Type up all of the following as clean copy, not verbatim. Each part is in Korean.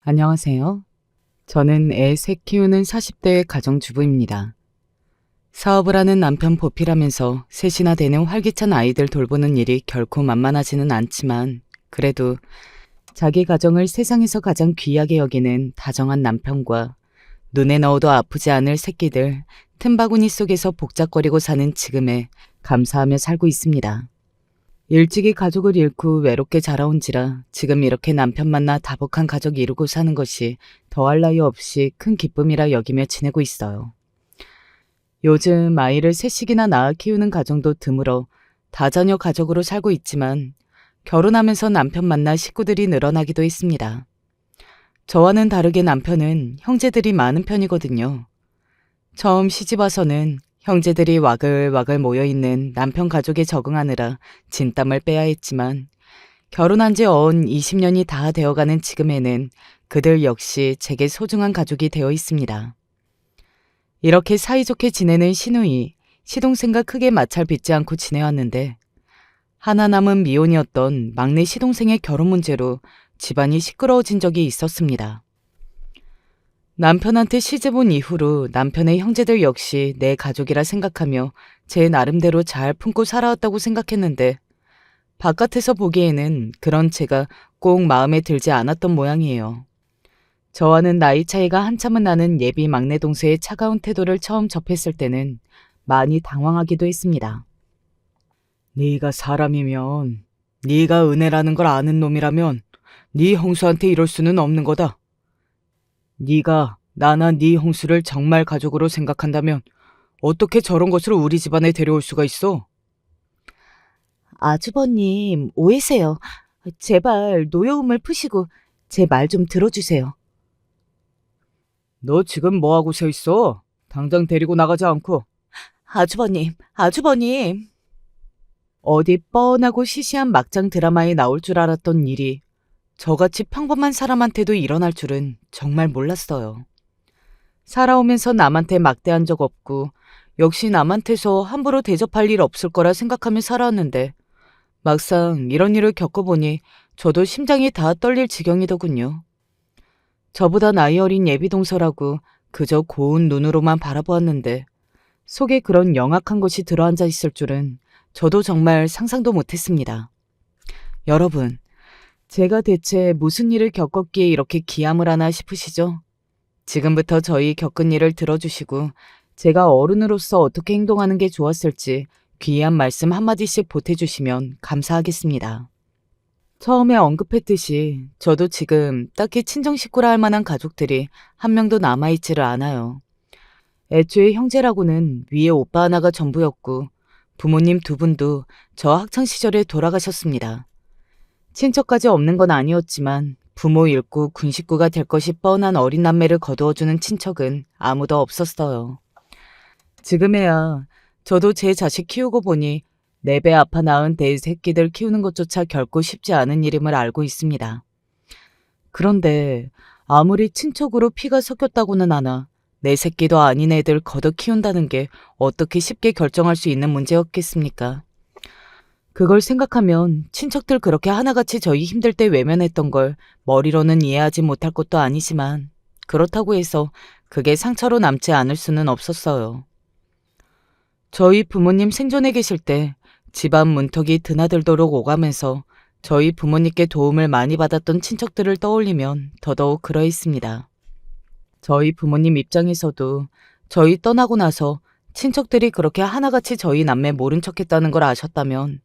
안녕하세요. 저는 애 셋 키우는 40대 가정주부입니다. 사업을 하는 남편 보필하면서 셋이나 되는 활기찬 아이들 돌보는 일이 결코 만만하지는 않지만 그래도 자기 가정을 세상에서 가장 귀하게 여기는 다정한 남편과 눈에 넣어도 아프지 않을 새끼들 틈바구니 속에서 복작거리고 사는 지금에 감사하며 살고 있습니다. 일찍이 가족을 잃고 외롭게 자라온지라 지금 이렇게 남편 만나 다복한 가족 이루고 사는 것이 더할 나위 없이 큰 기쁨이라 여기며 지내고 있어요. 요즘 아이를 셋씩이나 낳아 키우는 가정도 드물어 다자녀 가족으로 살고 있지만 결혼하면서 남편 만나 식구들이 늘어나기도 했습니다. 저와는 다르게 남편은 형제들이 많은 편이거든요. 처음 시집 와서는 형제들이 와글와글 모여있는 남편 가족에 적응하느라 진땀을 빼야 했지만 결혼한 지 어언 20년이 다 되어가는 지금에는 그들 역시 제게 소중한 가족이 되어 있습니다. 이렇게 사이좋게 지내는 시누이, 시동생과 크게 마찰 빚지 않고 지내왔는데 하나 남은 미혼이었던 막내 시동생의 결혼 문제로 집안이 시끄러워진 적이 있었습니다. 남편한테 시집 온 이후로 남편의 형제들 역시 내 가족이라 생각하며 제 나름대로 잘 품고 살아왔다고 생각했는데 바깥에서 보기에는 그런 제가 꼭 마음에 들지 않았던 모양이에요. 저와는 나이 차이가 한참은 나는 예비 막내 동생의 차가운 태도를 처음 접했을 때는 많이 당황하기도 했습니다. 네가 사람이면, 네가 은혜라는 걸 아는 놈이라면 네 형수한테 이럴 수는 없는 거다. 네가 나나 네 형수를 정말 가족으로 생각한다면 어떻게 저런 것을 우리 집안에 데려올 수가 있어? 아주버님, 오해세요. 제발 노여움을 푸시고 제 말 좀 들어주세요. 너 지금 뭐하고 서 있어? 당장 데리고 나가지 않고. 아주버님. 어디 뻔하고 시시한 막장 드라마에 나올 줄 알았던 일이 저같이 평범한 사람한테도 일어날 줄은 정말 몰랐어요. 살아오면서 남한테 막대한 적 없고 역시 남한테서 함부로 대접할 일 없을 거라 생각하며 살아왔는데 막상 이런 일을 겪어보니 저도 심장이 다 떨릴 지경이더군요. 저보다 나이 어린 예비동서라고 그저 고운 눈으로만 바라보았는데 속에 그런 영악한 것이 들어앉아 있을 줄은 저도 정말 상상도 못했습니다. 여러분, 제가 대체 무슨 일을 겪었기에 이렇게 기함을 하나 싶으시죠? 지금부터 저희 겪은 일을 들어주시고 제가 어른으로서 어떻게 행동하는 게 좋았을지 귀한 말씀 한마디씩 보태주시면 감사하겠습니다. 처음에 언급했듯이 저도 지금 딱히 친정 식구라 할 만한 가족들이 한 명도 남아있지를 않아요. 애초에 형제라고는 위에 오빠 하나가 전부였고 부모님 두 분도 저 학창시절에 돌아가셨습니다. 친척까지 없는 건 아니었지만 부모 잃고 군 식구가 될 것이 뻔한 어린 남매를 거두어주는 친척은 아무도 없었어요. 지금에야 저도 제 자식 키우고 보니 내 배 아파 낳은 내 새끼들 키우는 것조차 결코 쉽지 않은 일임을 알고 있습니다. 그런데 아무리 친척으로 피가 섞였다고는 하나 내 새끼도 아닌 애들 걷어 키운다는 게 어떻게 쉽게 결정할 수 있는 문제였겠습니까? 그걸 생각하면 친척들 그렇게 하나같이 저희 힘들 때 외면했던 걸 머리로는 이해하지 못할 것도 아니지만 그렇다고 해서 그게 상처로 남지 않을 수는 없었어요. 저희 부모님 생전에 계실 때 집안 문턱이 드나들도록 오가면서 저희 부모님께 도움을 많이 받았던 친척들을 떠올리면 더더욱 그러했습니다. 저희 부모님 입장에서도 저희 떠나고 나서 친척들이 그렇게 하나같이 저희 남매 모른 척했다는 걸 아셨다면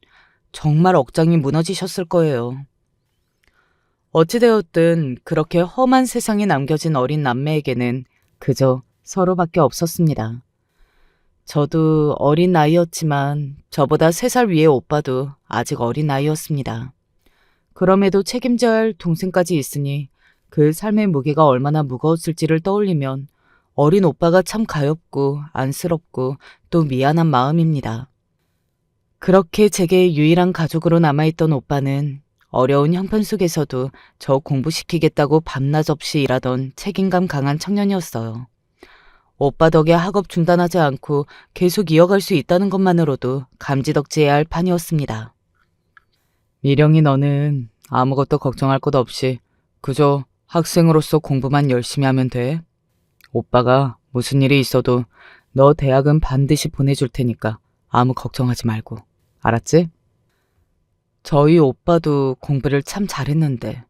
정말 억장이 무너지셨을 거예요. 어찌되었든 그렇게 험한 세상에 남겨진 어린 남매에게는 그저 서로밖에 없었습니다. 저도 어린 나이였지만 저보다 3살 위의 오빠도 아직 어린 나이였습니다. 그럼에도 책임져야 할 동생까지 있으니 그 삶의 무게가 얼마나 무거웠을지를 떠올리면 어린 오빠가 참 가엾고 안쓰럽고 또 미안한 마음입니다. 그렇게 제게 유일한 가족으로 남아있던 오빠는 어려운 형편 속에서도 저 공부시키겠다고 밤낮 없이 일하던 책임감 강한 청년이었어요. 오빠 덕에 학업 중단하지 않고 계속 이어갈 수 있다는 것만으로도 감지덕지해야 할 판이었습니다. 미령이 너는 아무것도 걱정할 것 없이 그저 학생으로서 공부만 열심히 하면 돼. 오빠가 무슨 일이 있어도 너 대학은 반드시 보내줄 테니까 아무 걱정하지 말고. 알았지? 저희 오빠도 공부를 참 잘했는데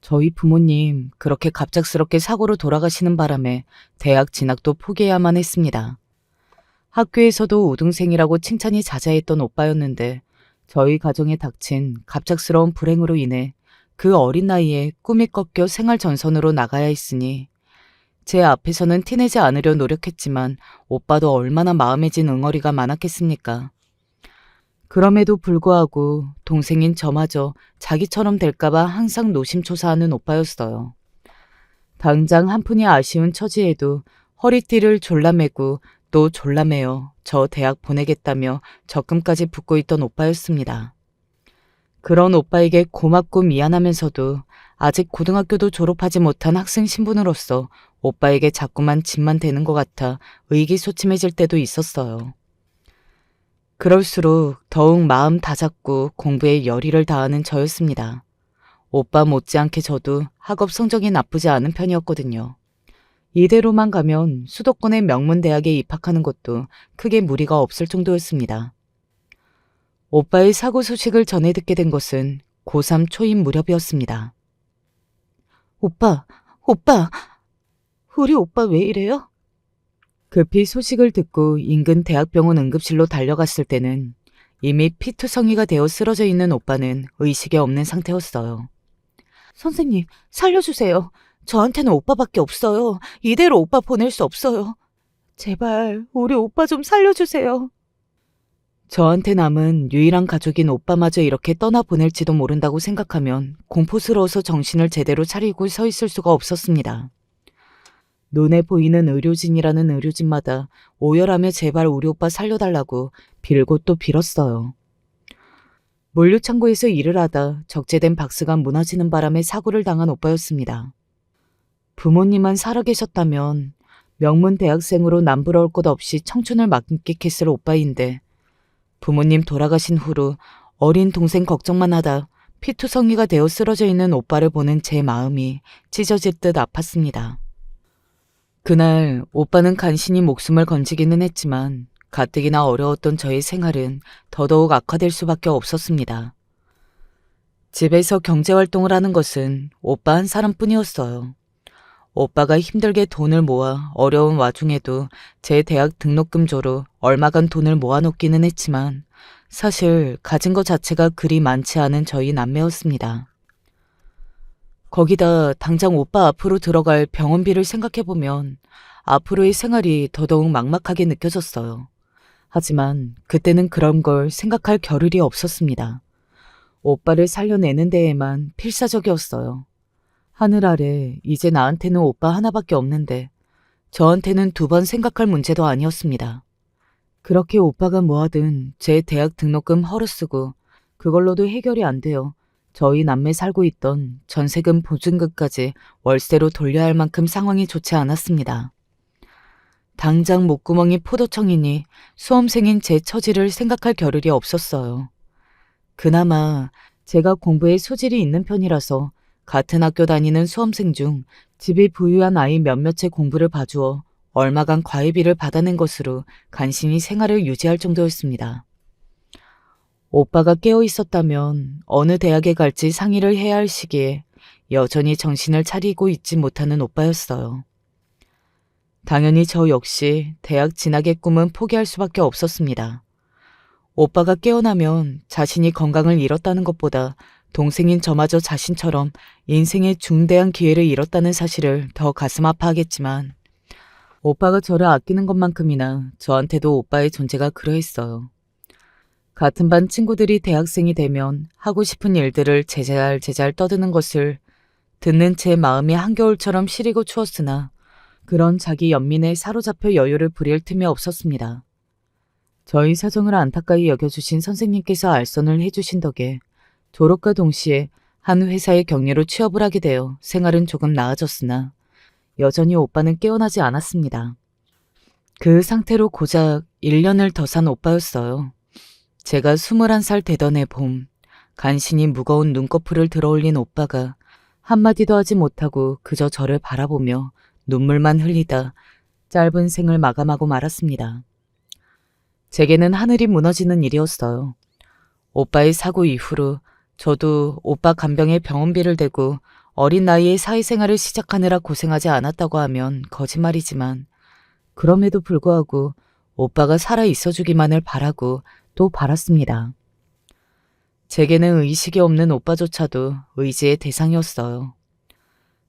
저희 부모님 그렇게 갑작스럽게 사고로 돌아가시는 바람에 대학 진학도 포기해야만 했습니다. 학교에서도 우등생이라고 칭찬이 자자했던 오빠였는데 저희 가정에 닥친 갑작스러운 불행으로 인해 그 어린 나이에 꿈이 꺾여 생활 전선으로 나가야 했으니 제 앞에서는 티내지 않으려 노력했지만 오빠도 얼마나 마음에 진 응어리가 많았겠습니까. 그럼에도 불구하고 동생인 저마저 자기처럼 될까봐 항상 노심초사하는 오빠였어요. 당장 한 푼이 아쉬운 처지에도 허리띠를 졸라매고 또 졸라매어 저 대학 보내겠다며 적금까지 붓고 있던 오빠였습니다. 그런 오빠에게 고맙고 미안하면서도 아직 고등학교도 졸업하지 못한 학생 신분으로서 오빠에게 자꾸만 짐만 되는 것 같아 의기소침해질 때도 있었어요. 그럴수록 더욱 마음 다잡고 공부에 열의를 다하는 저였습니다. 오빠 못지않게 저도 학업 성적이 나쁘지 않은 편이었거든요. 이대로만 가면 수도권의 명문대학에 입학하는 것도 크게 무리가 없을 정도였습니다. 오빠의 사고 소식을 전해 듣게 된 것은 고3 초임 무렵이었습니다. 오빠, 우리 오빠 왜 이래요? 급히 소식을 듣고 인근 대학병원 응급실로 달려갔을 때는 이미 피투성이가 되어 쓰러져 있는 오빠는 의식이 없는 상태였어요. 선생님, 살려주세요. 저한테는 오빠밖에 없어요. 이대로 오빠 보낼 수 없어요. 제발 우리 오빠 좀 살려주세요. 저한테 남은 유일한 가족인 오빠마저 이렇게 떠나보낼지도 모른다고 생각하면 공포스러워서 정신을 제대로 차리고 서 있을 수가 없었습니다. 눈에 보이는 의료진이라는 의료진마다 오열하며 제발 우리 오빠 살려달라고 빌고 또 빌었어요. 물류창고에서 일을 하다 적재된 박스가 무너지는 바람에 사고를 당한 오빠였습니다. 부모님만 살아계셨다면 명문 대학생으로 남부러울 것 없이 청춘을 만끽했을 오빠인데 부모님 돌아가신 후로 어린 동생 걱정만 하다 피투성이가 되어 쓰러져 있는 오빠를 보는 제 마음이 찢어질 듯 아팠습니다. 그날 오빠는 간신히 목숨을 건지기는 했지만 가뜩이나 어려웠던 저의 생활은 더더욱 악화될 수밖에 없었습니다. 집에서 경제활동을 하는 것은 오빠 한 사람뿐이었어요. 오빠가 힘들게 돈을 모아 어려운 와중에도 제 대학 등록금조로 얼마간 돈을 모아놓기는 했지만 사실 가진 것 자체가 그리 많지 않은 저희 남매였습니다. 거기다 당장 오빠 앞으로 들어갈 병원비를 생각해보면 앞으로의 생활이 더더욱 막막하게 느껴졌어요. 하지만 그때는 그런 걸 생각할 겨를이 없었습니다. 오빠를 살려내는 데에만 필사적이었어요. 하늘 아래 이제 나한테는 오빠 하나밖에 없는데 저한테는 2번 생각할 문제도 아니었습니다. 그렇게 오빠가 뭐하든 제 대학 등록금 헐어쓰고 그걸로도 해결이 안 돼요. 저희 남매 살고 있던 전세금 보증금까지 월세로 돌려야 할 만큼 상황이 좋지 않았습니다. 당장 목구멍이 포도청이니 수험생인 제 처지를 생각할 겨를이 없었어요. 그나마 제가 공부에 소질이 있는 편이라서 같은 학교 다니는 수험생 중 집이 부유한 아이 몇몇의 공부를 봐주어 얼마간 과외비를 받아낸 것으로 간신히 생활을 유지할 정도였습니다. 오빠가 깨어 있었다면 어느 대학에 갈지 상의를 해야 할 시기에 여전히 정신을 차리고 있지 못하는 오빠였어요. 당연히 저 역시 대학 진학의 꿈은 포기할 수밖에 없었습니다. 오빠가 깨어나면 자신이 건강을 잃었다는 것보다 동생인 저마저 자신처럼 인생의 중대한 기회를 잃었다는 사실을 더 가슴 아파하겠지만 오빠가 저를 아끼는 것만큼이나 저한테도 오빠의 존재가 그러했어요. 같은 반 친구들이 대학생이 되면 하고 싶은 일들을 제잘 떠드는 것을 듣는 제 마음이 한겨울처럼 시리고 추웠으나 그런 자기 연민에 사로잡혀 여유를 부릴 틈이 없었습니다. 저희 사정을 안타까이 여겨주신 선생님께서 알선을 해주신 덕에 졸업과 동시에 한 회사의 격리로 취업을 하게 되어 생활은 조금 나아졌으나 여전히 오빠는 깨어나지 않았습니다. 그 상태로 고작 1년을 더 산 오빠였어요. 제가 21살 되던 해 봄, 간신히 무거운 눈꺼풀을 들어올린 오빠가 한마디도 하지 못하고 그저 저를 바라보며 눈물만 흘리다 짧은 생을 마감하고 말았습니다. 제게는 하늘이 무너지는 일이었어요. 오빠의 사고 이후로 저도 오빠 간병에 병원비를 대고 어린 나이에 사회생활을 시작하느라 고생하지 않았다고 하면 거짓말이지만 그럼에도 불구하고 오빠가 살아 있어주기만을 바라고 또 바랐습니다. 제게는 의식이 없는 오빠조차도 의지의 대상이었어요.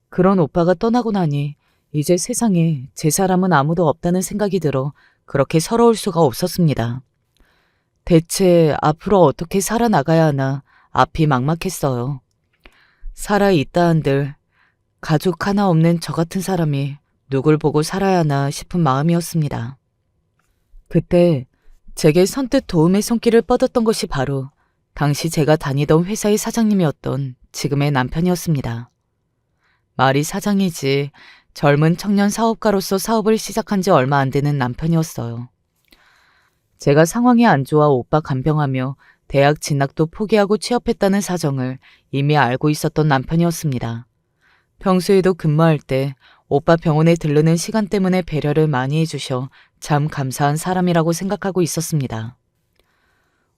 그런 오빠가 떠나고 나니 이제 세상에 제 사람은 아무도 없다는 생각이 들어 그렇게 서러울 수가 없었습니다. 대체 앞으로 어떻게 살아나가야 하나 앞이 막막했어요. 살아있다 한들 가족 하나 없는 저 같은 사람이 누굴 보고 살아야 하나 싶은 마음이었습니다. 그때 제게 선뜻 도움의 손길을 뻗었던 것이 바로 당시 제가 다니던 회사의 사장님이었던 지금의 남편이었습니다. 말이 사장이지 젊은 청년 사업가로서 사업을 시작한 지 얼마 안 되는 남편이었어요. 제가 상황이 안 좋아 오빠 간병하며 대학 진학도 포기하고 취업했다는 사정을 이미 알고 있었던 남편이었습니다. 평소에도 근무할 때 오빠 병원에 들르는 시간 때문에 배려를 많이 해주셔 참 감사한 사람이라고 생각하고 있었습니다.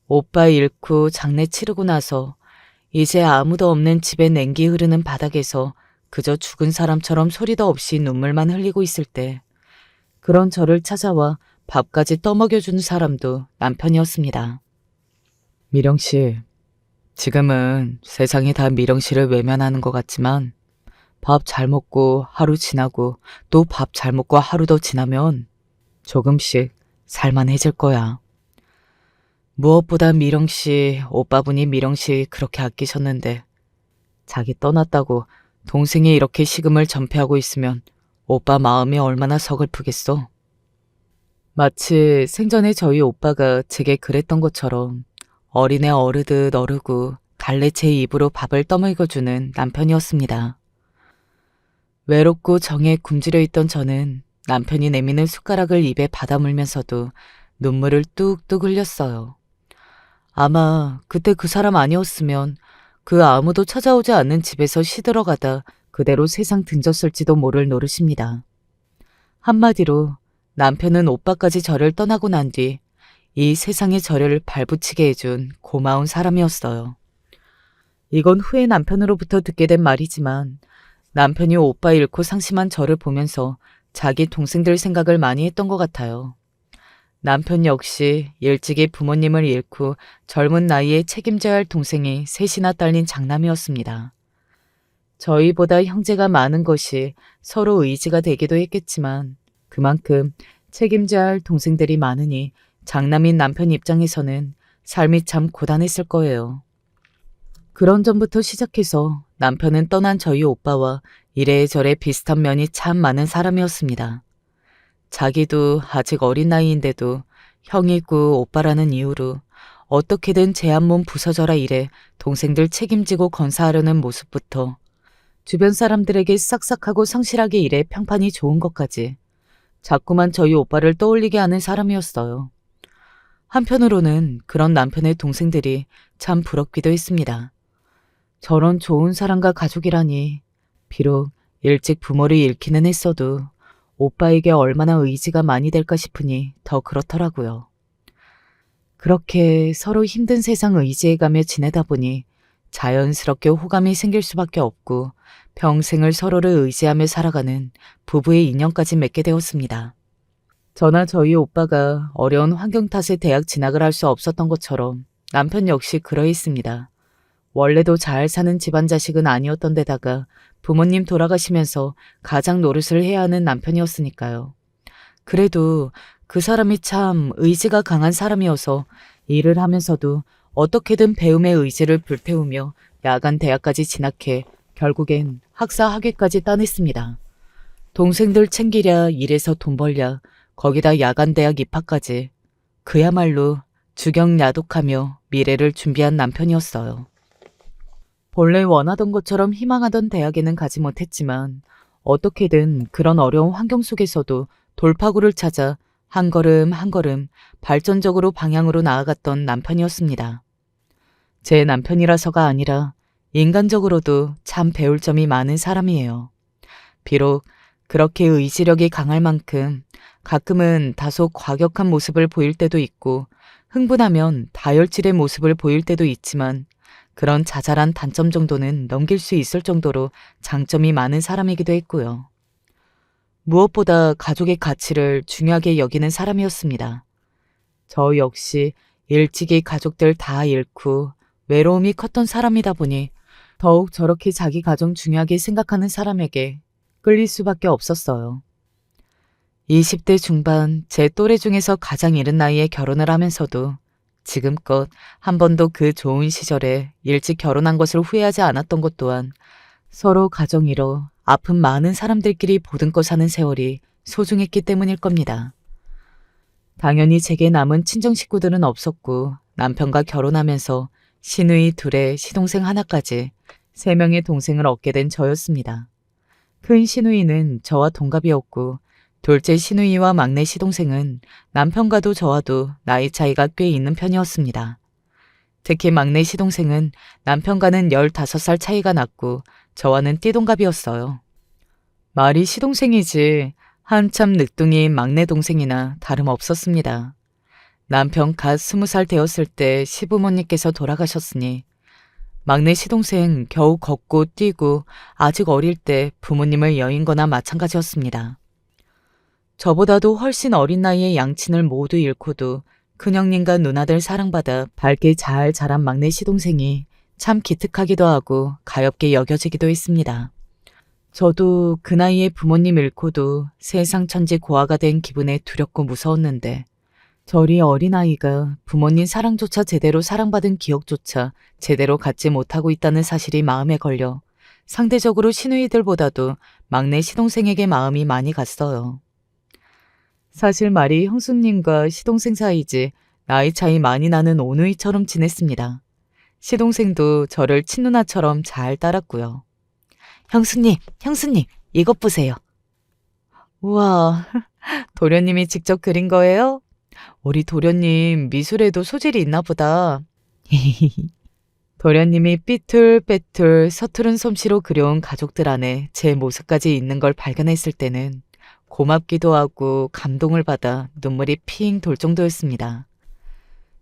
오빠 잃고 장례 치르고 나서 이제 아무도 없는 집에 냉기 흐르는 바닥에서 그저 죽은 사람처럼 소리도 없이 눈물만 흘리고 있을 때 그런 저를 찾아와 밥까지 떠먹여주는 사람도 남편이었습니다. 미령 씨, 지금은 세상이 다 미령 씨를 외면하는 것 같지만 밥 잘 먹고 하루 지나고 또 밥 잘 먹고 하루 더 지나면 조금씩 살만해질 거야. 무엇보다 미령 씨, 오빠분이 미령 씨 그렇게 아끼셨는데 자기 떠났다고 동생이 이렇게 식음을 전폐하고 있으면 오빠 마음이 얼마나 서글프겠어. 마치 생전에 저희 오빠가 제게 그랬던 것처럼 어린애 어르듯 어르고 갈래채 입으로 밥을 떠먹여주는 남편이었습니다. 외롭고 정에 굶주려 있던 저는 남편이 내미는 숟가락을 입에 받아물면서도 눈물을 뚝뚝 흘렸어요. 아마 그때 그 사람 아니었으면 그 아무도 찾아오지 않는 집에서 시들어가다 그대로 세상 등졌을지도 모를 노릇입니다. 한마디로 남편은 오빠까지 저를 떠나고 난 뒤 이 세상에 저를 발붙이게 해준 고마운 사람이었어요. 이건 후에 남편으로부터 듣게 된 말이지만 남편이 오빠 잃고 상심한 저를 보면서 자기 동생들 생각을 많이 했던 것 같아요. 남편 역시 일찍이 부모님을 잃고 젊은 나이에 책임져야 할 동생이 셋이나 딸린 장남이었습니다. 저희보다 형제가 많은 것이 서로 의지가 되기도 했겠지만 그만큼 책임져야 할 동생들이 많으니 장남인 남편 입장에서는 삶이 참 고단했을 거예요. 그런 점부터 시작해서 남편은 떠난 저희 오빠와 이래저래 비슷한 면이 참 많은 사람이었습니다. 자기도 아직 어린 나이인데도 형이고 오빠라는 이유로 어떻게든 제 한 몸 부서져라 이래 동생들 책임지고 건사하려는 모습부터 주변 사람들에게 싹싹하고 성실하게 일해 평판이 좋은 것까지 자꾸만 저희 오빠를 떠올리게 하는 사람이었어요. 한편으로는 그런 남편의 동생들이 참 부럽기도 했습니다. 저런 좋은 사람과 가족이라니 비록 일찍 부모를 잃기는 했어도 오빠에게 얼마나 의지가 많이 될까 싶으니 더 그렇더라고요. 그렇게 서로 힘든 세상 의지해가며 지내다 보니 자연스럽게 호감이 생길 수밖에 없고 평생을 서로를 의지하며 살아가는 부부의 인연까지 맺게 되었습니다. 저나 저희 오빠가 어려운 환경 탓에 대학 진학을 할 수 없었던 것처럼 남편 역시 그러했습니다. 원래도 잘 사는 집안 자식은 아니었던 데다가 부모님 돌아가시면서 가장 노릇을 해야 하는 남편이었으니까요. 그래도 그 사람이 참 의지가 강한 사람이어서 일을 하면서도 어떻게든 배움의 의지를 불태우며 야간 대학까지 진학해 결국엔 학사 학위까지 따냈습니다. 동생들 챙기랴 일해서 돈 벌랴 거기다 야간 대학 입학까지 그야말로 주경야독하며 미래를 준비한 남편이었어요. 본래 원하던 것처럼 희망하던 대학에는 가지 못했지만 어떻게든 그런 어려운 환경 속에서도 돌파구를 찾아 한 걸음 한 걸음 발전적으로 방향으로 나아갔던 남편이었습니다. 제 남편이라서가 아니라 인간적으로도 참 배울 점이 많은 사람이에요. 비록 그렇게 의지력이 강할 만큼 가끔은 다소 과격한 모습을 보일 때도 있고 흥분하면 다혈질의 모습을 보일 때도 있지만 그런 자잘한 단점 정도는 넘길 수 있을 정도로 장점이 많은 사람이기도 했고요. 무엇보다 가족의 가치를 중요하게 여기는 사람이었습니다. 저 역시 일찍이 가족들 다 잃고 외로움이 컸던 사람이다 보니 더욱 저렇게 자기 가정 중요하게 생각하는 사람에게 끌릴 수밖에 없었어요. 20대 중반 제 또래 중에서 가장 이른 나이에 결혼을 하면서도 지금껏 한 번도 그 좋은 시절에 일찍 결혼한 것을 후회하지 않았던 것 또한 서로 가정 이뤄 아픈 많은 사람들끼리 보듬고 사는 세월이 소중했기 때문일 겁니다. 당연히 제게 남은 친정 식구들은 없었고 남편과 결혼하면서 시누이 둘에 시동생 하나까지 3명의 동생을 얻게 된 저였습니다. 큰 시누이는 저와 동갑이었고 둘째 시누이와 막내 시동생은 남편과도 저와도 나이 차이가 꽤 있는 편이었습니다. 특히 막내 시동생은 남편과는 15살 차이가 났고 저와는 띠동갑이었어요. 말이 시동생이지 한참 늦둥이인 막내 동생이나 다름없었습니다. 남편 갓 20살 되었을 때 시부모님께서 돌아가셨으니 막내 시동생 겨우 걷고 뛰고 아직 어릴 때 부모님을 여인 거나 마찬가지였습니다. 저보다도 훨씬 어린 나이에 양친을 모두 잃고도 큰형님과 누나들 사랑받아 밝게 잘 자란 막내 시동생이 참 기특하기도 하고 가엽게 여겨지기도 했습니다. 저도 그 나이에 부모님 잃고도 세상 천지 고아가 된 기분에 두렵고 무서웠는데 저리 어린아이가 부모님 사랑조차 제대로 사랑받은 기억조차 제대로 갖지 못하고 있다는 사실이 마음에 걸려 상대적으로 시누이들보다도 막내 시동생에게 마음이 많이 갔어요. 사실 말이 형수님과 시동생 사이지 나이 차이 많이 나는 오누이처럼 지냈습니다. 시동생도 저를 친누나처럼 잘 따랐고요. 형수님, 이것 보세요. 우와, 도련님이 직접 그린 거예요? 우리 도련님 미술에도 소질이 있나 보다. 도련님이 삐뚤빼뚤 서투른 솜씨로 그려온 가족들 안에 제 모습까지 있는 걸 발견했을 때는 고맙기도 하고 감동을 받아 눈물이 핑 돌 정도였습니다.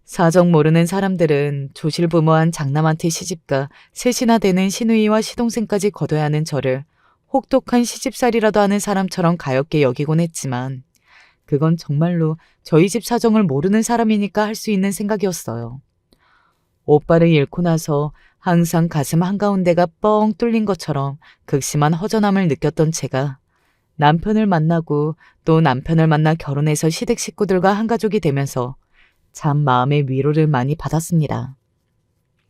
사정 모르는 사람들은 조실부모한 장남한테 시집가 셋이나 되는 시누이와 시동생까지 거둬야 하는 저를 혹독한 시집살이라도 하는 사람처럼 가엽게 여기곤 했지만 그건 정말로 저희 집 사정을 모르는 사람이니까 할 수 있는 생각이었어요. 오빠를 잃고 나서 항상 가슴 한가운데가 뻥 뚫린 것처럼 극심한 허전함을 느꼈던 제가 남편을 만나고 또 남편을 만나 결혼해서 시댁 식구들과 한 가족이 되면서 참 마음의 위로를 많이 받았습니다.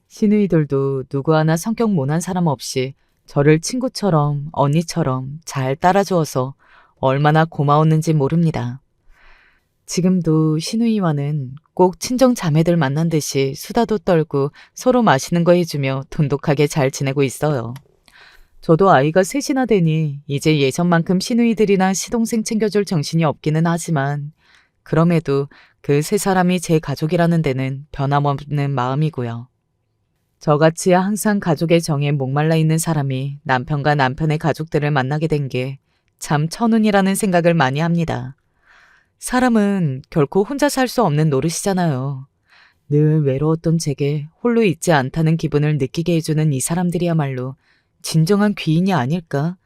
시누이들도 누구 하나 성격 모난 사람 없이 저를 친구처럼 언니처럼 잘 따라주어서 얼마나 고마웠는지 모릅니다. 지금도 시누이와는 꼭 친정 자매들 만난 듯이 수다도 떨고 서로 맛있는 거 해주며 돈독하게 잘 지내고 있어요. 저도 아이가 셋이나 되니 이제 예전만큼 시누이들이나 시동생 챙겨줄 정신이 없기는 하지만 그럼에도 그 세 사람이 제 가족이라는 데는 변함없는 마음이고요. 저같이 항상 가족의 정에 목말라 있는 사람이 남편과 남편의 가족들을 만나게 된 게 참 천운이라는 생각을 많이 합니다. 사람은 결코 혼자 살 수 없는 노릇이잖아요. 늘 외로웠던 제게 홀로 있지 않다는 기분을 느끼게 해주는 이 사람들이야말로 진정한 귀인이 아닐까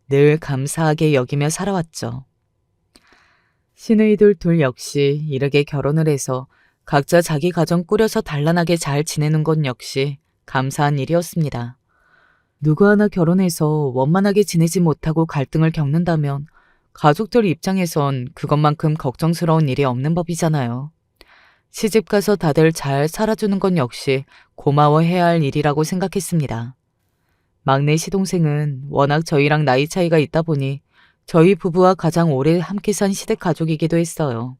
늘 감사하게 여기며 살아왔죠. 시누이들 둘 역시 이르게 결혼을 해서 각자 자기 가정 꾸려서 단란하게 잘 지내는 건 역시 감사한 일이었습니다. 누구 하나 결혼해서 원만하게 지내지 못하고 갈등을 겪는다면 가족들 입장에선 그것만큼 걱정스러운 일이 없는 법이잖아요. 시집가서 다들 잘 살아주는 건 역시 고마워해야 할 일이라고 생각했습니다. 막내 시동생은 워낙 저희랑 나이 차이가 있다 보니 저희 부부와 가장 오래 함께 산 시댁 가족이기도 했어요.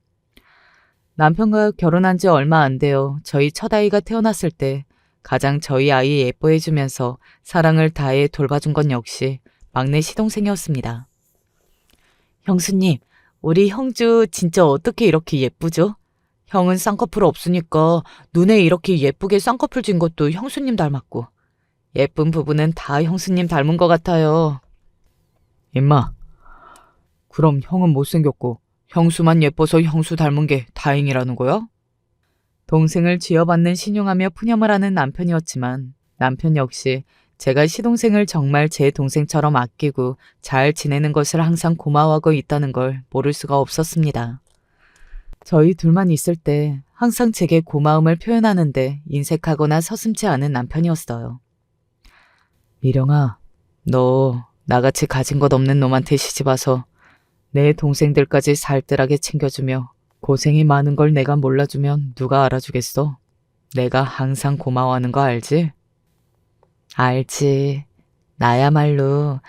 남편과 결혼한 지 얼마 안 되어 저희 첫아이가 태어났을 때 가장 저희 아이 예뻐해주면서 사랑을 다해 돌봐준 건 역시 막내 시동생이었습니다. 형수님, 우리 형주 진짜 어떻게 이렇게 예쁘죠? 형은 쌍꺼풀 없으니까 눈에 이렇게 예쁘게 쌍꺼풀 진 것도 형수님 닮았고 예쁜 부부는 다 형수님 닮은 것 같아요. 임마, 그럼 형은 못생겼고 형수만 예뻐서 형수 닮은 게 다행이라는 거야? 동생을 쥐어받는 신용하며 푸념을 하는 남편이었지만 남편 역시 제가 시동생을 정말 제 동생처럼 아끼고 잘 지내는 것을 항상 고마워하고 있다는 걸 모를 수가 없었습니다. 저희 둘만 있을 때 항상 제게 고마움을 표현하는데 인색하거나 서슴지 않은 남편이었어요. 미령아, 너 나같이 가진 것 없는 놈한테 시집와서 내 동생들까지 살뜰하게 챙겨주며 고생이 많은 걸 내가 몰라주면 누가 알아주겠어? 내가 항상 고마워하는 거 알지? 알지. 나야말로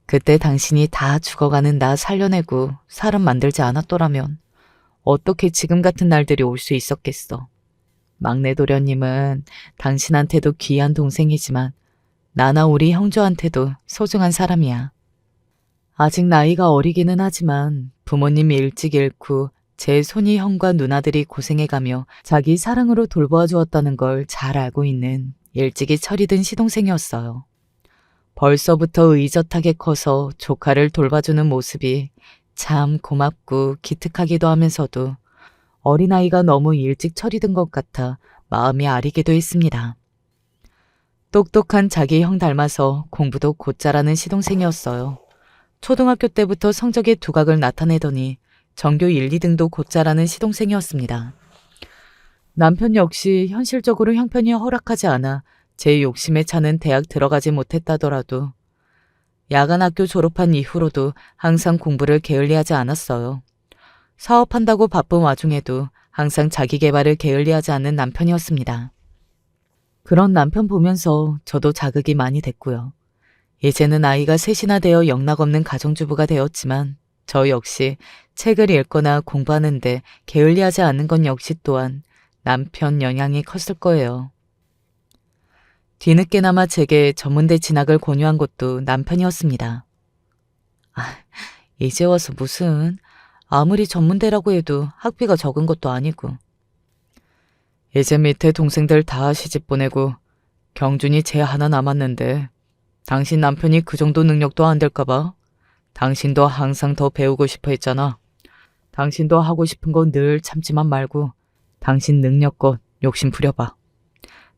그때 당신이 다 죽어가는 나 살려내고 사람 만들지 않았더라면 어떻게 지금 같은 날들이 올 수 있었겠어. 막내 도련님은 당신한테도 귀한 동생이지만 나나 우리 형조한테도 소중한 사람이야. 아직 나이가 어리기는 하지만 부모님이 일찍 잃고 제 손이 형과 누나들이 고생해가며 자기 사랑으로 돌보아 주었다는 걸 잘 알고 있는 일찍이 철이 든 시동생이었어요. 벌써부터 의젓하게 커서 조카를 돌봐주는 모습이 참 고맙고 기특하기도 하면서도 어린아이가 너무 일찍 철이 든 것 같아 마음이 아리기도 했습니다. 똑똑한 자기 형 닮아서 공부도 곧잘하는 시동생이었어요. 초등학교 때부터 성적의 두각을 나타내더니 전교 1, 2등도 곧잘하는 시동생이었습니다. 남편 역시 현실적으로 형편이 허락하지 않아 제 욕심에 차는 대학 들어가지 못했다더라도 야간 학교 졸업한 이후로도 항상 공부를 게을리하지 않았어요. 사업한다고 바쁜 와중에도 항상 자기 개발을 게을리하지 않는 남편이었습니다. 그런 남편 보면서 저도 자극이 많이 됐고요. 이제는 아이가 셋이나 되어 영락없는 가정주부가 되었지만 저 역시 책을 읽거나 공부하는데 게을리하지 않는 건 역시 또한 남편 영향이 컸을 거예요. 뒤늦게나마 제게 전문대 진학을 권유한 것도 남편이었습니다. 이제 와서 무슨, 아무리 전문대라고 해도 학비가 적은 것도 아니고. 이제 밑에 동생들 다 시집 보내고 경준이 쟤 하나 남았는데 당신 남편이 그 정도 능력도 안 될까봐? 당신도 항상 더 배우고 싶어 했잖아. 당신도 하고 싶은 거 늘 참지만 말고 당신 능력껏 욕심 부려봐.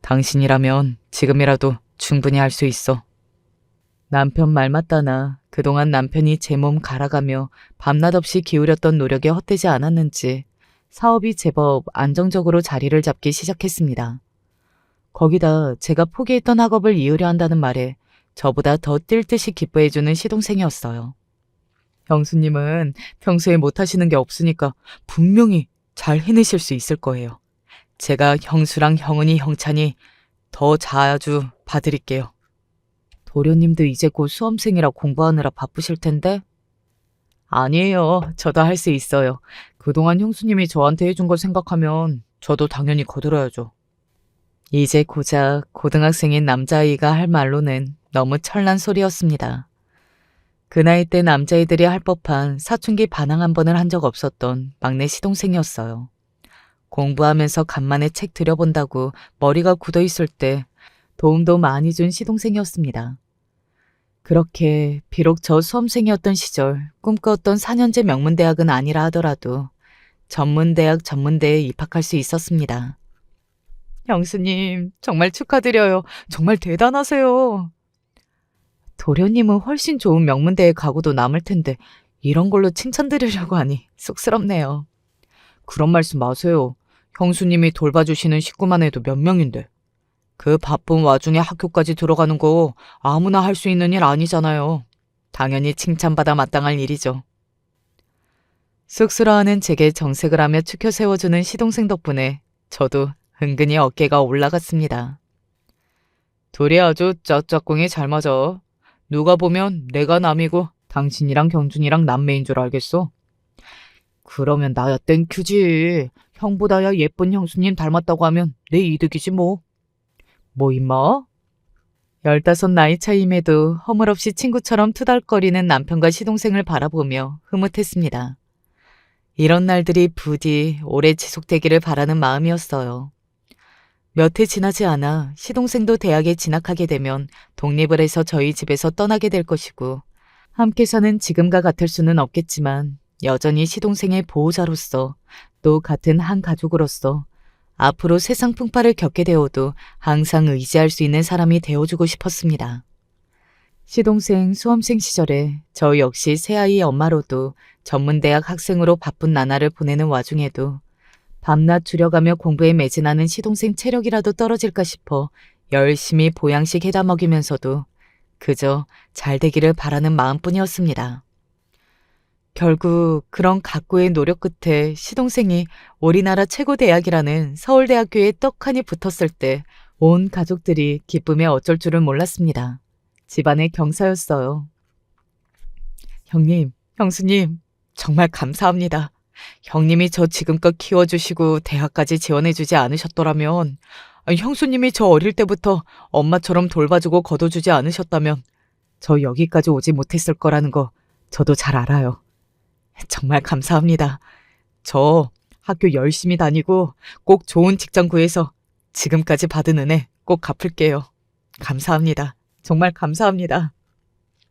당신이라면 지금이라도 충분히 할 수 있어. 남편 말 맞다나 그동안 남편이 제 몸 갈아가며 밤낮 없이 기울였던 노력에 헛되지 않았는지 사업이 제법 안정적으로 자리를 잡기 시작했습니다. 거기다 제가 포기했던 학업을 이으려 한다는 말에 저보다 더 뛸 듯이 기뻐해주는 시동생이었어요. 형수님은 평소에 못하시는 게 없으니까 분명히 잘 해내실 수 있을 거예요. 제가 형수랑 형은이 형찬이 더 자주 봐드릴게요. 도련님도 이제 곧 수험생이라 공부하느라 바쁘실 텐데? 아니에요. 저도 할 수 있어요. 그동안 형수님이 저한테 해준 거 생각하면 저도 당연히 거들어야죠. 이제 고작 고등학생인 남자아이가 할 말로는 너무 철난 소리였습니다. 그 나이 때 남자애들이 할 법한 사춘기 반항 한 번을 한 적 없었던 막내 시동생이었어요. 공부하면서 간만에 책 들여본다고 머리가 굳어있을 때 도움도 많이 준 시동생이었습니다. 그렇게 비록 저 수험생이었던 시절 꿈꿔왔던 4년제 명문대학은 아니라 하더라도 전문대학 전문대에 입학할 수 있었습니다. 형수님, 정말 축하드려요. 정말 대단하세요. 도련님은 훨씬 좋은 명문대에 가고도 남을 텐데 이런 걸로 칭찬드리려고 하니 쑥스럽네요. 그런 말씀 마세요. 형수님이 돌봐주시는 식구만 해도 몇 명인데. 그 바쁜 와중에 학교까지 들어가는 거 아무나 할 수 있는 일 아니잖아요. 당연히 칭찬받아 마땅할 일이죠. 쑥스러워하는 제게 정색을 하며 추켜 세워주는 시동생 덕분에 저도 은근히 어깨가 올라갔습니다. 둘이 아주 짝짝꿍이 잘 맞아. 누가 보면 내가 남이고 당신이랑 경준이랑 남매인 줄 알겠어. 그러면 나야 땡큐지. 형보다야 예쁜 형수님 닮았다고 하면 내 이득이지 뭐. 뭐 임마? 15 나이 차임에도 허물없이 친구처럼 투덜거리는 남편과 시동생을 바라보며 흐뭇했습니다. 이런 날들이 부디 오래 지속되기를 바라는 마음이었어요. 몇 해 지나지 않아 시동생도 대학에 진학하게 되면 독립을 해서 저희 집에서 떠나게 될 것이고 함께 사는 지금과 같을 수는 없겠지만 여전히 시동생의 보호자로서 또 같은 한 가족으로서 앞으로 세상 풍파를 겪게 되어도 항상 의지할 수 있는 사람이 되어주고 싶었습니다. 시동생 수험생 시절에 저 역시 새아이 엄마로도 전문대학 학생으로 바쁜 나날을 보내는 와중에도 밤낮 줄여가며 공부에 매진하는 시동생 체력이라도 떨어질까 싶어 열심히 보양식 해다 먹이면서도 그저 잘 되기를 바라는 마음뿐이었습니다. 결국 그런 각고의 노력 끝에 시동생이 우리나라 최고 대학이라는 서울대학교에 떡하니 붙었을 때 온 가족들이 기쁨에 어쩔 줄을 몰랐습니다. 집안의 경사였어요. 형님, 형수님, 정말 감사합니다. 형님이 저 지금껏 키워주시고 대학까지 지원해주지 않으셨더라면, 형수님이 저 어릴 때부터 엄마처럼 돌봐주고 거둬주지 않으셨다면 저 여기까지 오지 못했을 거라는 거 저도 잘 알아요. 정말 감사합니다. 저 학교 열심히 다니고 꼭 좋은 직장 구해서 지금까지 받은 은혜 꼭 갚을게요. 감사합니다. 정말 감사합니다.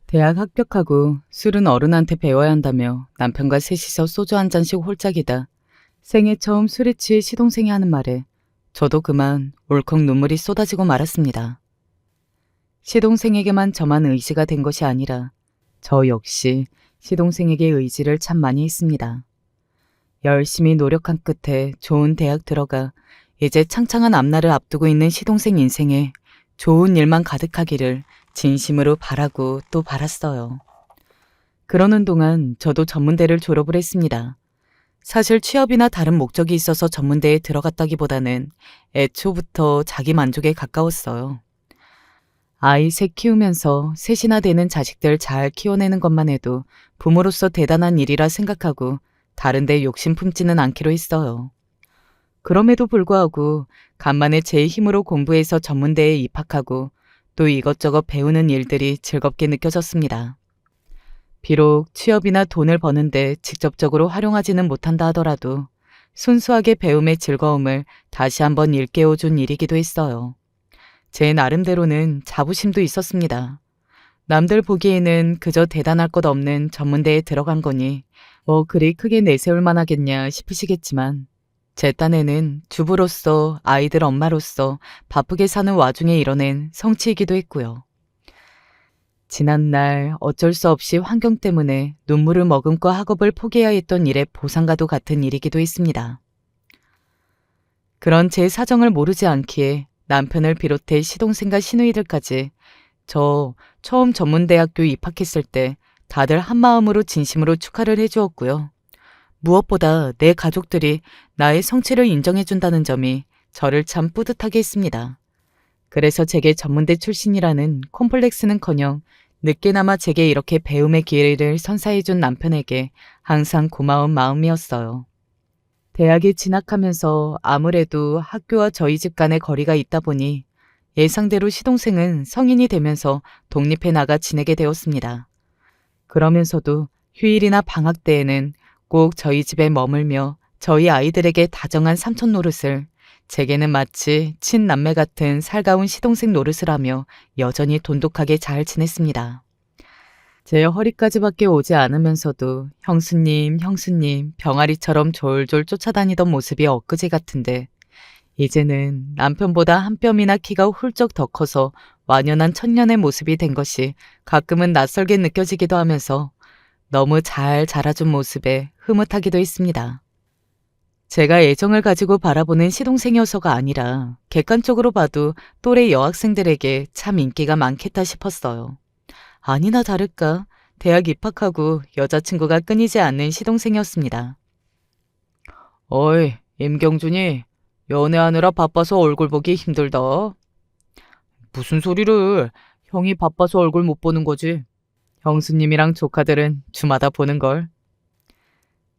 대학 합격하고 술은 어른한테 배워야 한다며 남편과 셋이서 소주 한 잔씩 홀짝이다 생애 처음 술에 취해 시동생이 하는 말에 저도 그만 울컥 눈물이 쏟아지고 말았습니다. 시동생에게만 저만 의지가 된 것이 아니라 저 역시 시동생에게 의지를 참 많이 했습니다. 열심히 노력한 끝에 좋은 대학 들어가 이제 창창한 앞날을 앞두고 있는 시동생 인생에 좋은 일만 가득하기를 진심으로 바라고 또 바랐어요. 그러는 동안 저도 전문대를 졸업을 했습니다. 사실 취업이나 다른 목적이 있어서 전문대에 들어갔다기보다는 애초부터 자기 만족에 가까웠어요. 아이 셋 키우면서 셋이나 되는 자식들 잘 키워내는 것만 해도 부모로서 대단한 일이라 생각하고 다른 데 욕심 품지는 않기로 했어요. 그럼에도 불구하고 간만에 제 힘으로 공부해서 전문대에 입학하고 또 이것저것 배우는 일들이 즐겁게 느껴졌습니다. 비록 취업이나 돈을 버는데 직접적으로 활용하지는 못한다 하더라도 순수하게 배움의 즐거움을 다시 한번 일깨워준 일이기도 했어요. 제 나름대로는 자부심도 있었습니다. 남들 보기에는 그저 대단할 것 없는 전문대에 들어간 거니 뭐 그리 크게 내세울 만하겠냐 싶으시겠지만 제 딴에는 주부로서 아이들 엄마로서 바쁘게 사는 와중에 이뤄낸 성취이기도 했고요. 지난날 어쩔 수 없이 환경 때문에 눈물을 머금고 학업을 포기해야 했던 일의 보상과도 같은 일이기도 했습니다. 그런 제 사정을 모르지 않기에 남편을 비롯해 시동생과 시누이들까지 저 처음 전문대학교 입학했을 때 다들 한마음으로 진심으로 축하를 해주었고요. 무엇보다 내 가족들이 나의 성취를 인정해준다는 점이 저를 참 뿌듯하게 했습니다. 그래서 제게 전문대 출신이라는 콤플렉스는커녕 늦게나마 제게 이렇게 배움의 기회를 선사해준 남편에게 항상 고마운 마음이었어요. 대학에 진학하면서 아무래도 학교와 저희 집 간의 거리가 있다 보니 예상대로 시동생은 성인이 되면서 독립해 나가 지내게 되었습니다. 그러면서도 휴일이나 방학 때에는 꼭 저희 집에 머물며 저희 아이들에게 다정한 삼촌 노릇을 제게는 마치 친남매 같은 살가운 시동생 노릇을 하며 여전히 돈독하게 잘 지냈습니다. 제 허리까지밖에 오지 않으면서도 형수님, 형수님 병아리처럼 졸졸 쫓아다니던 모습이 엊그제 같은데 이제는 남편보다 한 뼘이나 키가 훌쩍 더 커서 완연한 천년의 모습이 된 것이 가끔은 낯설게 느껴지기도 하면서 너무 잘 자라준 모습에 흐뭇하기도 했습니다. 제가 애정을 가지고 바라보는 시동생이어서가 아니라 객관적으로 봐도 또래 여학생들에게 참 인기가 많겠다 싶었어요. 아니나 다를까 대학 입학하고 여자친구가 끊이지 않는 시동생이었습니다. 어이, 임경준이 연애하느라 바빠서 얼굴 보기 힘들다. 무슨 소리를, 형이 바빠서 얼굴 못 보는 거지. 형수님이랑 조카들은 주마다 보는걸.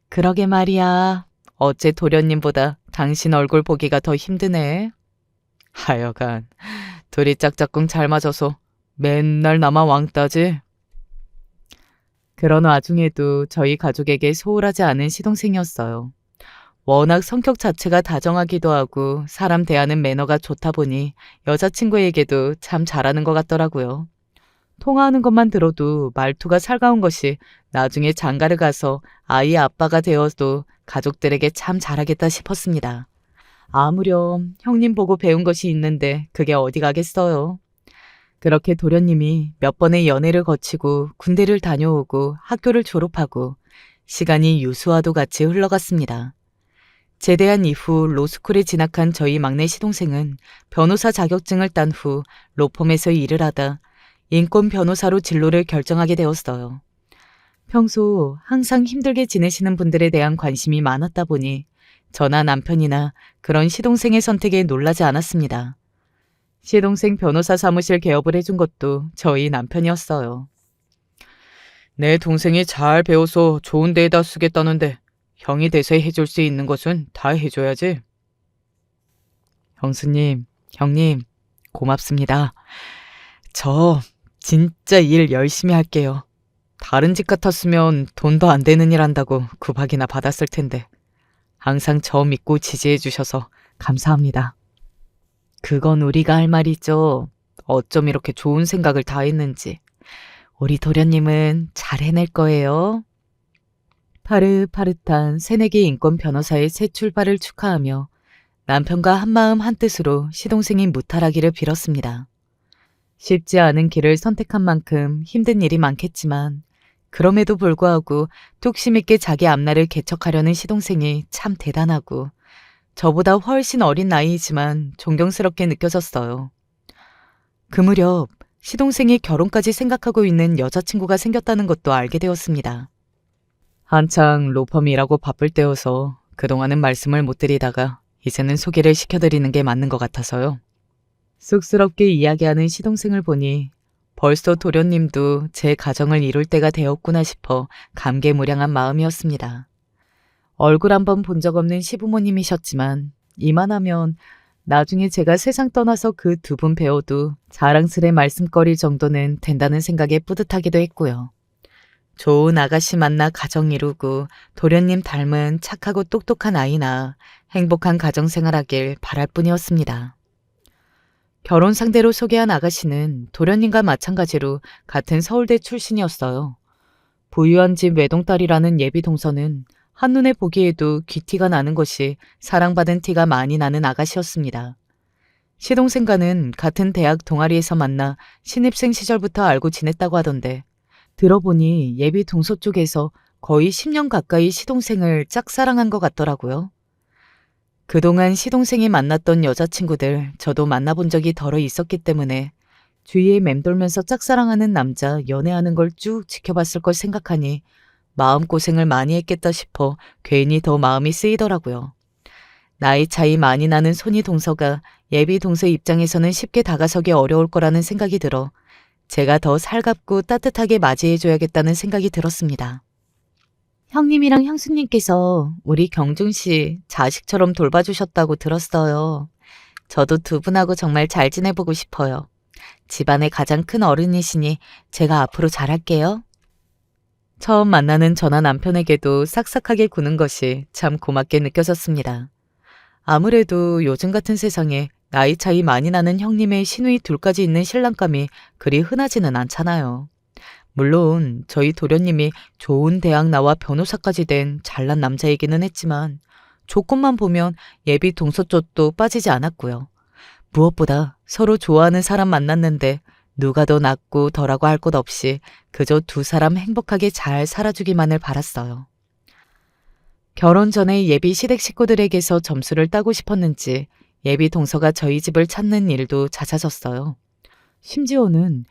그러게 말이야. 어째 도련님보다 당신 얼굴 보기가 더 힘드네. 하여간 둘이 짝짝꿍 잘 맞아서 맨날 나만 왕따지. 그런 와중에도 저희 가족에게 소홀하지 않은 시동생이었어요. 워낙 성격 자체가 다정하기도 하고 사람 대하는 매너가 좋다 보니 여자친구에게도 참 잘하는 것 같더라고요. 통화하는 것만 들어도 말투가 살가운 것이 나중에 장가를 가서 아이 아빠가 되어도 가족들에게 참 잘하겠다 싶었습니다. 아무렴 형님 보고 배운 것이 있는데 그게 어디 가겠어요. 그렇게 도련님이 몇 번의 연애를 거치고 군대를 다녀오고 학교를 졸업하고 시간이 유수와도 같이 흘러갔습니다. 제대한 이후 로스쿨에 진학한 저희 막내 시동생은 변호사 자격증을 딴 후 로펌에서 일을 하다 인권 변호사로 진로를 결정하게 되었어요. 평소 항상 힘들게 지내시는 분들에 대한 관심이 많았다 보니 저나 남편이나 그런 시동생의 선택에 놀라지 않았습니다. 시동생 변호사 사무실 개업을 해준 것도 저희 남편이었어요. 내 동생이 잘 배워서 좋은 데에다 쓰겠다는데 형이 대세 해줄 수 있는 것은 다 해줘야지. 형수님, 형님, 고맙습니다. 저 진짜 일 열심히 할게요. 다른 집 같았으면 돈도 안 되는 일 한다고 구박이나 받았을 텐데 항상 저 믿고 지지해 주셔서 감사합니다. 그건 우리가 할 말이죠. 어쩜 이렇게 좋은 생각을 다 했는지. 우리 도련님은 잘 해낼 거예요. 파릇파릇한 새내기 인권 변호사의 새 출발을 축하하며 남편과 한마음 한뜻으로 시동생이 무탈하기를 빌었습니다. 쉽지 않은 길을 선택한 만큼 힘든 일이 많겠지만 그럼에도 불구하고 뚝심 있게 자기 앞날을 개척하려는 시동생이 참 대단하고 저보다 훨씬 어린 나이이지만 존경스럽게 느껴졌어요. 그 무렵 시동생이 결혼까지 생각하고 있는 여자친구가 생겼다는 것도 알게 되었습니다. 한창 로펌 일하고 바쁠 때여서 그동안은 말씀을 못 드리다가 이제는 소개를 시켜드리는 게 맞는 것 같아서요. 쑥스럽게 이야기하는 시동생을 보니 벌써 도련님도 제 가정을 이룰 때가 되었구나 싶어 감개무량한 마음이었습니다. 얼굴 한번 본 적 없는 시부모님이셨지만 이만하면 나중에 제가 세상 떠나서 그 두 분 배워도 자랑스레 말씀거릴 정도는 된다는 생각에 뿌듯하기도 했고요. 좋은 아가씨 만나 가정 이루고 도련님 닮은 착하고 똑똑한 아이나 행복한 가정생활하길 바랄 뿐이었습니다. 결혼 상대로 소개한 아가씨는 도련님과 마찬가지로 같은 서울대 출신이었어요. 부유한 집 외동딸이라는 예비 동서는 한눈에 보기에도 귀티가 나는 것이 사랑받은 티가 많이 나는 아가씨였습니다. 시동생과는 같은 대학 동아리에서 만나 신입생 시절부터 알고 지냈다고 하던데 들어보니 예비 동서 쪽에서 거의 10년 가까이 시동생을 짝사랑한 것 같더라고요. 그동안 시동생이 만났던 여자친구들 저도 만나본 적이 덜어 있었기 때문에 주위에 맴돌면서 짝사랑하는 남자 연애하는 걸 쭉 지켜봤을 걸 생각하니 마음고생을 많이 했겠다 싶어 괜히 더 마음이 쓰이더라고요. 나이 차이 많이 나는 손이 동서가 예비 동서 입장에서는 쉽게 다가서기 어려울 거라는 생각이 들어 제가 더 살갑고 따뜻하게 맞이해줘야겠다는 생각이 들었습니다. 형님이랑 형수님께서 우리 경중 씨 자식처럼 돌봐주셨다고 들었어요. 저도 두 분하고 정말 잘 지내보고 싶어요. 집안의 가장 큰 어른이시니 제가 앞으로 잘할게요. 처음 만나는 저나 남편에게도 싹싹하게 구는 것이 참 고맙게 느껴졌습니다. 아무래도 요즘 같은 세상에 나이 차이 많이 나는 형님의 시누이 둘까지 있는 신랑감이 그리 흔하지는 않잖아요. 물론 저희 도련님이 좋은 대학 나와 변호사까지 된 잘난 남자이기는 했지만 조건만 보면 예비 동서 쪽도 빠지지 않았고요. 무엇보다 서로 좋아하는 사람 만났는데 누가 더 낫고 덜하고 할 것 없이 그저 두 사람 행복하게 잘 살아주기만을 바랐어요. 결혼 전에 예비 시댁 식구들에게서 점수를 따고 싶었는지 예비 동서가 저희 집을 찾는 일도 잦아졌어요. 심지어는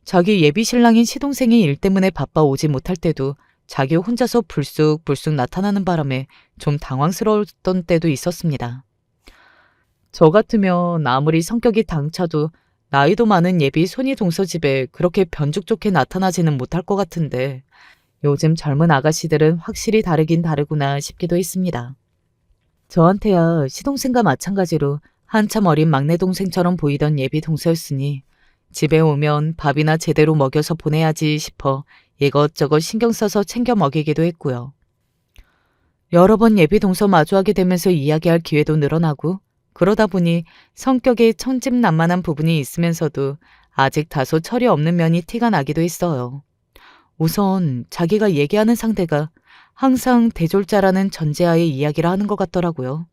자기 예비 신랑인 시동생이 일 때문에 바빠 오지 못할 때도 자기 혼자서 불쑥불쑥 나타나는 바람에 좀 당황스러웠던 때도 있었습니다. 저 같으면 아무리 성격이 당차도 나이도 많은 예비 손이 동서 집에 그렇게 변죽 좋게 나타나지는 못할 것 같은데 요즘 젊은 아가씨들은 확실히 다르긴 다르구나 싶기도 했습니다. 저한테야 시동생과 마찬가지로 한참 어린 막내 동생처럼 보이던 예비 동서였으니 집에 오면 밥이나 제대로 먹여서 보내야지 싶어 이것저것 신경 써서 챙겨 먹이기도 했고요. 여러 번 예비 동서 마주하게 되면서 이야기할 기회도 늘어나고 그러다 보니 성격에 천진난만한 부분이 있으면서도 아직 다소 철이 없는 면이 티가 나기도 했어요. 우선 자기가 얘기하는 상대가 항상 대졸자라는 전제하에 이야기를 하는 것 같더라고요.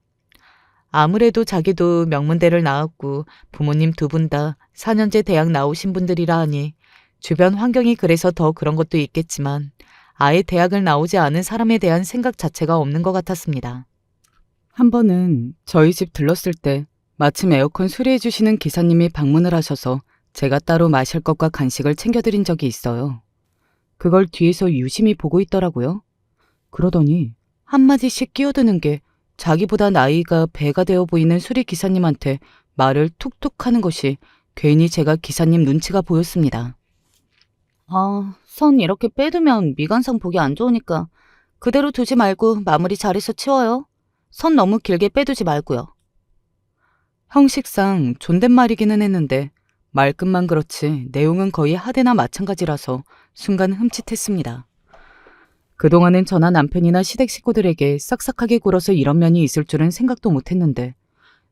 아무래도 자기도 명문대를 나왔고 부모님 두 분 다 4년제 대학 나오신 분들이라 하니 주변 환경이 그래서 더 그런 것도 있겠지만 아예 대학을 나오지 않은 사람에 대한 생각 자체가 없는 것 같았습니다. 한 번은 저희 집 들렀을 때 마침 에어컨 수리해 주시는 기사님이 방문을 하셔서 제가 따로 마실 것과 간식을 챙겨드린 적이 있어요. 그걸 뒤에서 유심히 보고 있더라고요. 그러더니 한마디씩 끼어드는 게 자기보다 나이가 배가 되어 보이는 수리 기사님한테 말을 툭툭 하는 것이 괜히 제가 기사님 눈치가 보였습니다. 선 이렇게 빼두면 미관상 보기 안 좋으니까 그대로 두지 말고 마무리 잘해서 치워요. 선 너무 길게 빼두지 말고요. 형식상 존댓말이기는 했는데 말끝만 그렇지 내용은 거의 하대나 마찬가지라서 순간 흠칫했습니다. 그동안은 저나 남편이나 시댁 식구들에게 싹싹하게 굴어서 이런 면이 있을 줄은 생각도 못했는데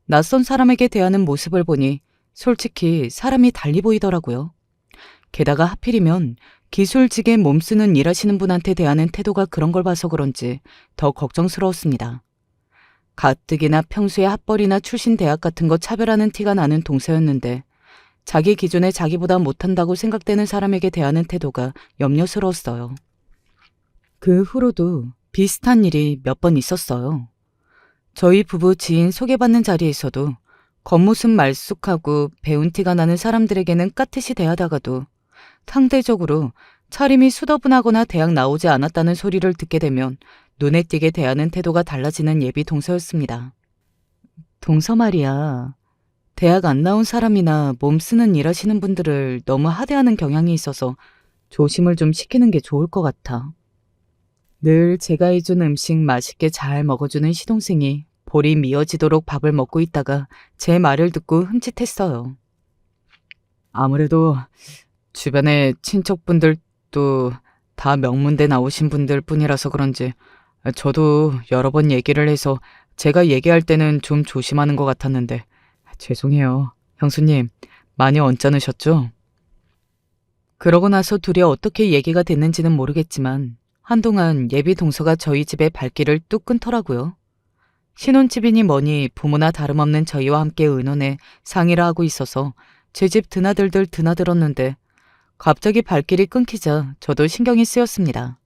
낯선 사람에게 대하는 모습을 보니 솔직히 사람이 달리 보이더라고요. 게다가 하필이면 기술직에 몸쓰는 일하시는 분한테 대하는 태도가 그런 걸 봐서 그런지 더 걱정스러웠습니다. 가뜩이나 평소에 학벌이나 출신 대학 같은 거 차별하는 티가 나는 동서였는데 자기 기준에 자기보다 못한다고 생각되는 사람에게 대하는 태도가 염려스러웠어요. 그 후로도 비슷한 일이 몇 번 있었어요. 저희 부부 지인 소개받는 자리에서도 겉모습 말쑥하고 배운 티가 나는 사람들에게는 깍듯이 대하다가도 상대적으로 차림이 수더분하거나 대학 나오지 않았다는 소리를 듣게 되면 눈에 띄게 대하는 태도가 달라지는 예비 동서였습니다. 동서 말이야. 대학 안 나온 사람이나 몸 쓰는 일 하시는 분들을 너무 하대하는 경향이 있어서 조심을 좀 시키는 게 좋을 것 같아. 늘 제가 해준 음식 맛있게 잘 먹어주는 시동생이 볼이 미어지도록 밥을 먹고 있다가 제 말을 듣고 흠칫했어요. 아무래도 주변에 친척분들도 다 명문대 나오신 분들 뿐이라서 그런지 저도 여러 번 얘기를 해서 제가 얘기할 때는 좀 조심하는 것 같았는데 죄송해요. 형수님, 많이 언짢으셨죠? 그러고 나서 둘이 어떻게 얘기가 됐는지는 모르겠지만 한동안 예비 동서가 저희 집에 발길을 뚝 끊더라고요. 신혼집이니 뭐니 부모나 다름없는 저희와 함께 의논해 상의를 하고 있어서 제 집 드나들들 드나들었는데 갑자기 발길이 끊기자 저도 신경이 쓰였습니다.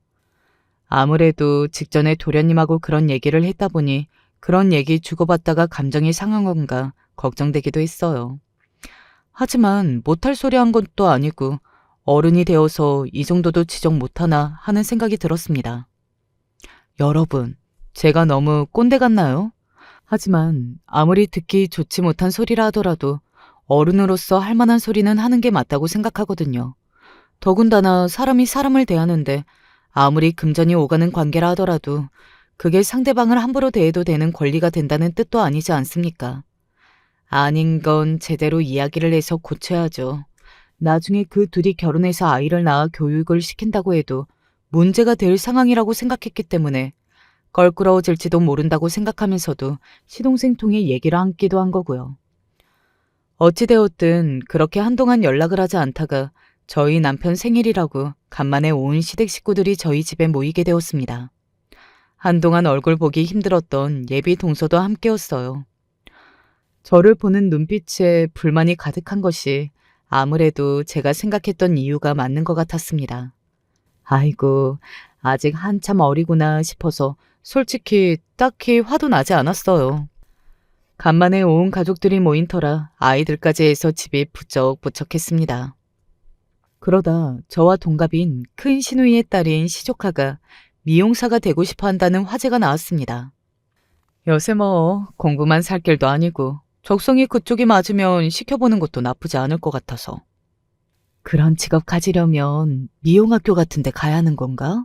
아무래도 직전에 도련님하고 그런 얘기를 했다 보니 그런 얘기 주고받다가 감정이 상한 건가 걱정되기도 했어요. 하지만 못할 소리 한 것도 아니고 어른이 되어서 이 정도도 지적 못하나 하는 생각이 들었습니다. 여러분, 제가 너무 꼰대 같나요? 하지만 아무리 듣기 좋지 못한 소리라 하더라도 어른으로서 할 만한 소리는 하는 게 맞다고 생각하거든요. 더군다나 사람이 사람을 대하는데 아무리 금전이 오가는 관계라 하더라도 그게 상대방을 함부로 대해도 되는 권리가 된다는 뜻도 아니지 않습니까? 아닌 건 제대로 이야기를 해서 고쳐야죠. 나중에 그 둘이 결혼해서 아이를 낳아 교육을 시킨다고 해도 문제가 될 상황이라고 생각했기 때문에 껄끄러워질지도 모른다고 생각하면서도 시동생 통해 얘기를 함기도 한 거고요. 어찌되었든 그렇게 한동안 연락을 하지 않다가 저희 남편 생일이라고 간만에 온 시댁 식구들이 저희 집에 모이게 되었습니다. 한동안 얼굴 보기 힘들었던 예비 동서도 함께였어요. 저를 보는 눈빛에 불만이 가득한 것이 아무래도 제가 생각했던 이유가 맞는 것 같았습니다. 아이고, 아직 한참 어리구나 싶어서 솔직히 딱히 화도 나지 않았어요. 간만에 온 가족들이 모인 터라 아이들까지 해서 집이 부쩍부쩍했습니다. 그러다 저와 동갑인 큰 시누이의 딸인 시조카가 미용사가 되고 싶어 한다는 화제가 나왔습니다. 요새 뭐 공부만 살 길도 아니고 적성이 그쪽이 맞으면 시켜보는 것도 나쁘지 않을 것 같아서. 그런 직업 가지려면 미용학교 같은 데 가야 하는 건가?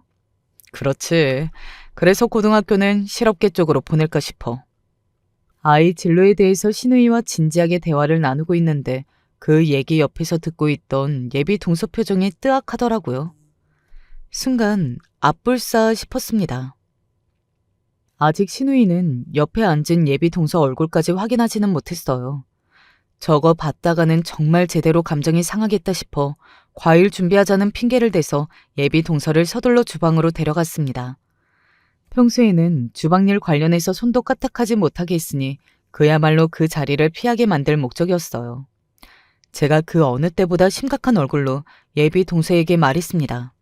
그렇지. 그래서 고등학교는 실업계 쪽으로 보낼까 싶어. 아이 진로에 대해서 시누이와 진지하게 대화를 나누고 있는데 그 얘기 옆에서 듣고 있던 예비 동서 표정이 뜨악하더라고요. 순간 앞불싸 싶었습니다. 아직 신우이는 옆에 앉은 예비 동서 얼굴까지 확인하지는 못했어요. 저거 봤다가는 정말 제대로 감정이 상하겠다 싶어 과일 준비하자는 핑계를 대서 예비 동서를 서둘러 주방으로 데려갔습니다. 평소에는 주방일 관련해서 손도 까딱하지 못하게 했으니 그야말로 그 자리를 피하게 만들 목적이었어요. 제가 그 어느 때보다 심각한 얼굴로 예비 동서에게 말했습니다.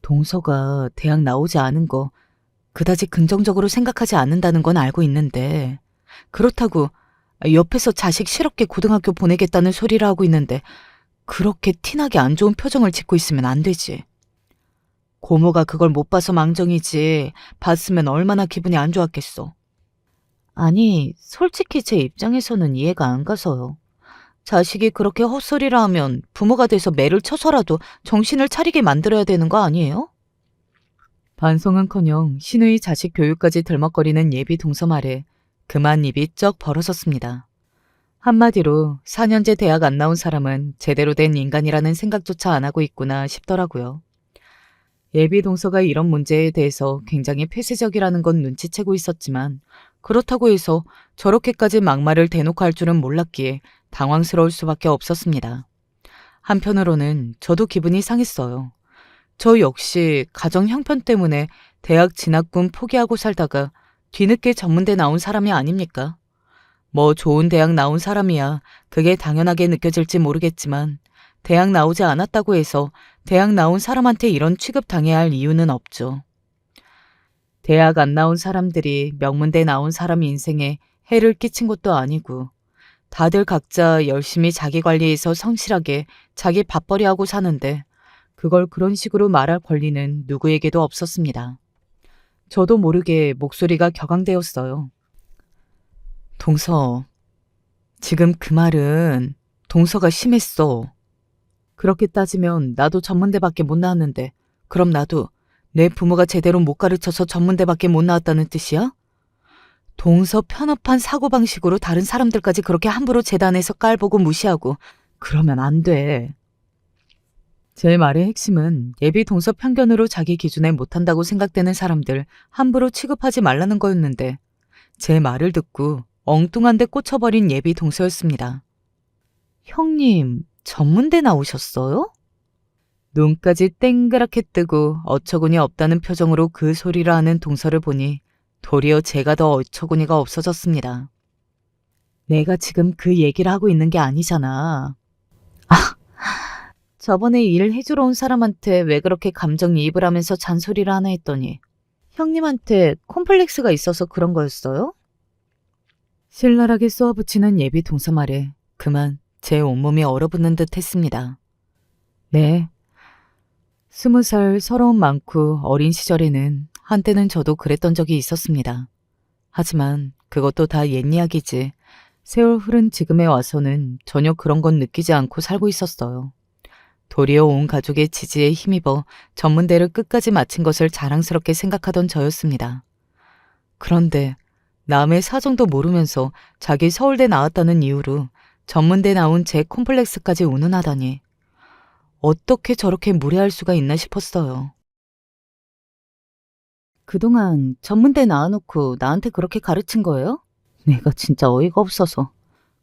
동서가 대학 나오지 않은 거 그다지 긍정적으로 생각하지 않는다는 건 알고 있는데 그렇다고 옆에서 자식 실업계 고등학교 보내겠다는 소리를 하고 있는데 그렇게 티나게 안 좋은 표정을 짓고 있으면 안 되지. 고모가 그걸 못 봐서 망정이지 봤으면 얼마나 기분이 안 좋았겠어. 아니, 솔직히 제 입장에서는 이해가 안 가서요. 자식이 그렇게 헛소리를 하면 부모가 돼서 매를 쳐서라도 정신을 차리게 만들어야 되는 거 아니에요? 반성은커녕 신우이 자식 교육까지 들먹거리는 예비 동서 말에 그만 입이 쩍 벌어졌습니다. 한마디로 4년제 대학 안 나온 사람은 제대로 된 인간이라는 생각조차 안 하고 있구나 싶더라고요. 예비 동서가 이런 문제에 대해서 굉장히 폐쇄적이라는 건 눈치채고 있었지만 그렇다고 해서 저렇게까지 막말을 대놓고 할 줄은 몰랐기에 당황스러울 수밖에 없었습니다. 한편으로는 저도 기분이 상했어요. 저 역시 가정 형편 때문에 대학 진학군 포기하고 살다가 뒤늦게 전문대 나온 사람이 아닙니까? 뭐 좋은 대학 나온 사람이야 그게 당연하게 느껴질지 모르겠지만 대학 나오지 않았다고 해서 대학 나온 사람한테 이런 취급 당해야 할 이유는 없죠. 대학 안 나온 사람들이 명문대 나온 사람 인생에 해를 끼친 것도 아니고 다들 각자 열심히 자기 관리해서 성실하게 자기 밥벌이하고 사는데 그걸 그런 식으로 말할 권리는 누구에게도 없었습니다. 저도 모르게 목소리가 격앙되었어요. 동서, 지금 그 말은 동서가 심했어. 그렇게 따지면 나도 전문대밖에 못 나왔는데 그럼 나도 내 부모가 제대로 못 가르쳐서 전문대밖에 못 나왔다는 뜻이야? 동서 편협한 사고방식으로 다른 사람들까지 그렇게 함부로 재단에서 깔보고 무시하고 그러면 안 돼. 제 말의 핵심은 예비 동서 편견으로 자기 기준에 못한다고 생각되는 사람들 함부로 취급하지 말라는 거였는데 제 말을 듣고 엉뚱한 데 꽂혀버린 예비 동서였습니다. 형님, 전문대 나오셨어요? 눈까지 땡그랗게 뜨고 어처구니 없다는 표정으로 그 소리를 하는 동서를 보니 도리어 제가 더 어처구니가 없어졌습니다. 내가 지금 그 얘기를 하고 있는 게 아니잖아. 저번에 일 해주러 온 사람한테 왜 그렇게 감정이입을 하면서 잔소리를 하나 했더니 형님한테 콤플렉스가 있어서 그런 거였어요? 신랄하게 쏘아붙이는 예비 동서 말에 그만 제 온몸이 얼어붙는 듯 했습니다. 네. 20살 서러움 많고 어린 시절에는 한때는 저도 그랬던 적이 있었습니다. 하지만 그것도 다 옛 이야기지. 세월 흐른 지금에 와서는 전혀 그런 건 느끼지 않고 살고 있었어요. 도리어 온 가족의 지지에 힘입어 전문대를 끝까지 마친 것을 자랑스럽게 생각하던 저였습니다. 그런데 남의 사정도 모르면서 자기 서울대 나왔다는 이유로 전문대 나온 제 콤플렉스까지 운운하다니 어떻게 저렇게 무례할 수가 있나 싶었어요. 그동안 전문대 나와놓고 나한테 그렇게 가르친 거예요? 내가 진짜 어이가 없어서.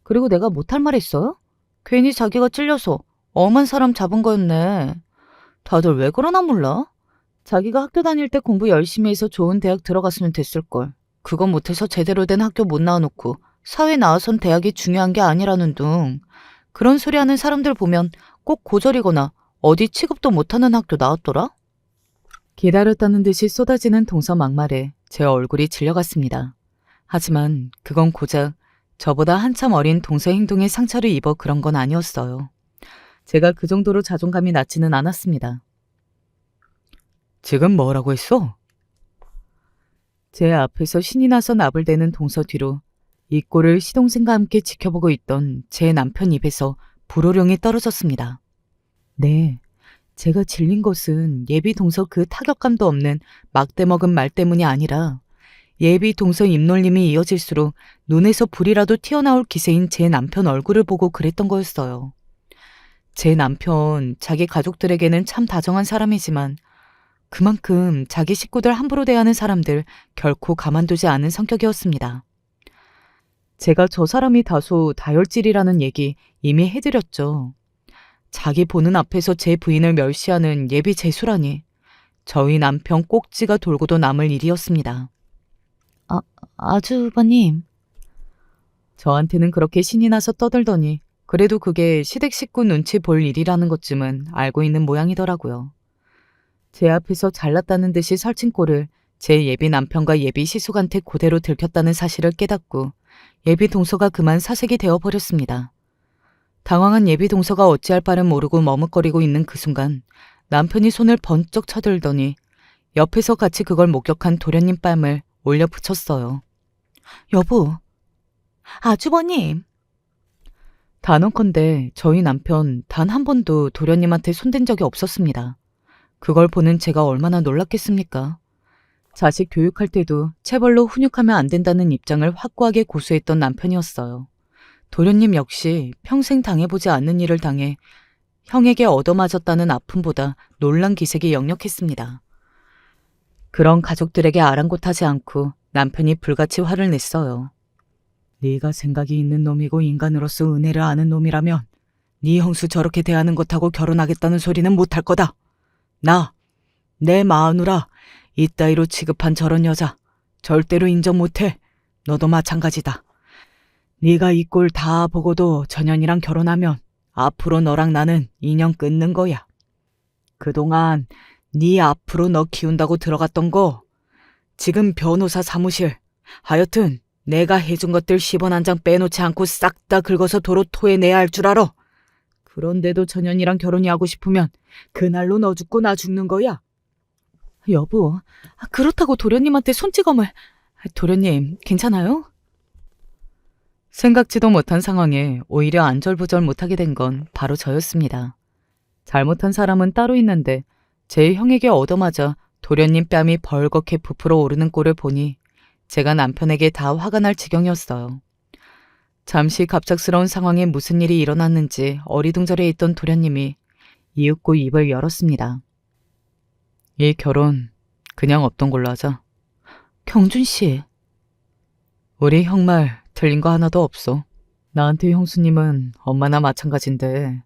그리고 내가 못할 말 했어요? 괜히 자기가 찔려서 엄한 사람 잡은 거였네. 다들 왜 그러나 몰라? 자기가 학교 다닐 때 공부 열심히 해서 좋은 대학 들어갔으면 됐을걸. 그거 못해서 제대로 된 학교 못 나와놓고 사회 나와선 대학이 중요한 게 아니라는 둥. 그런 소리 하는 사람들 보면 꼭 고졸이거나 어디 취급도 못하는 학교 나왔더라? 기다렸다는 듯이 쏟아지는 동서 막말에 제 얼굴이 질려갔습니다. 하지만 그건 고작 저보다 한참 어린 동서 행동에 상처를 입어 그런 건 아니었어요. 제가 그 정도로 자존감이 낮지는 않았습니다. 지금 뭐라고 했어? 제 앞에서 신이 나서 나불대는 동서 뒤로 이 꼴을 시동생과 함께 지켜보고 있던 제 남편 입에서 불호령이 떨어졌습니다. 네, 제가 질린 것은 예비 동서 그 타격감도 없는 막대먹은 말 때문이 아니라 예비 동서 입놀림이 이어질수록 눈에서 불이라도 튀어나올 기세인 제 남편 얼굴을 보고 그랬던 거였어요. 제 남편, 자기 가족들에게는 참 다정한 사람이지만 그만큼 자기 식구들 함부로 대하는 사람들 결코 가만두지 않은 성격이었습니다. 제가 저 사람이 다소 다혈질이라는 얘기 이미 해드렸죠. 자기 보는 앞에서 제 부인을 멸시하는 예비 재수라니. 저희 남편 꼭지가 돌고도 남을 일이었습니다. 아주버님. 저한테는 그렇게 신이 나서 떠들더니 그래도 그게 시댁 식구 눈치 볼 일이라는 것쯤은 알고 있는 모양이더라고요. 제 앞에서 잘났다는 듯이 설친 꼴을 제 예비 남편과 예비 시숙한테 그대로 들켰다는 사실을 깨닫고 예비 동서가 그만 사색이 되어버렸습니다. 당황한 예비 동서가 어찌할 바를 모르고 머뭇거리고 있는 그 순간 남편이 손을 번쩍 쳐들더니 옆에서 같이 그걸 목격한 도련님 뺨을 올려 붙였어요. 여보. 아주버님. 단언컨대 저희 남편 단 한 번도 도련님한테 손댄 적이 없었습니다. 그걸 보는 제가 얼마나 놀랐겠습니까? 자식 교육할 때도 체벌로 훈육하면 안 된다는 입장을 확고하게 고수했던 남편이었어요. 도련님 역시 평생 당해보지 않는 일을 당해 형에게 얻어맞았다는 아픔보다 놀란 기색이 역력했습니다. 그런 가족들에게 아랑곳하지 않고 남편이 불같이 화를 냈어요. 네가 생각이 있는 놈이고 인간으로서 은혜를 아는 놈이라면 네 형수 저렇게 대하는 것하고 결혼하겠다는 소리는 못할 거다. 내 마누라 이따위로 취급한 저런 여자 절대로 인정 못해. 너도 마찬가지다. 네가 이 꼴 다 보고도 전현이랑 결혼하면 앞으로 너랑 나는 인연 끊는 거야. 그동안 네 앞으로 너 키운다고 들어갔던 거 지금 변호사 사무실 하여튼 내가 해준 것들 10원 한 장 빼놓지 않고 싹 다 긁어서 도로 토해내야 할 줄 알아. 그런데도 전현이랑 결혼이 하고 싶으면 그날로 너 죽고 나 죽는 거야. 여보, 그렇다고 도련님한테 손찌검을. 도련님, 괜찮아요? 생각지도 못한 상황에 오히려 안절부절 못하게 된 건 바로 저였습니다. 잘못한 사람은 따로 있는데 제 형에게 얻어맞아 도련님 뺨이 벌겋게 부풀어 오르는 꼴을 보니 제가 남편에게 다 화가 날 지경이었어요. 잠시 갑작스러운 상황에 무슨 일이 일어났는지 어리둥절해 있던 도련님이 이윽고 입을 열었습니다. 이 결혼 그냥 없던 걸로 하자. 경준 씨. 우리 형 말 틀린 거 하나도 없어. 나한테 형수님은 엄마나 마찬가지인데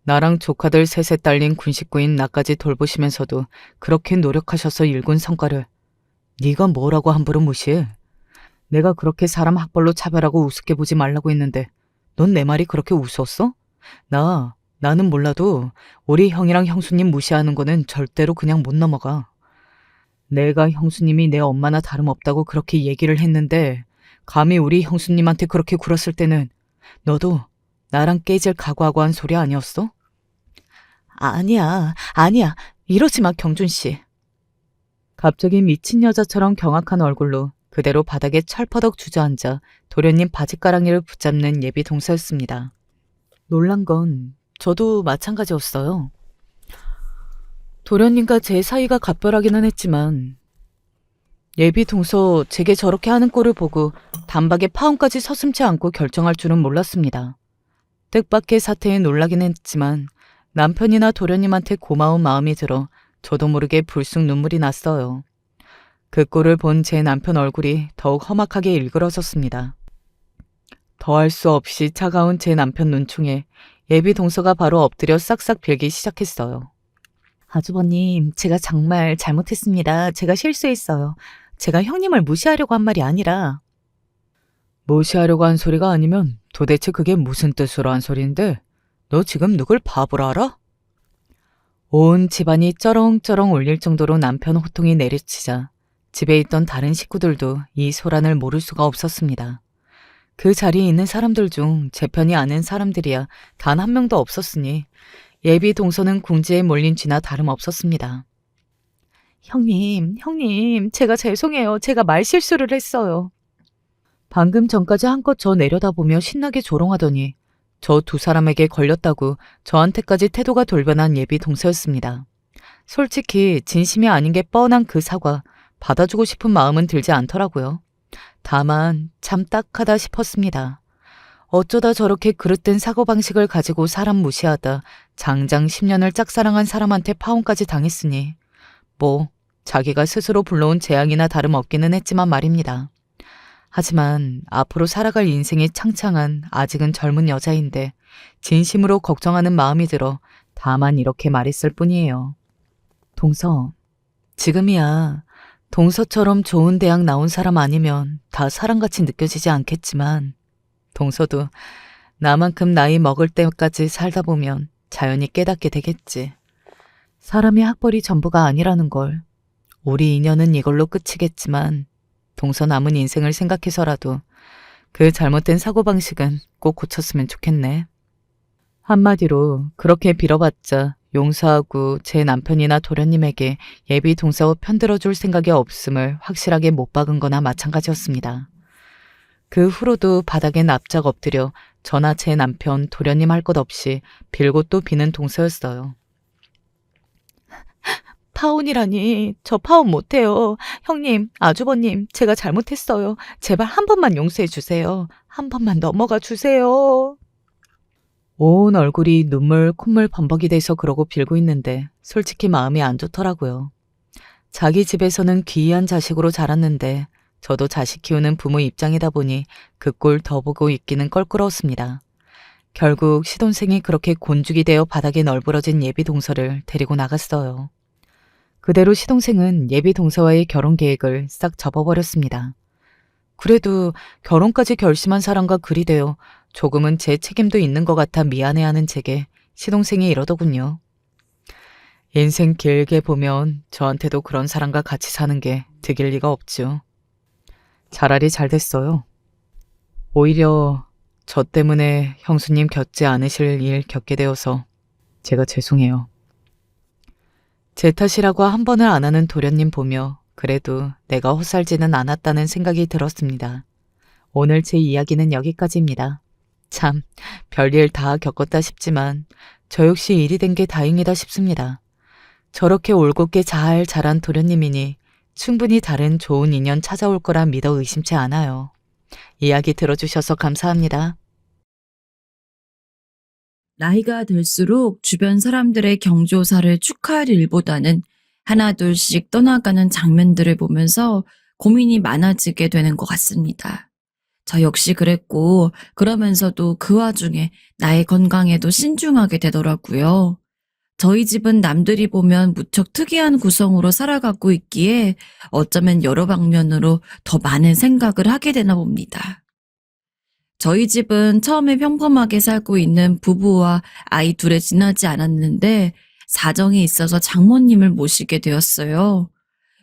나랑 조카들 셋에 딸린 군식구인 나까지 돌보시면서도 그렇게 노력하셔서 일군 성과를 네가 뭐라고 함부로 무시해. 내가 그렇게 사람 학벌로 차별하고 우습게 보지 말라고 했는데 넌 내 말이 그렇게 우스웠어? 나는 몰라도 우리 형이랑 형수님 무시하는 거는 절대로 그냥 못 넘어가. 내가 형수님이 내 엄마나 다름없다고 그렇게 얘기를 했는데 감히 우리 형수님한테 그렇게 굴었을 때는 너도 나랑 깨질 각오하고 한 소리 아니었어? 아니야. 이러지 마, 경준 씨. 갑자기 미친 여자처럼 경악한 얼굴로 그대로 바닥에 철퍼덕 주저앉아 도련님 바지가랑이를 붙잡는 예비 동서였습니다. 놀란 건 저도 마찬가지였어요. 도련님과 제 사이가 각별하기는 했지만 예비 동서 제게 저렇게 하는 꼴을 보고 단박에 파혼까지 서슴지 않고 결정할 줄은 몰랐습니다. 뜻밖의 사태에 놀라긴 했지만 남편이나 도련님한테 고마운 마음이 들어 저도 모르게 불쑥 눈물이 났어요. 그 꼴을 본 제 남편 얼굴이 더욱 험악하게 일그러졌습니다. 더할 수 없이 차가운 제 남편 눈총에 예비 동서가 바로 엎드려 싹싹 빌기 시작했어요. 아주버님, 제가 정말 잘못했습니다. 제가 실수했어요. 제가 형님을 무시하려고 한 말이 아니라. 무시하려고 한 소리가 아니면 도대체 그게 무슨 뜻으로 한 소리인데? 너 지금 누굴 바보라 알아? 온 집안이 쩌렁쩌렁 울릴 정도로 남편 호통이 내리치자 집에 있던 다른 식구들도 이 소란을 모를 수가 없었습니다. 그 자리에 있는 사람들 중 제 편이 아는 사람들이야 단 한 명도 없었으니 예비 동서는 궁지에 몰린 쥐나 다름없었습니다. 형님, 제가 죄송해요. 제가 말실수를 했어요. 방금 전까지 한껏 저 내려다보며 신나게 조롱하더니 저 두 사람에게 걸렸다고 저한테까지 태도가 돌변한 예비 동서였습니다. 솔직히 진심이 아닌 게 뻔한 그 사과 받아주고 싶은 마음은 들지 않더라고요. 다만 참 딱하다 싶었습니다. 어쩌다 저렇게 그릇된 사고방식을 가지고 사람 무시하다 장장 10년을 짝사랑한 사람한테 파혼까지 당했으니 뭐 자기가 스스로 불러온 재앙이나 다름없기는 했지만 말입니다. 하지만 앞으로 살아갈 인생이 창창한 아직은 젊은 여자인데 진심으로 걱정하는 마음이 들어 다만 이렇게 말했을 뿐이에요. 동서, 지금이야 동서처럼 좋은 대학 나온 사람 아니면 다 사람같이 느껴지지 않겠지만 동서도 나만큼 나이 먹을 때까지 살다 보면 자연히 깨닫게 되겠지. 사람이 학벌이 전부가 아니라는 걸. 우리 인연은 이걸로 끝이겠지만 동서 남은 인생을 생각해서라도 그 잘못된 사고방식은 꼭 고쳤으면 좋겠네. 한마디로 그렇게 빌어봤자 용서하고 제 남편이나 도련님에게 예비 동서 편들어줄 생각이 없음을 확실하게 못 박은 거나 마찬가지였습니다. 그 후로도 바닥에 납작 엎드려 저나 제 남편 도련님 할 것 없이 빌고 또 비는 동서였어요. 파혼이라니, 저 파혼 못해요. 형님, 아주버님, 제가 잘못했어요. 제발 한 번만 용서해 주세요. 한 번만 넘어가 주세요. 온 얼굴이 눈물 콧물 범벅이 돼서 그러고 빌고 있는데 솔직히 마음이 안 좋더라고요. 자기 집에서는 귀한 자식으로 자랐는데 저도 자식 키우는 부모 입장이다 보니 그 꼴 더 보고 있기는 껄끄러웠습니다. 결국 시돈생이 그렇게 곤죽이 되어 바닥에 널브러진 예비 동서를 데리고 나갔어요. 그대로 시동생은 예비 동서와의 결혼 계획을 싹 접어버렸습니다. 그래도 결혼까지 결심한 사람과 그리 되어 조금은 제 책임도 있는 것 같아 미안해하는 제게 시동생이 이러더군요. 인생 길게 보면 저한테도 그런 사람과 같이 사는 게 득일 리가 없죠. 차라리 잘 됐어요. 오히려 저 때문에 형수님 겪지 않으실 일 겪게 되어서 제가 죄송해요. 제 탓이라고 한 번을 안 하는 도련님 보며 그래도 내가 헛살지는 않았다는 생각이 들었습니다. 오늘 제 이야기는 여기까지입니다. 참 별일 다 겪었다 싶지만 저 역시 일이 된 게 다행이다 싶습니다. 저렇게 올곧게 잘 자란 도련님이니 충분히 다른 좋은 인연 찾아올 거라 믿어 의심치 않아요. 이야기 들어주셔서 감사합니다. 나이가 들수록 주변 사람들의 경조사를 축하할 일보다는 하나둘씩 떠나가는 장면들을 보면서 고민이 많아지게 되는 것 같습니다. 저 역시 그랬고 그러면서도 그 와중에 나의 건강에도 신중하게 되더라고요. 저희 집은 남들이 보면 무척 특이한 구성으로 살아가고 있기에 어쩌면 여러 방면으로 더 많은 생각을 하게 되나 봅니다. 저희 집은 처음에 평범하게 살고 있는 부부와 아이 둘에 지나지 않았는데 사정이 있어서 장모님을 모시게 되었어요.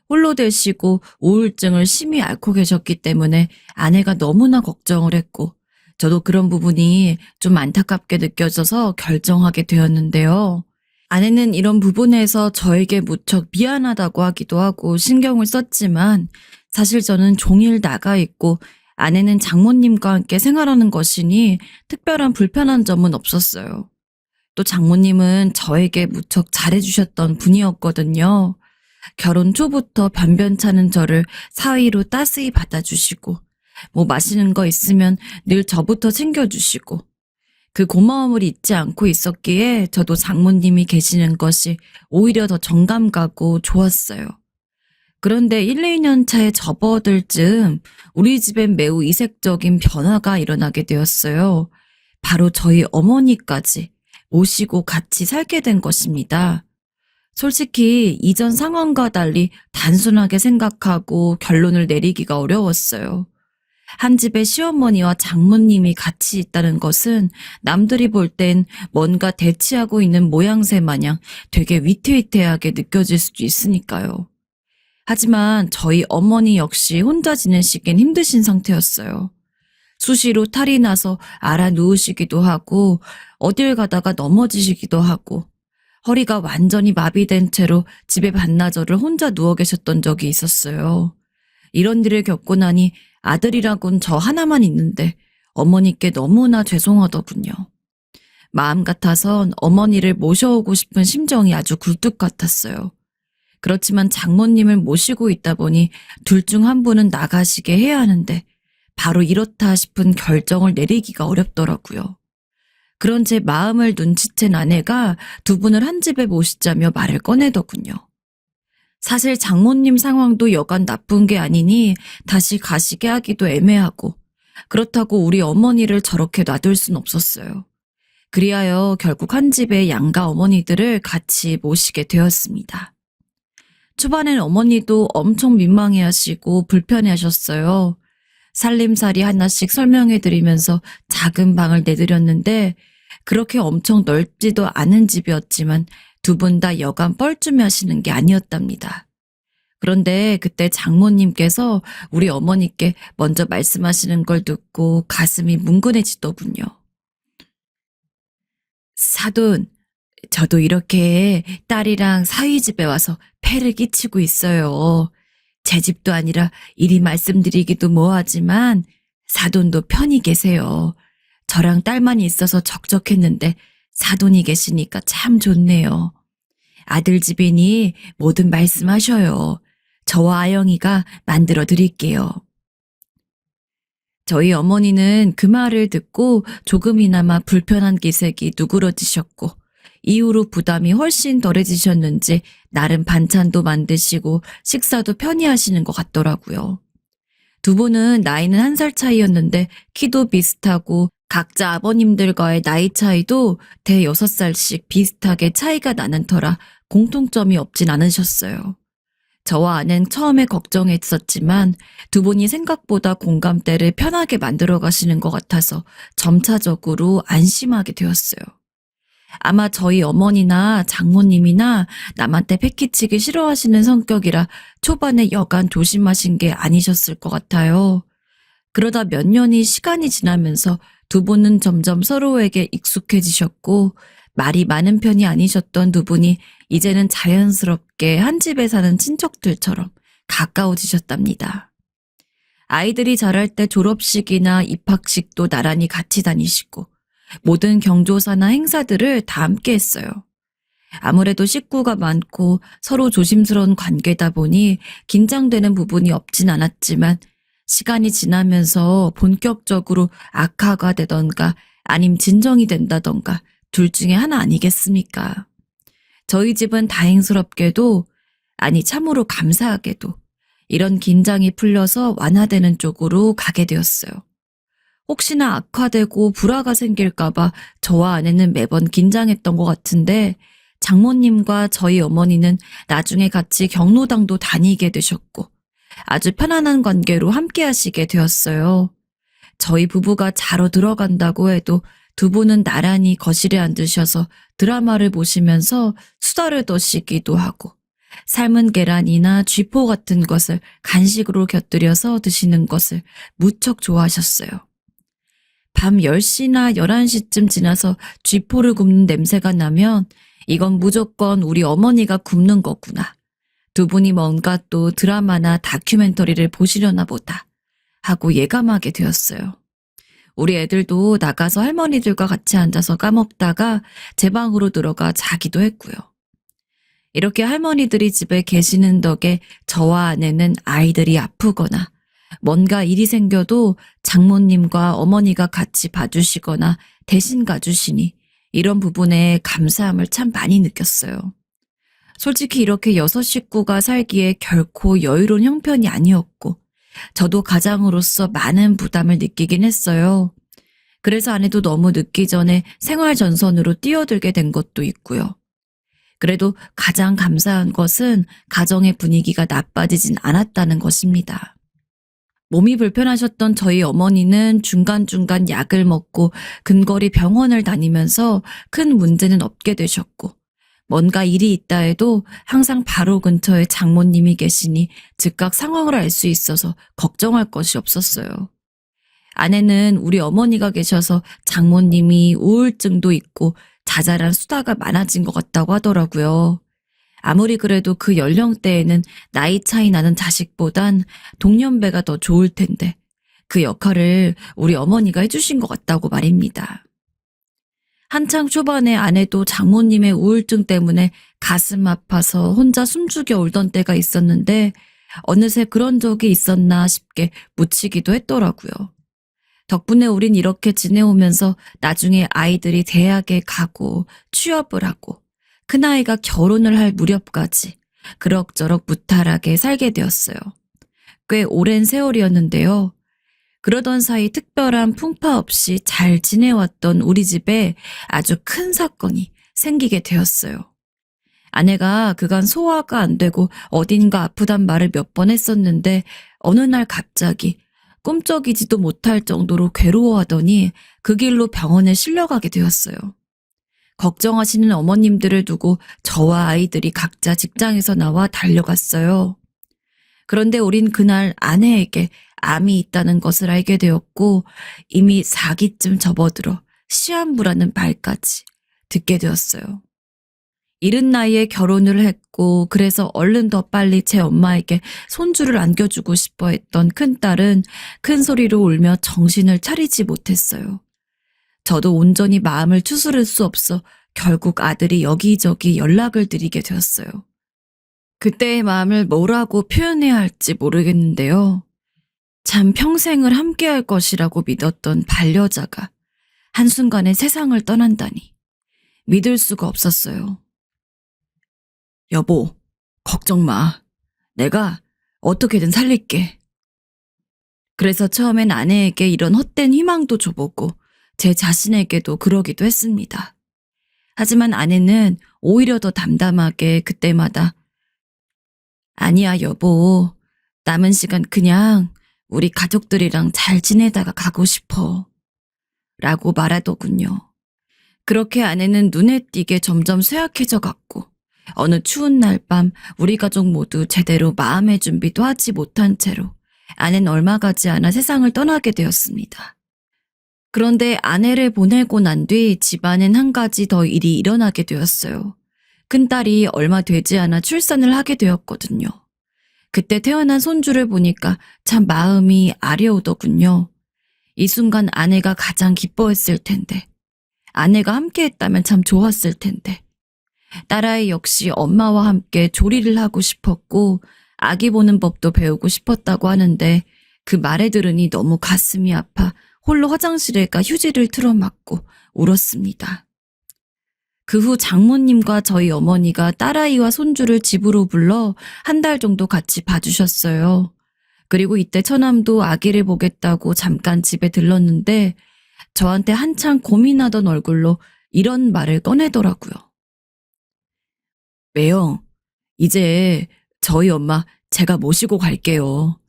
홀로 되시고 우울증을 심히 앓고 계셨기 때문에 아내가 너무나 걱정을 했고 저도 그런 부분이 좀 안타깝게 느껴져서 결정하게 되었는데요. 아내는 이런 부분에서 저에게 무척 미안하다고 하기도 하고 신경을 썼지만 사실 저는 종일 나가 있고 아내는 장모님과 함께 생활하는 것이니 특별한 불편한 점은 없었어요. 또 장모님은 저에게 무척 잘해주셨던 분이었거든요. 결혼 초부터 변변찮은 저를 사위로 따스히 받아주시고 뭐 맛있는 거 있으면 늘 저부터 챙겨주시고 그 고마움을 잊지 않고 있었기에 저도 장모님이 계시는 것이 오히려 더 정감 가고 좋았어요. 그런데 1, 2년 차에 접어들 즈음 우리 집엔 매우 이색적인 변화가 일어나게 되었어요. 바로 저희 어머니까지 모시고 같이 살게 된 것입니다. 솔직히 이전 상황과 달리 단순하게 생각하고 결론을 내리기가 어려웠어요. 한 집에 시어머니와 장모님이 같이 있다는 것은 남들이 볼 땐 뭔가 대치하고 있는 모양새 마냥 되게 위태위태하게 느껴질 수도 있으니까요. 하지만 저희 어머니 역시 혼자 지내시긴 힘드신 상태였어요. 수시로 탈이 나서 알아 누우시기도 하고 어딜 가다가 넘어지시기도 하고 허리가 완전히 마비된 채로 집에 반나절을 혼자 누워 계셨던 적이 있었어요. 이런 일을 겪고 나니 아들이라곤 저 하나만 있는데 어머니께 너무나 죄송하더군요. 마음 같아선 어머니를 모셔오고 싶은 심정이 아주 굴뚝 같았어요. 그렇지만 장모님을 모시고 있다 보니 둘 중 한 분은 나가시게 해야 하는데 바로 이렇다 싶은 결정을 내리기가 어렵더라고요. 그런 제 마음을 눈치챈 아내가 두 분을 한 집에 모시자며 말을 꺼내더군요. 사실 장모님 상황도 여간 나쁜 게 아니니 다시 가시게 하기도 애매하고, 그렇다고 우리 어머니를 저렇게 놔둘 순 없었어요. 그리하여 결국 한 집에 양가 어머니들을 같이 모시게 되었습니다. 초반엔 어머니도 엄청 민망해 하시고 불편해 하셨어요. 살림살이 하나씩 설명해 드리면서 작은 방을 내드렸는데 그렇게 엄청 넓지도 않은 집이었지만 두 분 다 여간 뻘쭘해 하시는 게 아니었답니다. 그런데 그때 장모님께서 우리 어머니께 먼저 말씀하시는 걸 듣고 가슴이 뭉근해지더군요. 사돈, 저도 이렇게 딸이랑 사위 집에 와서 폐를 끼치고 있어요. 제 집도 아니라 이리 말씀드리기도 뭐하지만 사돈도 편히 계세요. 저랑 딸만 있어서 적적했는데 사돈이 계시니까 참 좋네요. 아들 집이니 뭐든 말씀하셔요. 저와 아영이가 만들어 드릴게요. 저희 어머니는 그 말을 듣고 조금이나마 불편한 기색이 누그러지셨고 이후로 부담이 훨씬 덜해지셨는지 나름 반찬도 만드시고 식사도 편히 하시는 것 같더라고요. 두 분은 나이는 1살 차이였는데 키도 비슷하고 각자 아버님들과의 나이 차이도 대 6살씩 비슷하게 차이가 나는 터라 공통점이 없진 않으셨어요. 저와 아는 처음에 걱정했었지만 두 분이 생각보다 공감대를 편하게 만들어 가시는 것 같아서 점차적으로 안심하게 되었어요. 아마 저희 어머니나 장모님이나 남한테 패키치기 싫어하시는 성격이라 초반에 여간 조심하신 게 아니셨을 것 같아요. 그러다 몇 년이 시간이 지나면서 두 분은 점점 서로에게 익숙해지셨고 말이 많은 편이 아니셨던 두 분이 이제는 자연스럽게 한 집에 사는 친척들처럼 가까워지셨답니다. 아이들이 자랄 때 졸업식이나 입학식도 나란히 같이 다니시고 모든 경조사나 행사들을 다 함께 했어요. 아무래도 식구가 많고 서로 조심스러운 관계다 보니 긴장되는 부분이 없진 않았지만 시간이 지나면서 본격적으로 악화가 되던가 아님 진정이 된다던가 둘 중에 하나 아니겠습니까? 저희 집은 다행스럽게도, 아니 참으로 감사하게도 이런 긴장이 풀려서 완화되는 쪽으로 가게 되었어요. 혹시나 악화되고 불화가 생길까봐 저와 아내는 매번 긴장했던 것 같은데 장모님과 저희 어머니는 나중에 같이 경로당도 다니게 되셨고 아주 편안한 관계로 함께 하시게 되었어요. 저희 부부가 자러 들어간다고 해도 두 분은 나란히 거실에 앉으셔서 드라마를 보시면서 수다를 떠시기도 하고 삶은 계란이나 쥐포 같은 것을 간식으로 곁들여서 드시는 것을 무척 좋아하셨어요. 밤 10시나 11시쯤 지나서 쥐포를 굽는 냄새가 나면 이건 무조건 우리 어머니가 굽는 거구나. 두 분이 뭔가 또 드라마나 다큐멘터리를 보시려나 보다 하고 예감하게 되었어요. 우리 애들도 나가서 할머니들과 같이 앉아서 까먹다가 제 방으로 들어가 자기도 했고요. 이렇게 할머니들이 집에 계시는 덕에 저와 아내는 아이들이 아프거나 뭔가 일이 생겨도 장모님과 어머니가 같이 봐주시거나 대신 가주시니 이런 부분에 감사함을 참 많이 느꼈어요. 솔직히 이렇게 6식구가 살기에 결코 여유로운 형편이 아니었고 저도 가장으로서 많은 부담을 느끼긴 했어요. 그래서 아내도 너무 늦기 전에 생활전선으로 뛰어들게 된 것도 있고요. 그래도 가장 감사한 것은 가정의 분위기가 나빠지진 않았다는 것입니다. 몸이 불편하셨던 저희 어머니는 중간중간 약을 먹고 근거리 병원을 다니면서 큰 문제는 없게 되셨고 뭔가 일이 있다 해도 항상 바로 근처에 장모님이 계시니 즉각 상황을 알 수 있어서 걱정할 것이 없었어요. 아내는 우리 어머니가 계셔서 장모님이 우울증도 있고 자잘한 수다가 많아진 것 같다고 하더라고요. 아무리 그래도 그 연령대에는 나이 차이 나는 자식보단 동년배가 더 좋을 텐데 그 역할을 우리 어머니가 해주신 것 같다고 말입니다. 한창 초반에 아내도 장모님의 우울증 때문에 가슴 아파서 혼자 숨죽여 울던 때가 있었는데 어느새 그런 적이 있었나 싶게 묻히기도 했더라고요. 덕분에 우린 이렇게 지내오면서 나중에 아이들이 대학에 가고 취업을 하고 큰아이가 결혼을 할 무렵까지 그럭저럭 무탈하게 살게 되었어요. 꽤 오랜 세월이었는데요. 그러던 사이 특별한 풍파 없이 잘 지내왔던 우리 집에 아주 큰 사건이 생기게 되었어요. 아내가 그간 소화가 안 되고 어딘가 아프단 말을 몇 번 했었는데 어느 날 갑자기 꿈쩍이지도 못할 정도로 괴로워하더니 그 길로 병원에 실려가게 되었어요. 걱정하시는 어머님들을 두고 저와 아이들이 각자 직장에서 나와 달려갔어요. 그런데 우린 그날 아내에게 암이 있다는 것을 알게 되었고 이미 4기쯤 접어들어 시한부라는 말까지 듣게 되었어요. 이른 나이에 결혼을 했고 그래서 얼른 더 빨리 제 엄마에게 손주를 안겨주고 싶어 했던 큰딸은 큰 소리로 울며 정신을 차리지 못했어요. 저도 온전히 마음을 추스를 수 없어 결국 아들이 여기저기 연락을 드리게 되었어요. 그때의 마음을 뭐라고 표현해야 할지 모르겠는데요. 참 평생을 함께할 것이라고 믿었던 반려자가 한순간에 세상을 떠난다니 믿을 수가 없었어요. 여보, 걱정 마. 내가 어떻게든 살릴게. 그래서 처음엔 아내에게 이런 헛된 희망도 줘보고 제 자신에게도 그러기도 했습니다. 하지만 아내는 오히려 더 담담하게 그때마다 아니야 여보, 남은 시간 그냥 우리 가족들이랑 잘 지내다가 가고 싶어 라고 말하더군요. 그렇게 아내는 눈에 띄게 점점 쇠약해져 갔고 어느 추운 날 밤 우리 가족 모두 제대로 마음의 준비도 하지 못한 채로 아내는 얼마 가지 않아 세상을 떠나게 되었습니다. 그런데 아내를 보내고 난 뒤 집안엔 한 가지 더 일이 일어나게 되었어요. 큰딸이 얼마 되지 않아 출산을 하게 되었거든요. 그때 태어난 손주를 보니까 참 마음이 아려오더군요. 이 순간 아내가 가장 기뻐했을 텐데, 아내가 함께했다면 참 좋았을 텐데, 딸아이 역시 엄마와 함께 조리를 하고 싶었고 아기 보는 법도 배우고 싶었다고 하는데 그 말에 들으니 너무 가슴이 아파 홀로 화장실에 가 휴지를 틀어막고 울었습니다. 그 후 장모님과 저희 어머니가 딸아이와 손주를 집으로 불러 한 달 정도 같이 봐주셨어요. 그리고 이때 처남도 아기를 보겠다고 잠깐 집에 들렀는데 저한테 한창 고민하던 얼굴로 이런 말을 꺼내더라고요. 매영, 이제 저희 엄마 제가 모시고 갈게요.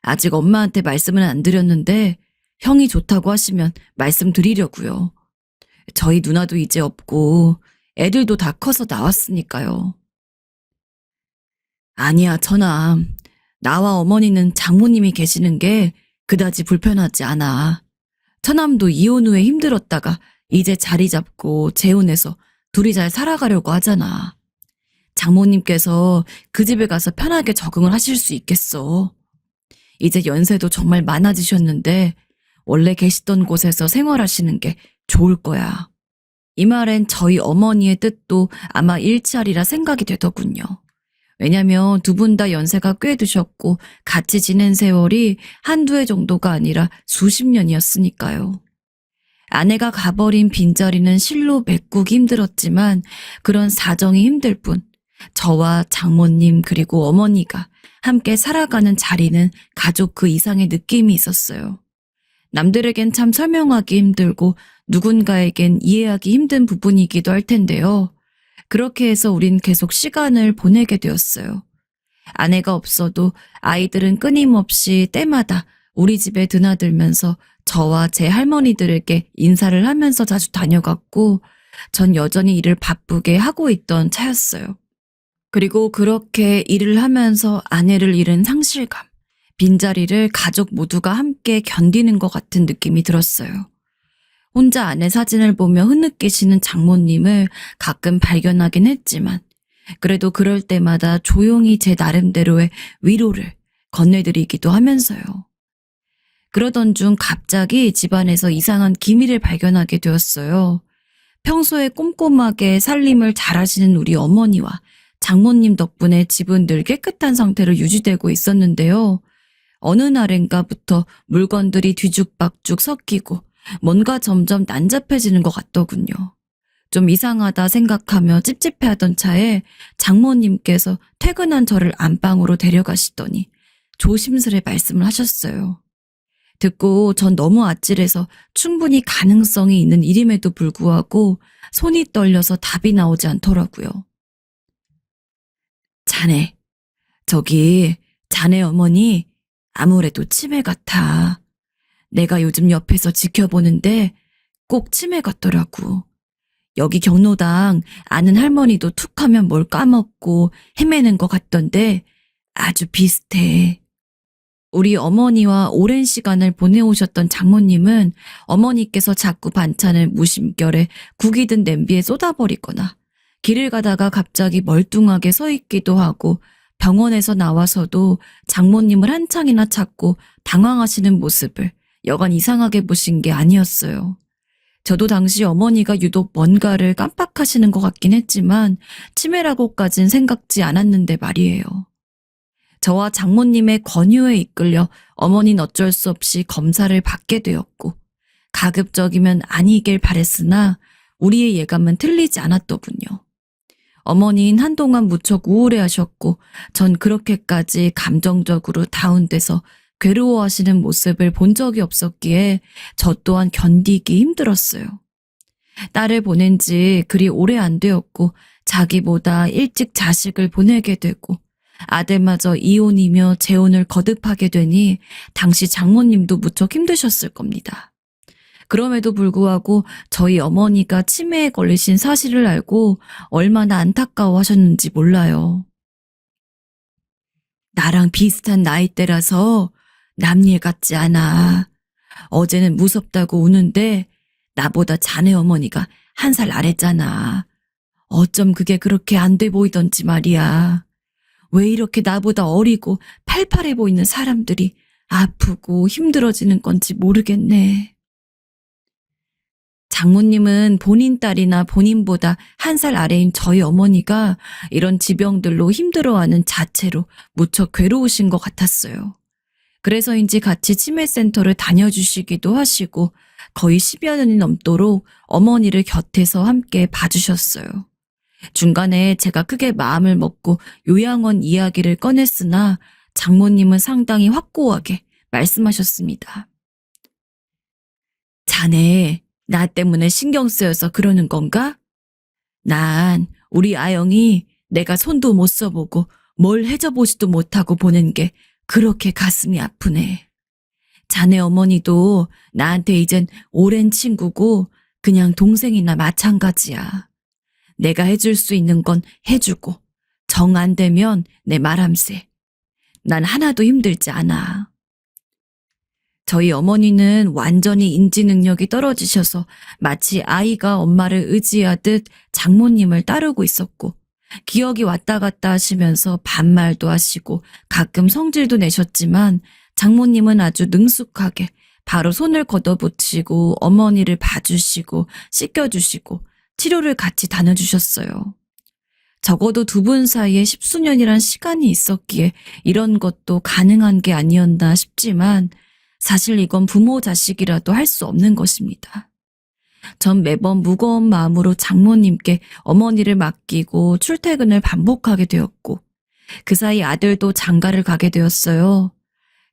아직 엄마한테 말씀은 안 드렸는데 형이 좋다고 하시면 말씀드리려고요. 저희 누나도 이제 없고 애들도 다 커서 나왔으니까요. 아니야, 처남. 나와 어머니는 장모님이 계시는 게 그다지 불편하지 않아. 처남도 이혼 후에 힘들었다가 이제 자리 잡고 재혼해서 둘이 잘 살아가려고 하잖아. 장모님께서 그 집에 가서 편하게 적응을 하실 수 있겠어. 이제 연세도 정말 많아지셨는데 원래 계시던 곳에서 생활하시는 게 좋을 거야. 이 말엔 저희 어머니의 뜻도 아마 일치하리라 생각이 되더군요. 왜냐면 두 분 다 연세가 꽤 드셨고 같이 지낸 세월이 한두 해 정도가 아니라 수십 년이었으니까요. 아내가 가버린 빈자리는 실로 메꾸기 힘들었지만 그런 사정이 힘들 뿐 저와 장모님 그리고 어머니가 함께 살아가는 자리는 가족 그 이상의 느낌이 있었어요. 남들에겐 참 설명하기 힘들고 누군가에겐 이해하기 힘든 부분이기도 할 텐데요. 그렇게 해서 우린 계속 시간을 보내게 되었어요. 아내가 없어도 아이들은 끊임없이 때마다 우리 집에 드나들면서 저와 제 할머니들에게 인사를 하면서 자주 다녀갔고 전 여전히 일을 바쁘게 하고 있던 차였어요. 그리고 그렇게 일을 하면서 아내를 잃은 상실감, 빈자리를 가족 모두가 함께 견디는 것 같은 느낌이 들었어요. 혼자 아내 사진을 보며 흐느끼시는 장모님을 가끔 발견하긴 했지만 그래도 그럴 때마다 조용히 제 나름대로의 위로를 건네드리기도 하면서요. 그러던 중 갑자기 집안에서 이상한 기미를 발견하게 되었어요. 평소에 꼼꼼하게 살림을 잘하시는 우리 어머니와 장모님 덕분에 집은 늘 깨끗한 상태로 유지되고 있었는데요. 어느 날인가부터 물건들이 뒤죽박죽 섞이고 뭔가 점점 난잡해지는 것 같더군요. 좀 이상하다 생각하며 찝찝해하던 차에 장모님께서 퇴근한 저를 안방으로 데려가시더니 조심스레 말씀을 하셨어요. 듣고 전 너무 아찔해서 충분히 가능성이 있는 일임에도 불구하고 손이 떨려서 답이 나오지 않더라고요. 자네, 자네 어머니 아무래도 치매 같아. 내가 요즘 옆에서 지켜보는데 꼭 치매 같더라고. 여기 경로당 아는 할머니도 툭 하면 뭘 까먹고 헤매는 것 같던데 아주 비슷해. 우리 어머니와 오랜 시간을 보내오셨던 장모님은 어머니께서 자꾸 반찬을 무심결에 국이든 냄비에 쏟아버리거나 길을 가다가 갑자기 멀뚱하게 서 있기도 하고 병원에서 나와서도 장모님을 한창이나 찾고 당황하시는 모습을 여간 이상하게 보신 게 아니었어요. 저도 당시 어머니가 유독 뭔가를 깜빡하시는 것 같긴 했지만 치매라고까진 생각지 않았는데 말이에요. 저와 장모님의 권유에 이끌려 어머니는 어쩔 수 없이 검사를 받게 되었고 가급적이면 아니길 바랬으나 우리의 예감은 틀리지 않았더군요. 어머니는 한동안 무척 우울해하셨고 전 그렇게까지 감정적으로 다운돼서 괴로워하시는 모습을 본 적이 없었기에 저 또한 견디기 힘들었어요. 딸을 보낸 지 그리 오래 안 되었고 자기보다 일찍 자식을 보내게 되고 아들마저 이혼이며 재혼을 거듭하게 되니 당시 장모님도 무척 힘드셨을 겁니다. 그럼에도 불구하고 저희 어머니가 치매에 걸리신 사실을 알고 얼마나 안타까워하셨는지 몰라요. 나랑 비슷한 나이대라서 남일 같지 않아. 어제는 무섭다고 우는데 나보다 자네 어머니가 1살 아래잖아. 어쩜 그게 그렇게 안 돼 보이던지 말이야. 왜 이렇게 나보다 어리고 팔팔해 보이는 사람들이 아프고 힘들어지는 건지 모르겠네. 장모님은 본인 딸이나 본인보다 1살 아래인 저희 어머니가 이런 지병들로 힘들어하는 자체로 무척 괴로우신 것 같았어요. 그래서인지 같이 치매센터를 다녀주시기도 하시고 거의 10여 년이 넘도록 어머니를 곁에서 함께 봐주셨어요. 중간에 제가 크게 마음을 먹고 요양원 이야기를 꺼냈으나 장모님은 상당히 확고하게 말씀하셨습니다. 자네, 나 때문에 신경 쓰여서 그러는 건가? 난 우리 아영이 내가 손도 못 써보고 뭘 해줘보지도 못하고 보는 게 그렇게 가슴이 아프네. 자네 어머니도 나한테 이젠 오랜 친구고 그냥 동생이나 마찬가지야. 내가 해줄 수 있는 건 해주고 정 안 되면 내 말함세. 난 하나도 힘들지 않아. 저희 어머니는 완전히 인지 능력이 떨어지셔서 마치 아이가 엄마를 의지하듯 장모님을 따르고 있었고 기억이 왔다 갔다 하시면서 반말도 하시고 가끔 성질도 내셨지만 장모님은 아주 능숙하게 바로 손을 걷어붙이고 어머니를 봐주시고 씻겨주시고 치료를 같이 다녀주셨어요. 적어도 두 분 사이에 10수년이란 시간이 있었기에 이런 것도 가능한 게 아니었나 싶지만 사실 이건 부모 자식이라도 할 수 없는 것입니다. 전 매번 무거운 마음으로 장모님께 어머니를 맡기고 출퇴근을 반복하게 되었고 그 사이 아들도 장가를 가게 되었어요.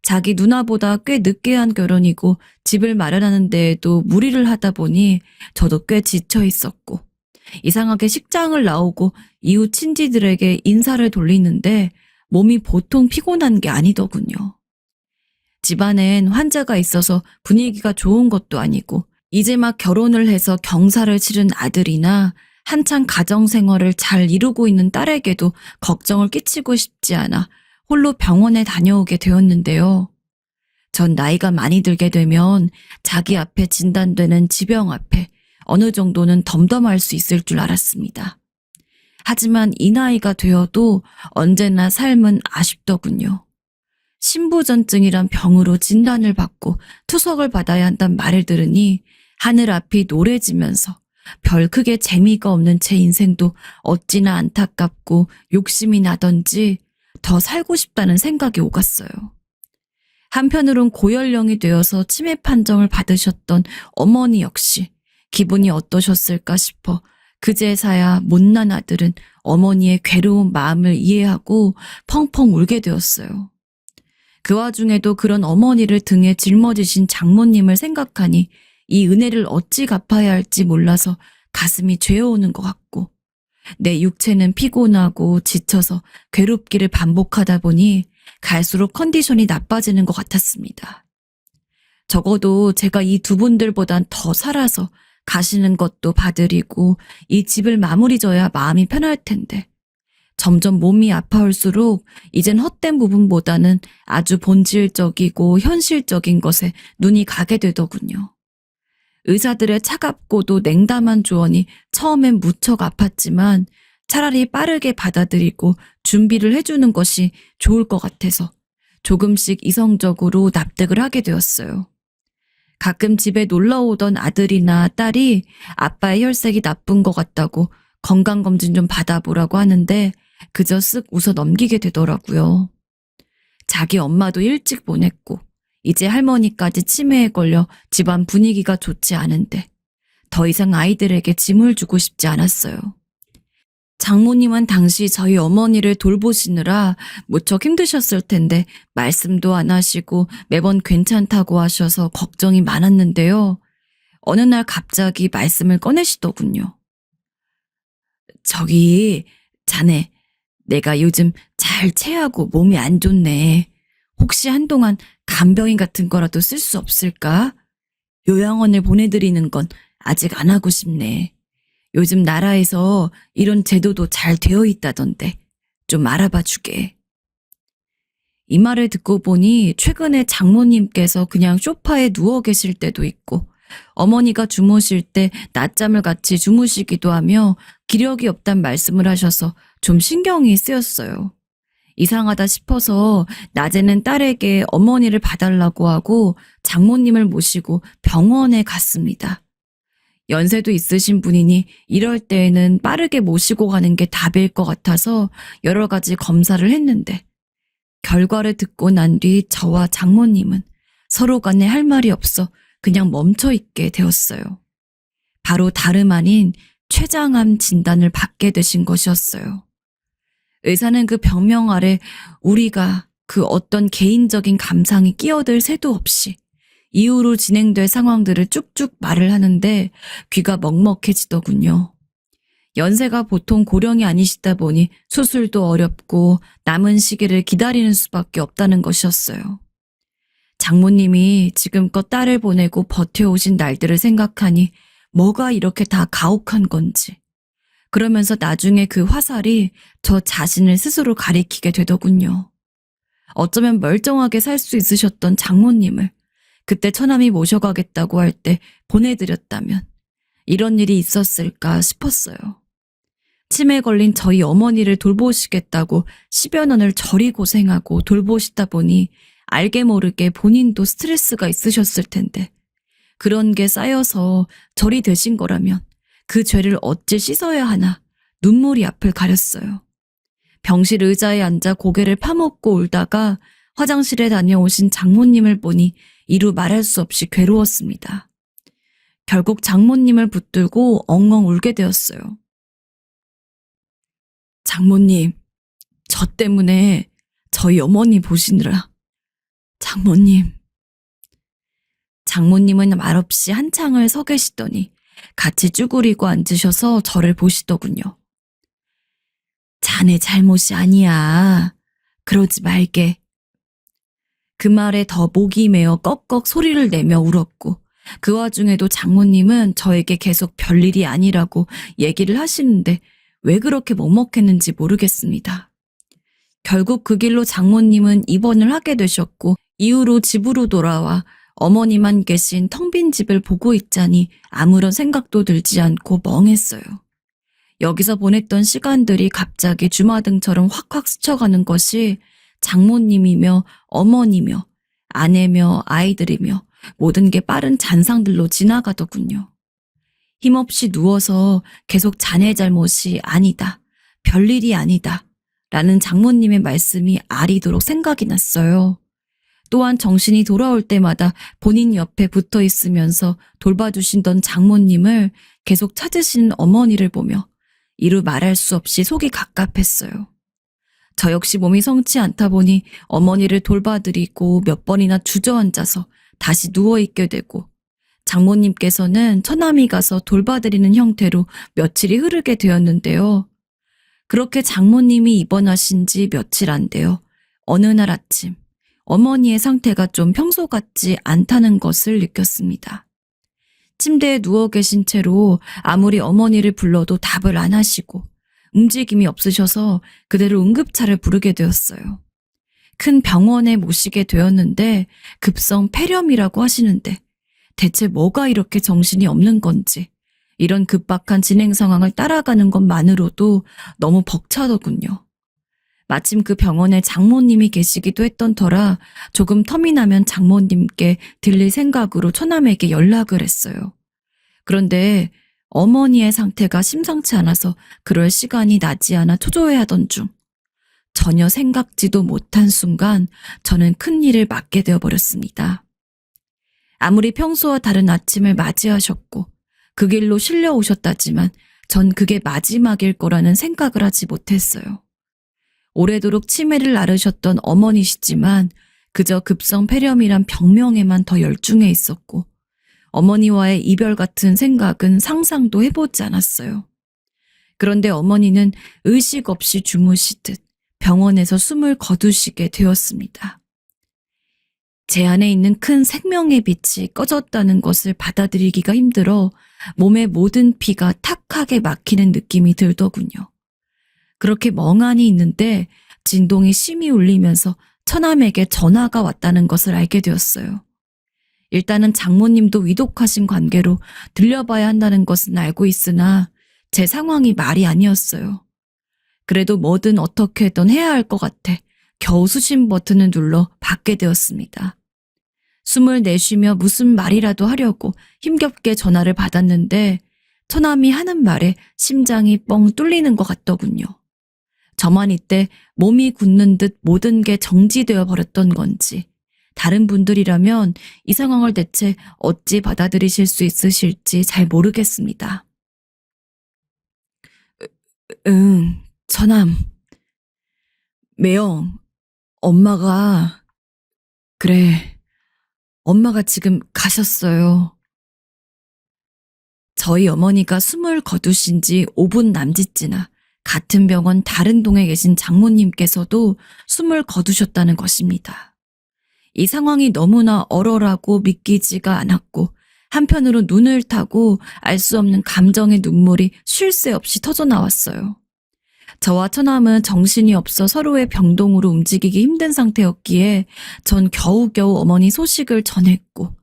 자기 누나보다 꽤 늦게 한 결혼이고 집을 마련하는 데에도 무리를 하다 보니 저도 꽤 지쳐 있었고 이상하게 식장을 나오고 이웃 친지들에게 인사를 돌리는데 몸이 보통 피곤한 게 아니더군요. 집안엔 환자가 있어서 분위기가 좋은 것도 아니고 이제 막 결혼을 해서 경사를 치른 아들이나 한창 가정생활을 잘 이루고 있는 딸에게도 걱정을 끼치고 싶지 않아 홀로 병원에 다녀오게 되었는데요. 전 나이가 많이 들게 되면 자기 앞에 진단되는 지병 앞에 어느 정도는 덤덤할 수 있을 줄 알았습니다. 하지만 이 나이가 되어도 언제나 삶은 아쉽더군요. 신부전증이란 병으로 진단을 받고 투석을 받아야 한단 말을 들으니 하늘 앞이 노래지면서 별 크게 재미가 없는 제 인생도 어찌나 안타깝고 욕심이 나던지 더 살고 싶다는 생각이 오갔어요. 한편으론 고연령이 되어서 치매 판정을 받으셨던 어머니 역시 기분이 어떠셨을까 싶어 그제서야 못난 아들은 어머니의 괴로운 마음을 이해하고 펑펑 울게 되었어요. 그 와중에도 그런 어머니를 등에 짊어지신 장모님을 생각하니 이 은혜를 어찌 갚아야 할지 몰라서 가슴이 죄어오는 것 같고, 내 육체는 피곤하고 지쳐서 괴롭기를 반복하다 보니 갈수록 컨디션이 나빠지는 것 같았습니다. 적어도 제가 이 두 분들보단 더 살아서 가시는 것도 봐드리고 이 집을 마무리 져야 마음이 편할 텐데, 점점 몸이 아파올수록 이젠 헛된 부분보다는 아주 본질적이고 현실적인 것에 눈이 가게 되더군요. 의사들의 차갑고도 냉담한 조언이 처음엔 무척 아팠지만 차라리 빠르게 받아들이고 준비를 해주는 것이 좋을 것 같아서 조금씩 이성적으로 납득을 하게 되었어요. 가끔 집에 놀러 오던 아들이나 딸이 아빠의 혈색이 나쁜 것 같다고 건강검진 좀 받아보라고 하는데 그저 쓱 웃어 넘기게 되더라고요. 자기 엄마도 일찍 보냈고 이제 할머니까지 치매에 걸려 집안 분위기가 좋지 않은데 더 이상 아이들에게 짐을 주고 싶지 않았어요. 장모님은 당시 저희 어머니를 돌보시느라 무척 힘드셨을 텐데 말씀도 안 하시고 매번 괜찮다고 하셔서 걱정이 많았는데요. 어느 날 갑자기 말씀을 꺼내시더군요. 저기 자네, 내가 요즘 잘 체하고 몸이 안 좋네. 혹시 한동안 간병인 같은 거라도 쓸 수 없을까? 요양원을 보내드리는 건 아직 안 하고 싶네. 요즘 나라에서 이런 제도도 잘 되어 있다던데 좀 알아봐 주게. 이 말을 듣고 보니 최근에 장모님께서 그냥 소파에 누워 계실 때도 있고 어머니가 주무실 때 낮잠을 같이 주무시기도 하며 기력이 없단 말씀을 하셔서 좀 신경이 쓰였어요. 이상하다 싶어서 낮에는 딸에게 어머니를 봐달라고 하고 장모님을 모시고 병원에 갔습니다. 연세도 있으신 분이니 이럴 때에는 빠르게 모시고 가는 게 답일 것 같아서 여러 가지 검사를 했는데 결과를 듣고 난 뒤 저와 장모님은 서로 간에 할 말이 없어 그냥 멈춰 있게 되었어요. 바로 다름 아닌 췌장암 진단을 받게 되신 것이었어요. 의사는 그 병명 아래 우리가 그 어떤 개인적인 감상이 끼어들 새도 없이 이후로 진행될 상황들을 쭉쭉 말을 하는데 귀가 먹먹해지더군요. 연세가 보통 고령이 아니시다 보니 수술도 어렵고 남은 시기를 기다리는 수밖에 없다는 것이었어요. 장모님이 지금껏 딸을 보내고 버텨오신 날들을 생각하니 뭐가 이렇게 다 가혹한 건지. 그러면서 나중에 그 화살이 저 자신을 스스로 가리키게 되더군요. 어쩌면 멀쩡하게 살 수 있으셨던 장모님을 그때 처남이 모셔가겠다고 할 때 보내드렸다면 이런 일이 있었을까 싶었어요. 치매에 걸린 저희 어머니를 돌보시겠다고 10여 년을 저리 고생하고 돌보시다 보니 알게 모르게 본인도 스트레스가 있으셨을 텐데 그런 게 쌓여서 절이 되신 거라면 그 죄를 어찌 씻어야 하나 눈물이 앞을 가렸어요. 병실 의자에 앉아 고개를 파묻고 울다가 화장실에 다녀오신 장모님을 보니 이루 말할 수 없이 괴로웠습니다. 결국 장모님을 붙들고 엉엉 울게 되었어요. 장모님, 저 때문에 저희 어머니 보시느라. 장모님. 장모님은 말없이 한창을 서 계시더니 같이 쭈그리고 앉으셔서 저를 보시더군요. 자네 잘못이 아니야. 그러지 말게. 그 말에 더 목이 메어 꺽꺽 소리를 내며 울었고 그 와중에도 장모님은 저에게 계속 별일이 아니라고 얘기를 하시는데 왜 그렇게 먹먹했는지 모르겠습니다. 결국 그 길로 장모님은 입원을 하게 되셨고 이후로 집으로 돌아와 어머니만 계신 텅 빈 집을 보고 있자니 아무런 생각도 들지 않고 멍했어요. 여기서 보냈던 시간들이 갑자기 주마등처럼 확확 스쳐가는 것이 장모님이며 어머니며 아내며 아이들이며 모든 게 빠른 잔상들로 지나가더군요. 힘없이 누워서 계속 자네 잘못이 아니다, 별일이 아니다 라는 장모님의 말씀이 아리도록 생각이 났어요. 또한 정신이 돌아올 때마다 본인 옆에 붙어 있으면서 돌봐주시던 장모님을 계속 찾으시는 어머니를 보며 이루 말할 수 없이 속이 갑갑했어요. 저 역시 몸이 성치 않다 보니 어머니를 돌봐드리고 몇 번이나 주저앉아서 다시 누워있게 되고, 장모님께서는 처남이 가서 돌봐드리는 형태로 며칠이 흐르게 되었는데요. 그렇게 장모님이 입원하신 지 며칠 안 되어 어느 날 아침 어머니의 상태가 좀 평소 같지 않다는 것을 느꼈습니다. 침대에 누워 계신 채로 아무리 어머니를 불러도 답을 안 하시고 움직임이 없으셔서 그대로 응급차를 부르게 되었어요. 큰 병원에 모시게 되었는데 급성 폐렴이라고 하시는데 대체 뭐가 이렇게 정신이 없는 건지, 이런 급박한 진행 상황을 따라가는 것만으로도 너무 벅차더군요. 마침 그 병원에 장모님이 계시기도 했던 터라 조금 텀이 나면 장모님께 들릴 생각으로 처남에게 연락을 했어요. 그런데 어머니의 상태가 심상치 않아서 그럴 시간이 나지 않아 초조해하던 중 전혀 생각지도 못한 순간 저는 큰일을 맞게 되어버렸습니다. 아무리 평소와 다른 아침을 맞이하셨고 그 길로 실려오셨다지만 전 그게 마지막일 거라는 생각을 하지 못했어요. 오래도록 치매를 앓으셨던 어머니시지만 그저 급성 폐렴이란 병명에만 더 열중해 있었고 어머니와의 이별 같은 생각은 상상도 해보지 않았어요. 그런데 어머니는 의식 없이 주무시듯 병원에서 숨을 거두시게 되었습니다. 제 안에 있는 큰 생명의 빛이 꺼졌다는 것을 받아들이기가 힘들어 몸의 모든 피가 탁하게 막히는 느낌이 들더군요. 그렇게 멍하니 있는데 진동이 심히 울리면서 처남에게 전화가 왔다는 것을 알게 되었어요. 일단은 장모님도 위독하신 관계로 들려봐야 한다는 것은 알고 있으나 제 상황이 말이 아니었어요. 그래도 뭐든 어떻게든 해야 할 것 같아 겨우 수신 버튼을 눌러 받게 되었습니다. 숨을 내쉬며 무슨 말이라도 하려고 힘겹게 전화를 받았는데 처남이 하는 말에 심장이 뻥 뚫리는 것 같더군요. 저만 이때 몸이 굳는 듯 모든 게 정지되어 버렸던 건지, 다른 분들이라면 이 상황을 대체 어찌 받아들이실 수 있으실지 잘 모르겠습니다. 처남. 매영, 엄마가, 그래, 엄마가 지금 가셨어요. 저희 어머니가 숨을 거두신 지 5분 남짓 지나 같은 병원 다른 동에 계신 장모님께서도 숨을 거두셨다는 것입니다. 이 상황이 너무나 얼얼하고 믿기지가 않았고 한편으로 눈을 타고 알 수 없는 감정의 눈물이 쉴 새 없이 터져나왔어요. 저와 처남은 정신이 없어 서로의 병동으로 움직이기 힘든 상태였기에 전 겨우겨우 어머니 소식을 전했고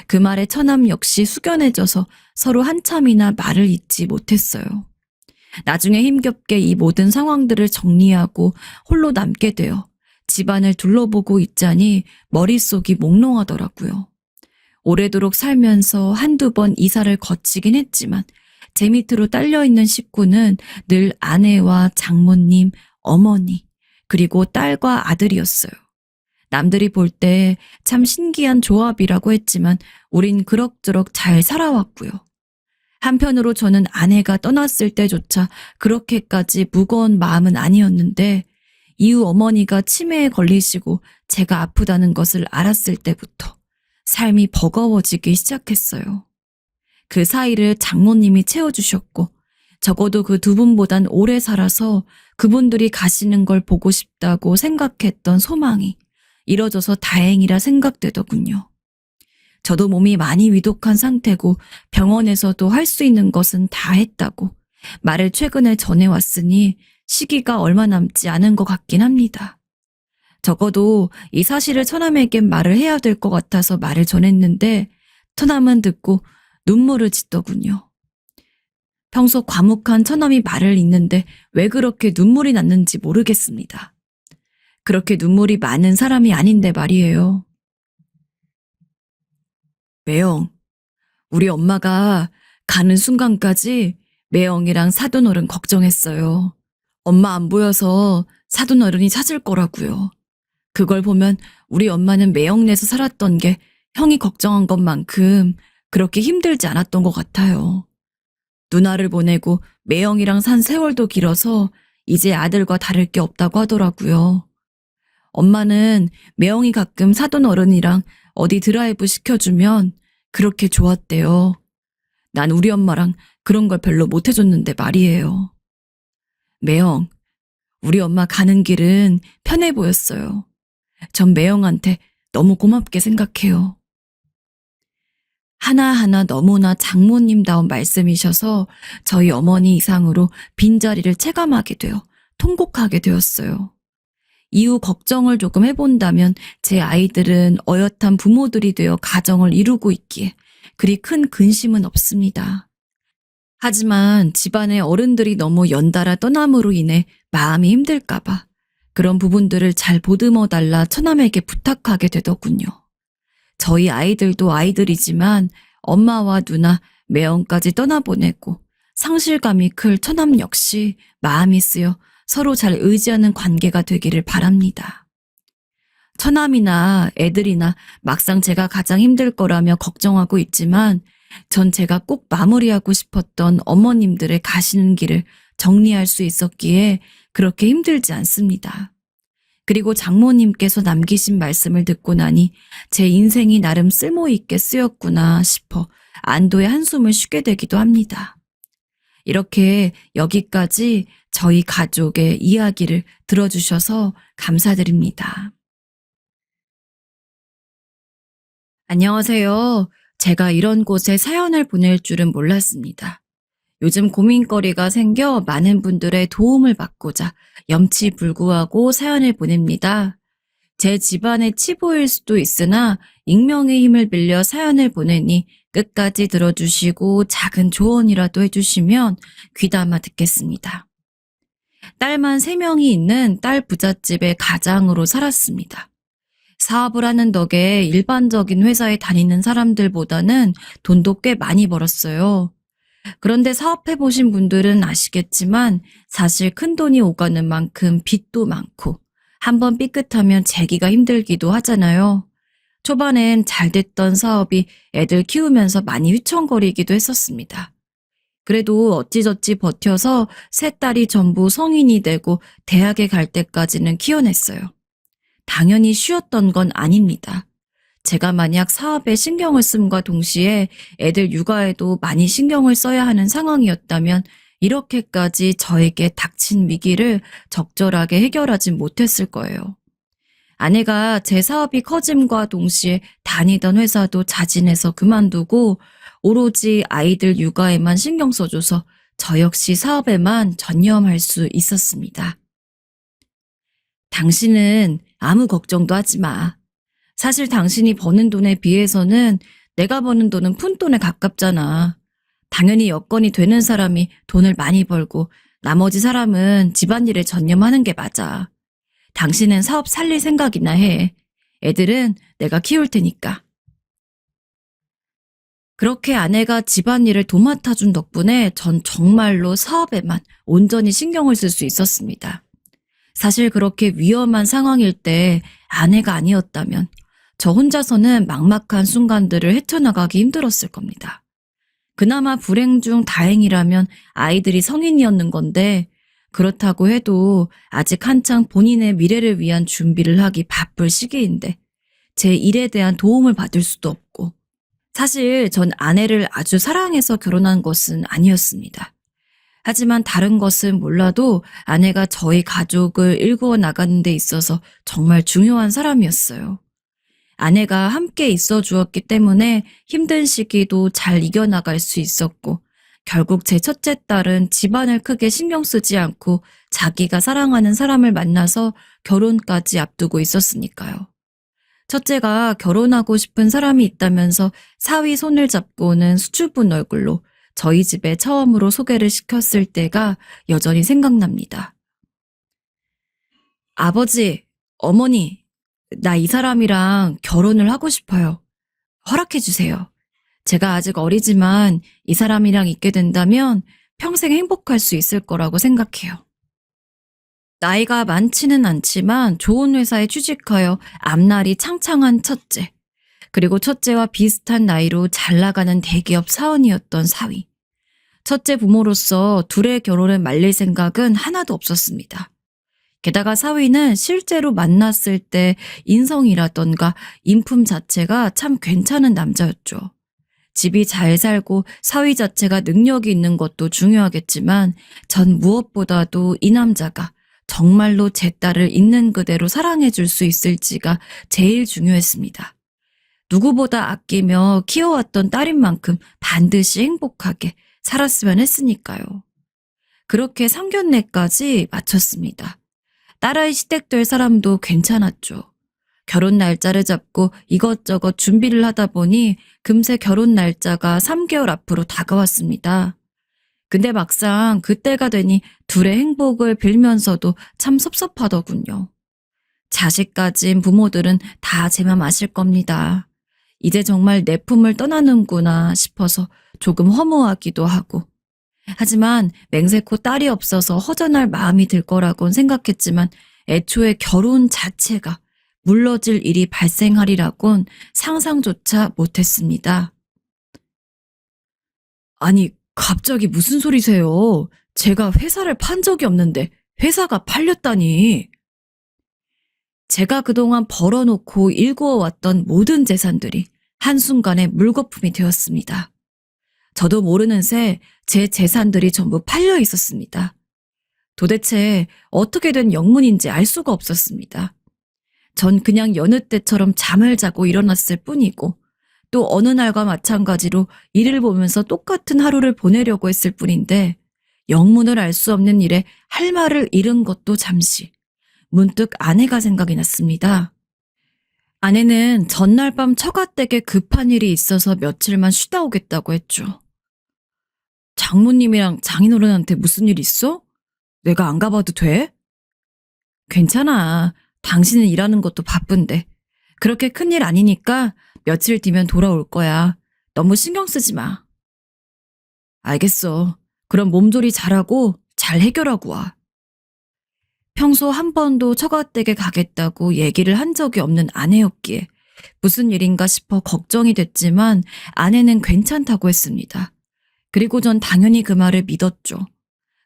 그 말에 처남 역시 숙연해져서 서로 한참이나 말을 잇지 못했어요. 나중에 힘겹게 이 모든 상황들을 정리하고 홀로 남게 되어 집안을 둘러보고 있자니 머릿속이 몽롱하더라고요. 오래도록 살면서 한두 번 이사를 거치긴 했지만 제 밑으로 딸려있는 식구는 늘 아내와 장모님, 어머니, 그리고 딸과 아들이었어요. 남들이 볼 때 참 신기한 조합이라고 했지만 우린 그럭저럭 잘 살아왔고요. 한편으로 저는 아내가 떠났을 때조차 그렇게까지 무거운 마음은 아니었는데 이후 어머니가 치매에 걸리시고 제가 아프다는 것을 알았을 때부터 삶이 버거워지기 시작했어요. 그 사이를 장모님이 채워주셨고 적어도 그 두 분보단 오래 살아서 그분들이 가시는 걸 보고 싶다고 생각했던 소망이 이뤄져서 다행이라 생각되더군요. 저도 몸이 많이 위독한 상태고 병원에서도 할 수 있는 것은 다 했다고 말을 최근에 전해왔으니 시기가 얼마 남지 않은 것 같긴 합니다. 적어도 이 사실을 처남에겐 말을 해야 될 것 같아서 말을 전했는데 처남은 듣고 눈물을 짓더군요. 평소 과묵한 처남이 말을 잇는데 왜 그렇게 눈물이 났는지 모르겠습니다. 그렇게 눈물이 많은 사람이 아닌데 말이에요. 매영, 우리 엄마가 가는 순간까지 매영이랑 사돈어른 걱정했어요. 엄마 안 보여서 사돈어른이 찾을 거라고요. 그걸 보면 우리 엄마는 매형내서 살았던 게 형이 걱정한 것만큼 그렇게 힘들지 않았던 것 같아요. 누나를 보내고 매형이랑 산 세월도 길어서 이제 아들과 다를 게 없다고 하더라고요. 엄마는 매형이 가끔 사돈 어른이랑 어디 드라이브 시켜주면 그렇게 좋았대요. 난 우리 엄마랑 그런 걸 별로 못 해줬는데 말이에요. 매형, 우리 엄마 가는 길은 편해 보였어요. 전 매형한테 너무 고맙게 생각해요. 하나하나 너무나 장모님다운 말씀이셔서 저희 어머니 이상으로 빈자리를 체감하게 되어 통곡하게 되었어요. 이후 걱정을 조금 해본다면 제 아이들은 어엿한 부모들이 되어 가정을 이루고 있기에 그리 큰 근심은 없습니다. 하지만 집안의 어른들이 너무 연달아 떠남으로 인해 마음이 힘들까봐 그런 부분들을 잘 보듬어 달라 처남에게 부탁하게 되더군요. 저희 아이들도 아이들이지만 엄마와 누나, 매형까지 떠나보내고 상실감이 클 처남 역시 마음이 쓰여 서로 잘 의지하는 관계가 되기를 바랍니다. 처남이나 애들이나 막상 제가 가장 힘들 거라며 걱정하고 있지만 전 제가 꼭 마무리하고 싶었던 어머님들의 가시는 길을 정리할 수 있었기에 그렇게 힘들지 않습니다. 그리고 장모님께서 남기신 말씀을 듣고 나니 제 인생이 나름 쓸모있게 쓰였구나 싶어 안도의 한숨을 쉬게 되기도 합니다. 이렇게 여기까지 저희 가족의 이야기를 들어주셔서 감사드립니다. 안녕하세요. 제가 이런 곳에 사연을 보낼 줄은 몰랐습니다. 요즘 고민거리가 생겨 많은 분들의 도움을 받고자 염치불구하고 사연을 보냅니다. 제 집안의 치부일 수도 있으나 익명의 힘을 빌려 사연을 보내니 끝까지 들어주시고 작은 조언이라도 해주시면 귀담아 듣겠습니다. 딸만 3명이 있는 딸 부잣집의 가장으로 살았습니다. 사업을 하는 덕에 일반적인 회사에 다니는 사람들보다는 돈도 꽤 많이 벌었어요. 그런데 사업해보신 분들은 아시겠지만 사실 큰돈이 오가는 만큼 빚도 많고 한번 삐끗하면 재기가 힘들기도 하잖아요. 초반엔 잘 됐던 사업이 애들 키우면서 많이 휘청거리기도 했었습니다. 그래도 어찌저찌 버텨서 3딸이 전부 성인이 되고 대학에 갈 때까지는 키워냈어요. 당연히 쉬웠던 건 아닙니다. 제가 만약 사업에 신경을 씀과 동시에 애들 육아에도 많이 신경을 써야 하는 상황이었다면 이렇게까지 저에게 닥친 위기를 적절하게 해결하진 못했을 거예요. 아내가 제 사업이 커짐과 동시에 다니던 회사도 자진해서 그만두고 오로지 아이들 육아에만 신경 써줘서 저 역시 사업에만 전념할 수 있었습니다. 당신은 아무 걱정도 하지 마. 사실 당신이 버는 돈에 비해서는 내가 버는 돈은 푼돈에 가깝잖아. 당연히 여건이 되는 사람이 돈을 많이 벌고 나머지 사람은 집안일에 전념하는 게 맞아. 당신은 사업 살릴 생각이나 해. 애들은 내가 키울 테니까. 그렇게 아내가 집안일을 도맡아준 덕분에 전 정말로 사업에만 온전히 신경을 쓸 수 있었습니다. 사실 그렇게 위험한 상황일 때 아내가 아니었다면 저 혼자서는 막막한 순간들을 헤쳐나가기 힘들었을 겁니다. 그나마 불행 중 다행이라면 아이들이 성인이었는 건데 그렇다고 해도 아직 한창 본인의 미래를 위한 준비를 하기 바쁠 시기인데 제 일에 대한 도움을 받을 수도 없고 사실 전 아내를 아주 사랑해서 결혼한 것은 아니었습니다. 하지만 다른 것은 몰라도 아내가 저희 가족을 일구어 나가는 데 있어서 정말 중요한 사람이었어요. 아내가 함께 있어 주었기 때문에 힘든 시기도 잘 이겨나갈 수 있었고 결국 제 첫째 딸은 집안을 크게 신경 쓰지 않고 자기가 사랑하는 사람을 만나서 결혼까지 앞두고 있었으니까요. 첫째가 결혼하고 싶은 사람이 있다면서 사위 손을 잡고는 수줍은 얼굴로 저희 집에 처음으로 소개를 시켰을 때가 여전히 생각납니다. 아버지, 어머니, 나 이 사람이랑 결혼을 하고 싶어요. 허락해 주세요. 제가 아직 어리지만 이 사람이랑 있게 된다면 평생 행복할 수 있을 거라고 생각해요. 나이가 많지는 않지만 좋은 회사에 취직하여 앞날이 창창한 첫째, 그리고 첫째와 비슷한 나이로 잘 나가는 대기업 사원이었던 사위. 첫째 부모로서 둘의 결혼을 말릴 생각은 하나도 없었습니다. 게다가 사위는 실제로 만났을 때 인성이라던가 인품 자체가 참 괜찮은 남자였죠. 집이 잘 살고 사위 자체가 능력이 있는 것도 중요하겠지만 전 무엇보다도 이 남자가 정말로 제 딸을 있는 그대로 사랑해 줄 수 있을지가 제일 중요했습니다. 누구보다 아끼며 키워왔던 딸인 만큼 반드시 행복하게 살았으면 했으니까요. 그렇게 상견례까지 마쳤습니다. 딸아이 시댁될 사람도 괜찮았죠. 결혼 날짜를 잡고 이것저것 준비를 하다 보니 금세 결혼 날짜가 3개월 앞으로 다가왔습니다. 근데 막상 그때가 되니 둘의 행복을 빌면서도 참 섭섭하더군요. 자식 가진 부모들은 다 제 맘 아실 겁니다. 이제 정말 내 품을 떠나는구나 싶어서 조금 허무하기도 하고. 하지만 맹세코 딸이 없어서 허전할 마음이 들 거라곤 생각했지만 애초에 결혼 자체가 물러질 일이 발생하리라곤 상상조차 못했습니다. 아니, 갑자기 무슨 소리세요? 제가 회사를 판 적이 없는데 회사가 팔렸다니. 제가 그동안 벌어놓고 일구어왔던 모든 재산들이 한순간에 물거품이 되었습니다. 저도 모르는 새 제 재산들이 전부 팔려 있었습니다. 도대체 어떻게 된 영문인지 알 수가 없었습니다. 전 그냥 여느 때처럼 잠을 자고 일어났을 뿐이고 또 어느 날과 마찬가지로 일을 보면서 똑같은 하루를 보내려고 했을 뿐인데 영문을 알 수 없는 일에 할 말을 잃은 것도 잠시 문득 아내가 생각이 났습니다. 아내는 전날 밤 처가댁에 급한 일이 있어서 며칠만 쉬다 오겠다고 했죠. 장모님이랑 장인어른한테 무슨 일 있어? 내가 안 가봐도 돼? 괜찮아. 당신은 일하는 것도 바쁜데. 그렇게 큰일 아니니까 며칠 뒤면 돌아올 거야. 너무 신경 쓰지 마. 알겠어. 그럼 몸조리 잘하고 잘 해결하고 와. 평소 한 번도 처가댁에 가겠다고 얘기를 한 적이 없는 아내였기에 무슨 일인가 싶어 걱정이 됐지만 아내는 괜찮다고 했습니다. 그리고 전 당연히 그 말을 믿었죠.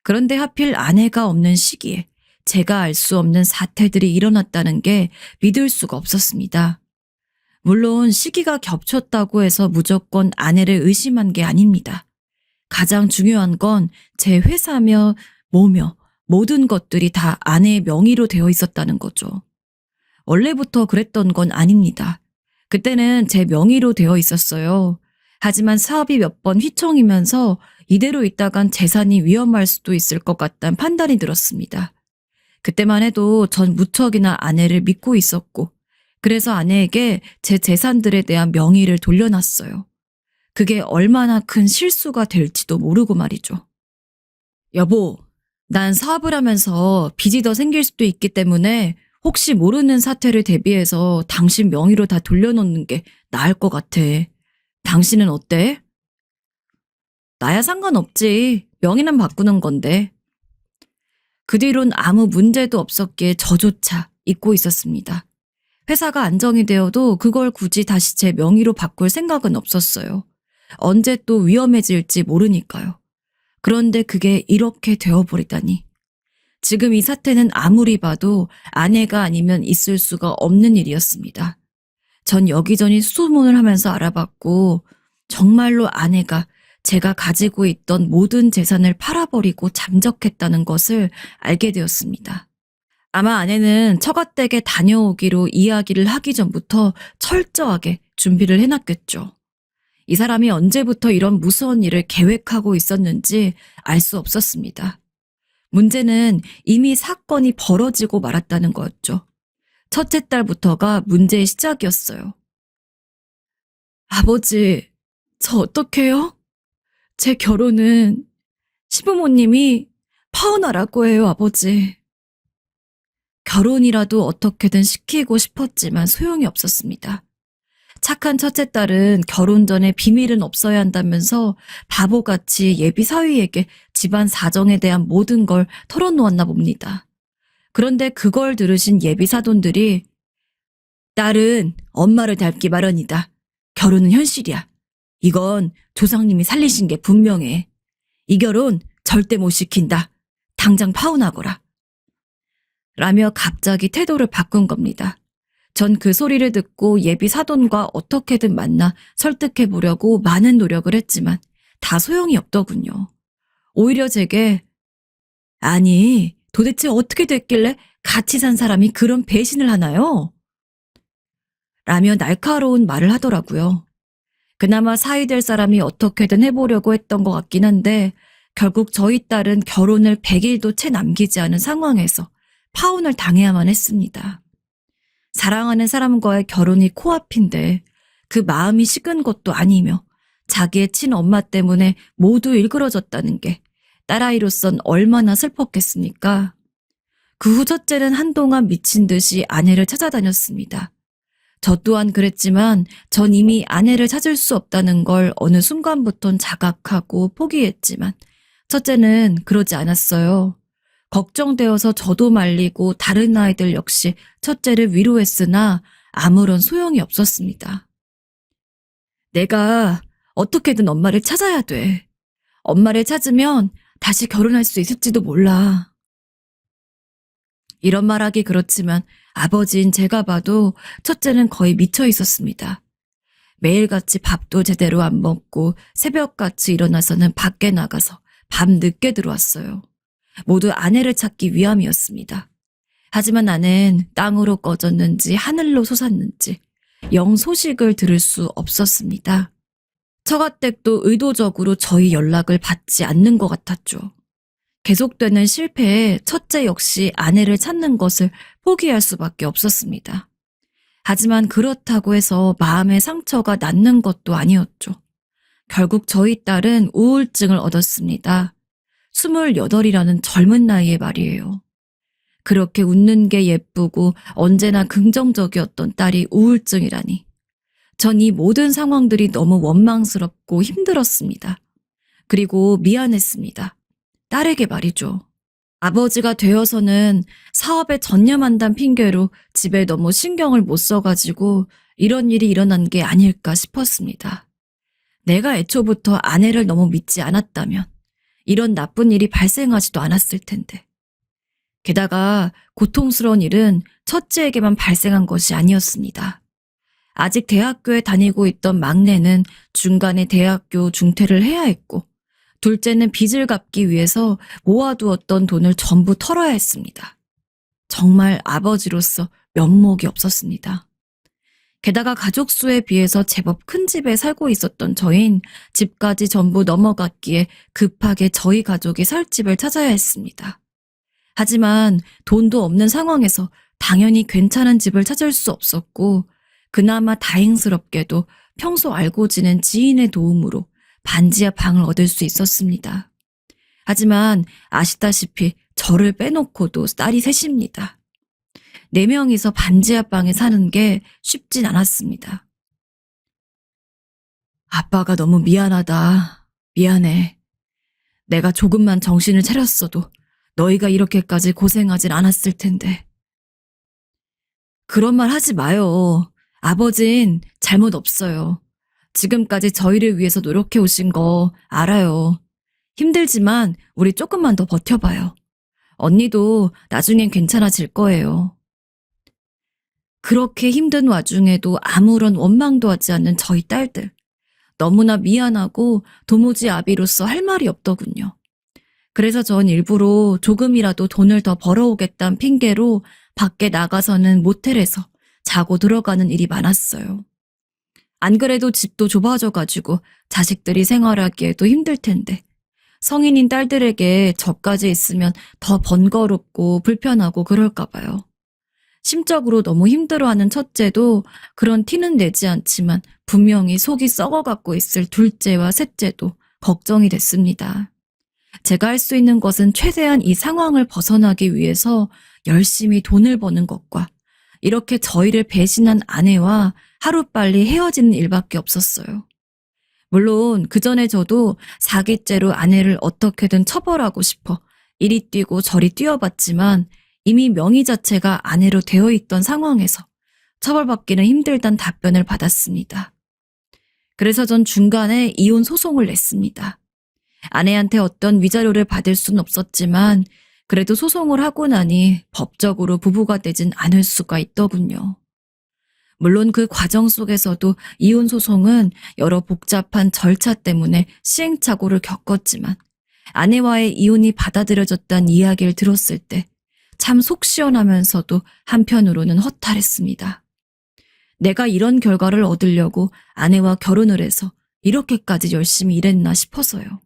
그런데 하필 아내가 없는 시기에 제가 알 수 없는 사태들이 일어났다는 게 믿을 수가 없었습니다. 물론 시기가 겹쳤다고 해서 무조건 아내를 의심한 게 아닙니다. 가장 중요한 건 제 회사며 뭐며 모든 것들이 다 아내의 명의로 되어 있었다는 거죠. 원래부터 그랬던 건 아닙니다. 그때는 제 명의로 되어 있었어요. 하지만 사업이 몇 번 휘청이면서 이대로 있다간 재산이 위험할 수도 있을 것 같다는 판단이 들었습니다. 그때만 해도 전 무척이나 아내를 믿고 있었고 그래서 아내에게 제 재산들에 대한 명의를 돌려놨어요. 그게 얼마나 큰 실수가 될지도 모르고 말이죠. 여보, 난 사업을 하면서 빚이 더 생길 수도 있기 때문에 혹시 모르는 사태를 대비해서 당신 명의로 다 돌려놓는 게 나을 것 같아. 당신은 어때? 나야 상관없지. 명의는 바꾸는 건데. 그 뒤론 아무 문제도 없었기에 저조차 잊고 있었습니다. 회사가 안정이 되어도 그걸 굳이 다시 제 명의로 바꿀 생각은 없었어요. 언제 또 위험해질지 모르니까요. 그런데 그게 이렇게 되어버리다니. 지금 이 사태는 아무리 봐도 아내가 아니면 있을 수가 없는 일이었습니다. 전 여기저기 수소문을 하면서 알아봤고 정말로 아내가 제가 가지고 있던 모든 재산을 팔아버리고 잠적했다는 것을 알게 되었습니다. 아마 아내는 처가댁에 다녀오기로 이야기를 하기 전부터 철저하게 준비를 해놨겠죠. 이 사람이 언제부터 이런 무서운 일을 계획하고 있었는지 알 수 없었습니다. 문제는 이미 사건이 벌어지고 말았다는 거였죠. 첫째 딸부터가 문제의 시작이었어요. 아버지, 저 어떡해요? 제 결혼은 시부모님이 파혼하라고 해요, 아버지. 결혼이라도 어떻게든 시키고 싶었지만 소용이 없었습니다. 착한 첫째 딸은 결혼 전에 비밀은 없어야 한다면서 바보같이 예비 사위에게 집안 사정에 대한 모든 걸 털어놓았나 봅니다. 그런데 그걸 들으신 예비 사돈들이 딸은 엄마를 닮기 마련이다. 결혼은 현실이야. 이건 조상님이 살리신 게 분명해. 이 결혼 절대 못 시킨다. 당장 파혼하거라. 라며 갑자기 태도를 바꾼 겁니다. 전 그 소리를 듣고 예비 사돈과 어떻게든 만나 설득해 보려고 많은 노력을 했지만 다 소용이 없더군요. 오히려 제게 아니, 도대체 어떻게 됐길래 같이 산 사람이 그런 배신을 하나요? 라며 날카로운 말을 하더라고요. 그나마 사이 될 사람이 어떻게든 해보려고 했던 것 같긴 한데 결국 저희 딸은 결혼을 100일도 채 남기지 않은 상황에서 파혼을 당해야만 했습니다. 사랑하는 사람과의 결혼이 코앞인데 그 마음이 식은 것도 아니며 자기의 친엄마 때문에 모두 일그러졌다는 게 딸아이로선 얼마나 슬펐겠습니까? 그 후 첫째는 한동안 미친 듯이 아내를 찾아다녔습니다. 저 또한 그랬지만 전 이미 아내를 찾을 수 없다는 걸 어느 순간부턴 자각하고 포기했지만 첫째는 그러지 않았어요. 걱정되어서 저도 말리고 다른 아이들 역시 첫째를 위로했으나 아무런 소용이 없었습니다. 내가 어떻게든 엄마를 찾아야 돼. 엄마를 찾으면 다시 결혼할 수 있을지도 몰라. 이런 말하기 그렇지만 아버지인 제가 봐도 첫째는 거의 미쳐 있었습니다. 매일같이 밥도 제대로 안 먹고 새벽같이 일어나서는 밖에 나가서 밤 늦게 들어왔어요. 모두 아내를 찾기 위함이었습니다. 하지만 나는 땅으로 꺼졌는지 하늘로 솟았는지 영 소식을 들을 수 없었습니다. 처가댁도 의도적으로 저희 연락을 받지 않는 것 같았죠. 계속되는 실패에 첫째 역시 아내를 찾는 것을 포기할 수밖에 없었습니다. 하지만 그렇다고 해서 마음의 상처가 낫는 것도 아니었죠. 결국 저희 딸은 우울증을 얻었습니다. 28이라는 젊은 나이에 말이에요. 그렇게 웃는 게 예쁘고 언제나 긍정적이었던 딸이 우울증이라니. 전 이 모든 상황들이 너무 원망스럽고 힘들었습니다. 그리고 미안했습니다. 딸에게 말이죠. 아버지가 되어서는 사업에 전념한다는 핑계로 집에 너무 신경을 못 써가지고 이런 일이 일어난 게 아닐까 싶었습니다. 내가 애초부터 아내를 너무 믿지 않았다면 이런 나쁜 일이 발생하지도 않았을 텐데. 게다가 고통스러운 일은 첫째에게만 발생한 것이 아니었습니다. 아직 대학교에 다니고 있던 막내는 중간에 대학교 중퇴를 해야 했고 둘째는 빚을 갚기 위해서 모아두었던 돈을 전부 털어야 했습니다. 정말 아버지로서 면목이 없었습니다. 게다가 가족 수에 비해서 제법 큰 집에 살고 있었던 저흰 집까지 전부 넘어갔기에 급하게 저희 가족이 살 집을 찾아야 했습니다. 하지만 돈도 없는 상황에서 당연히 괜찮은 집을 찾을 수 없었고 그나마 다행스럽게도 평소 알고 지낸 지인의 도움으로 반지하 방을 얻을 수 있었습니다. 하지만 아시다시피 저를 빼놓고도 딸이 셋입니다. 4명이서 반지하 방에 사는 게 쉽진 않았습니다. 아빠가 너무 미안하다. 미안해. 내가 조금만 정신을 차렸어도 너희가 이렇게까지 고생하진 않았을 텐데. 그런 말 하지 마요. 아버진 잘못 없어요. 지금까지 저희를 위해서 노력해 오신 거 알아요. 힘들지만 우리 조금만 더 버텨봐요. 언니도 나중엔 괜찮아질 거예요. 그렇게 힘든 와중에도 아무런 원망도 하지 않는 저희 딸들. 너무나 미안하고 도무지 아비로서 할 말이 없더군요. 그래서 전 일부러 조금이라도 돈을 더 벌어오겠다는 핑계로 밖에 나가서는 모텔에서 자고 들어가는 일이 많았어요. 안 그래도 집도 좁아져가지고 자식들이 생활하기에도 힘들 텐데 성인인 딸들에게 저까지 있으면 더 번거롭고 불편하고 그럴까 봐요. 심적으로 너무 힘들어하는 첫째도 그런 티는 내지 않지만 분명히 속이 썩어갖고 있을 둘째와 셋째도 걱정이 됐습니다. 제가 할 수 있는 것은 최대한 이 상황을 벗어나기 위해서 열심히 돈을 버는 것과 이렇게 저희를 배신한 아내와 하루빨리 헤어지는 일밖에 없었어요. 물론 그전에 저도 사기죄로 아내를 어떻게든 처벌하고 싶어 이리 뛰고 저리 뛰어봤지만 이미 명의 자체가 아내로 되어 있던 상황에서 처벌받기는 힘들단 답변을 받았습니다. 그래서 전 중간에 이혼 소송을 냈습니다. 아내한테 어떤 위자료를 받을 순 없었지만 그래도 소송을 하고 나니 법적으로 부부가 되진 않을 수가 있더군요. 물론 그 과정 속에서도 이혼 소송은 여러 복잡한 절차 때문에 시행착오를 겪었지만 아내와의 이혼이 받아들여졌다는 이야기를 들었을 때 참 속 시원하면서도 한편으로는 허탈했습니다. 내가 이런 결과를 얻으려고 아내와 결혼을 해서 이렇게까지 열심히 일했나 싶어서요.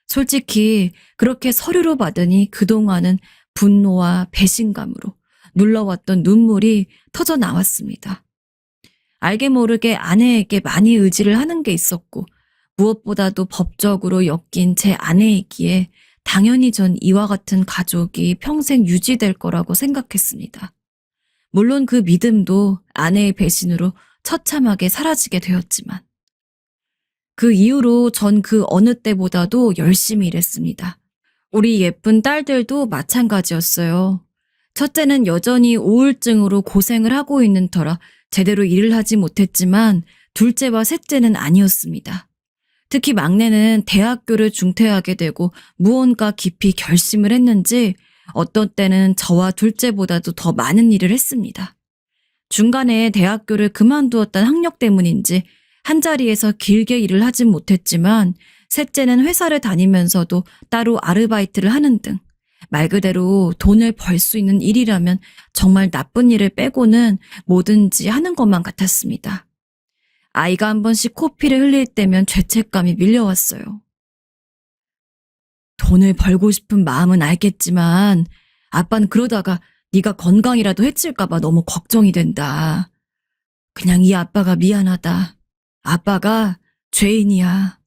솔직히 그렇게 서류로 받으니 그동안은 분노와 배신감으로 눌러왔던 눈물이 터져 나왔습니다. 알게 모르게 아내에게 많이 의지를 하는 게 있었고 무엇보다도 법적으로 엮인 제 아내이기에 당연히 전 이와 같은 가족이 평생 유지될 거라고 생각했습니다. 물론 그 믿음도 아내의 배신으로 처참하게 사라지게 되었지만 그 이후로 전 그 어느 때보다도 열심히 일했습니다. 우리 예쁜 딸들도 마찬가지였어요. 첫째는 여전히 우울증으로 고생을 하고 있는 터라 제대로 일을 하지 못했지만 둘째와 셋째는 아니었습니다. 특히 막내는 대학교를 중퇴하게 되고 무언가 깊이 결심을 했는지 어떤 때는 저와 둘째보다도 더 많은 일을 했습니다. 중간에 대학교를 그만두었던 학력 때문인지 한자리에서 길게 일을 하진 못했지만 셋째는 회사를 다니면서도 따로 아르바이트를 하는 등 말 그대로 돈을 벌 수 있는 일이라면 정말 나쁜 일을 빼고는 뭐든지 하는 것만 같았습니다. 아이가 한 번씩 코피를 흘릴 때면 죄책감이 밀려왔어요. 돈을 벌고 싶은 마음은 알겠지만 아빠는 그러다가 네가 건강이라도 해칠까 봐 너무 걱정이 된다. 그냥 이 아빠가 미안하다. 아빠가 죄인이야.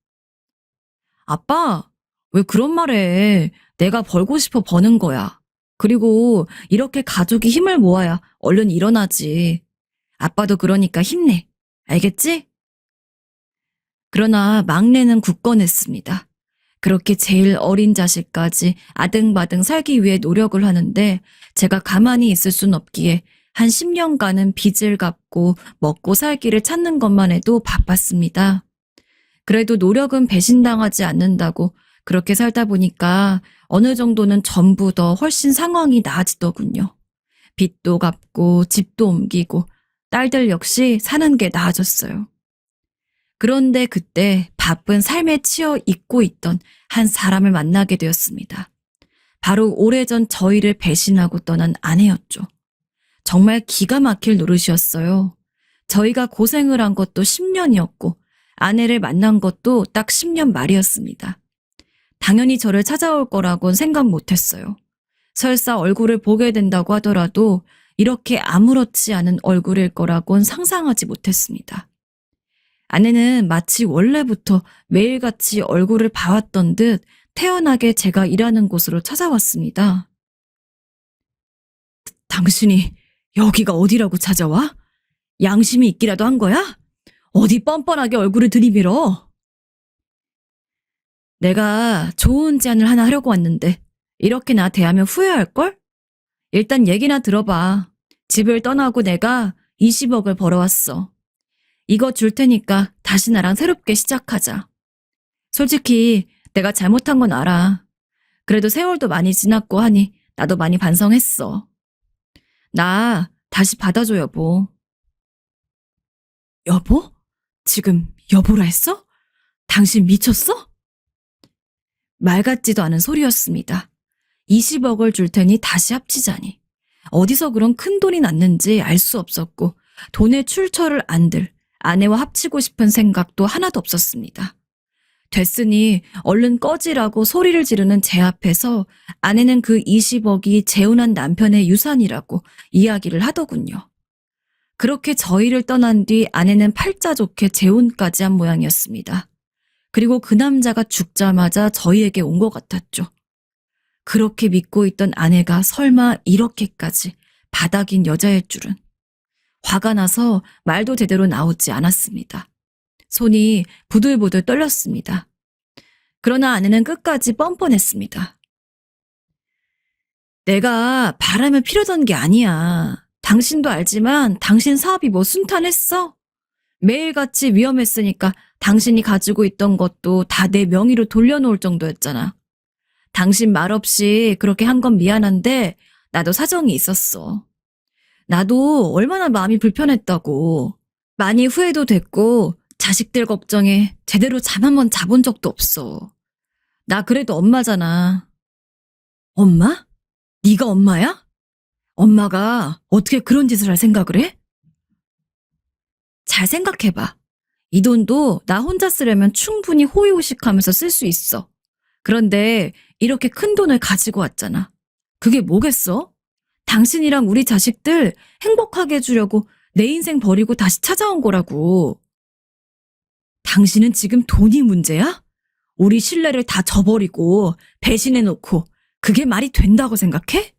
아빠, 왜 그런 말 해? 내가 벌고 싶어 버는 거야. 그리고 이렇게 가족이 힘을 모아야 얼른 일어나지. 아빠도 그러니까 힘내. 알겠지? 그러나 막내는 굳건했습니다. 그렇게 제일 어린 자식까지 아등바등 살기 위해 노력을 하는데 제가 가만히 있을 순 없기에 한 10년간은 빚을 갚고 먹고 살기를 찾는 것만 해도 바빴습니다. 그래도 노력은 배신당하지 않는다고 그렇게 살다 보니까 어느 정도는 전보다 훨씬 상황이 나아지더군요. 빚도 갚고 집도 옮기고 딸들 역시 사는 게 나아졌어요. 그런데 그때 바쁜 삶에 치여 있고 있던 한 사람을 만나게 되었습니다. 바로 오래전 저희를 배신하고 떠난 아내였죠. 정말 기가 막힐 노릇이었어요. 저희가 고생을 한 것도 10년이었고 아내를 만난 것도 딱 10년 말이었습니다. 당연히 저를 찾아올 거라고는 생각 못했어요. 설사 얼굴을 보게 된다고 하더라도 이렇게 아무렇지 않은 얼굴일 거라고는 상상하지 못했습니다. 아내는 마치 원래부터 매일같이 얼굴을 봐왔던 듯 태연하게 제가 일하는 곳으로 찾아왔습니다. 당신이 여기가 어디라고 찾아와? 양심이 있기라도 한 거야? 어디 뻔뻔하게 얼굴을 들이밀어? 내가 좋은 제안을 하나 하려고 왔는데 이렇게 나 대하면 후회할걸? 일단 얘기나 들어봐. 집을 떠나고 내가 20억을 벌어왔어. 이거 줄 테니까 다시 나랑 새롭게 시작하자. 솔직히 내가 잘못한 건 알아. 그래도 세월도 많이 지났고 하니 나도 많이 반성했어. 나 다시 받아줘, 여보. 여보? 지금 여보라 했어? 당신 미쳤어? 말 같지도 않은 소리였습니다. 20억을 줄 테니 다시 합치자니. 어디서 그런 큰 돈이 났는지 알 수 없었고 돈의 출처를 안 들 아내와 합치고 싶은 생각도 하나도 없었습니다. 됐으니 얼른 꺼지라고 소리를 지르는 제 앞에서 아내는 그 20억이 재혼한 남편의 유산이라고 이야기를 하더군요. 그렇게 저희를 떠난 뒤 아내는 팔자 좋게 재혼까지 한 모양이었습니다. 그리고 그 남자가 죽자마자 저희에게 온 것 같았죠. 그렇게 믿고 있던 아내가 설마 이렇게까지 바닥인 여자일 줄은. 화가 나서 말도 제대로 나오지 않았습니다. 손이 부들부들 떨렸습니다. 그러나 아내는 끝까지 뻔뻔했습니다. 내가 바람을 피려던 게 아니야. 당신도 알지만 당신 사업이 뭐 순탄했어? 매일같이 위험했으니까 당신이 가지고 있던 것도 다 내 명의로 돌려놓을 정도였잖아. 당신 말 없이 그렇게 한 건 미안한데 나도 사정이 있었어. 나도 얼마나 마음이 불편했다고. 많이 후회도 됐고 자식들 걱정에 제대로 잠 한 번 자본 적도 없어. 나 그래도 엄마잖아. 엄마? 네가 엄마야? 엄마가 어떻게 그런 짓을 할 생각을 해? 잘 생각해봐. 이 돈도 나 혼자 쓰려면 충분히 호의호식하면서 쓸 수 있어. 그런데 이렇게 큰 돈을 가지고 왔잖아. 그게 뭐겠어? 당신이랑 우리 자식들 행복하게 해주려고 내 인생 버리고 다시 찾아온 거라고. 당신은 지금 돈이 문제야? 우리 신뢰를 다 저버리고 배신해놓고 그게 말이 된다고 생각해?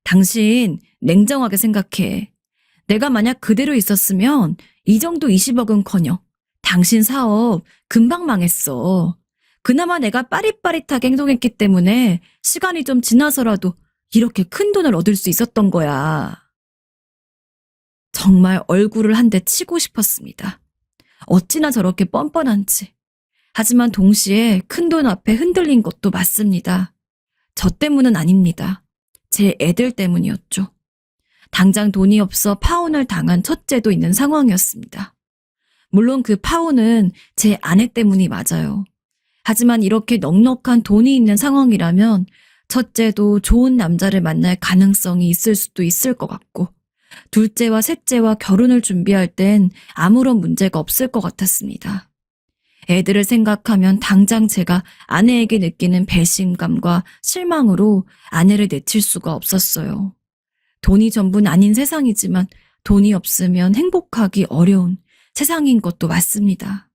당신 냉정하게 생각해. 내가 만약 그대로 있었으면 이 정도 20억은커녕 당신 사업 금방 망했어. 그나마 내가 빠릿빠릿하게 행동했기 때문에 시간이 좀 지나서라도 이렇게 큰 돈을 얻을 수 있었던 거야. 정말 얼굴을 한 대 치고 싶었습니다. 어찌나 저렇게 뻔뻔한지. 하지만 동시에 큰 돈 앞에 흔들린 것도 맞습니다. 저 때문은 아닙니다. 제 애들 때문이었죠. 당장 돈이 없어 파혼을 당한 첫째도 있는 상황이었습니다. 물론 그 파혼은 제 아내 때문이 맞아요. 하지만 이렇게 넉넉한 돈이 있는 상황이라면 첫째도 좋은 남자를 만날 가능성이 있을 수도 있을 것 같고, 둘째와 셋째와 결혼을 준비할 땐 아무런 문제가 없을 것 같았습니다. 애들을 생각하면 당장 제가 아내에게 느끼는 배신감과 실망으로 아내를 내칠 수가 없었어요. 돈이 전부는 아닌 세상이지만 돈이 없으면 행복하기 어려운 세상인 것도 맞습니다.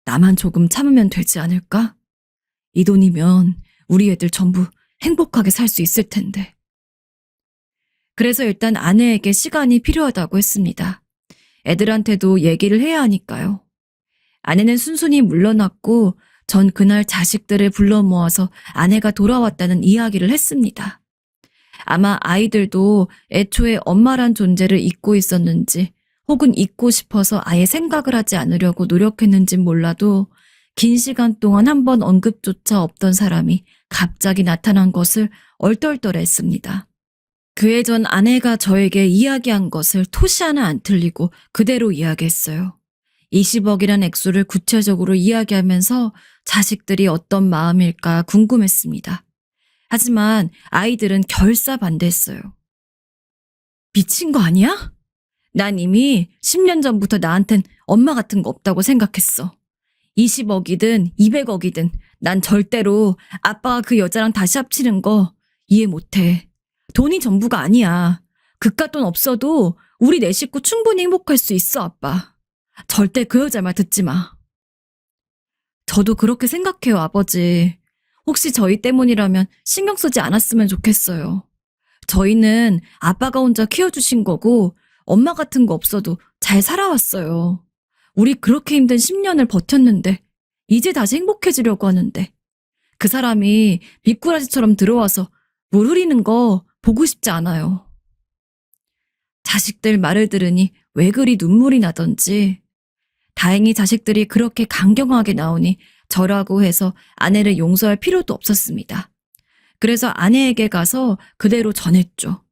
나만 조금 참으면 되지 않을까? 이 돈이면 우리 애들 전부 행복하게 살 수 있을 텐데. 그래서 일단 아내에게 시간이 필요하다고 했습니다. 애들한테도 얘기를 해야 하니까요. 아내는 순순히 물러났고 전 그날 자식들을 불러 모아서 아내가 돌아왔다는 이야기를 했습니다. 아마 아이들도 애초에 엄마란 존재를 잊고 있었는지 혹은 잊고 싶어서 아예 생각을 하지 않으려고 노력했는진 몰라도 긴 시간 동안 한 번 언급조차 없던 사람이 갑자기 나타난 것을 얼떨떨했습니다. 그해 전 아내가 저에게 이야기한 것을 토시 하나 안 틀리고 그대로 이야기했어요. 20억이란 액수를 구체적으로 이야기하면서 자식들이 어떤 마음일까 궁금했습니다. 하지만 아이들은 결사 반대했어요. 미친 거 아니야? 난 이미 10년 전부터 나한텐 엄마 같은 거 없다고 생각했어. 20억이든 200억이든 난 절대로 아빠가 그 여자랑 다시 합치는 거 이해 못해. 돈이 전부가 아니야. 그깟 돈 없어도 우리 네 식구 충분히 행복할 수 있어, 아빠. 절대 그 여자 말 듣지 마. 저도 그렇게 생각해요, 아버지. 혹시 저희 때문이라면 신경 쓰지 않았으면 좋겠어요. 저희는 아빠가 혼자 키워주신 거고 엄마 같은 거 없어도 잘 살아왔어요. 우리 그렇게 힘든 10년을 버텼는데 이제 다시 행복해지려고 하는데 그 사람이 미꾸라지처럼 들어와서 물 흐리는 거 보고 싶지 않아요. 자식들 말을 들으니 왜 그리 눈물이 나던지. 다행히 자식들이 그렇게 강경하게 나오니 저라고 해서 아내를 용서할 필요도 없었습니다. 그래서 아내에게 가서 그대로 전했죠.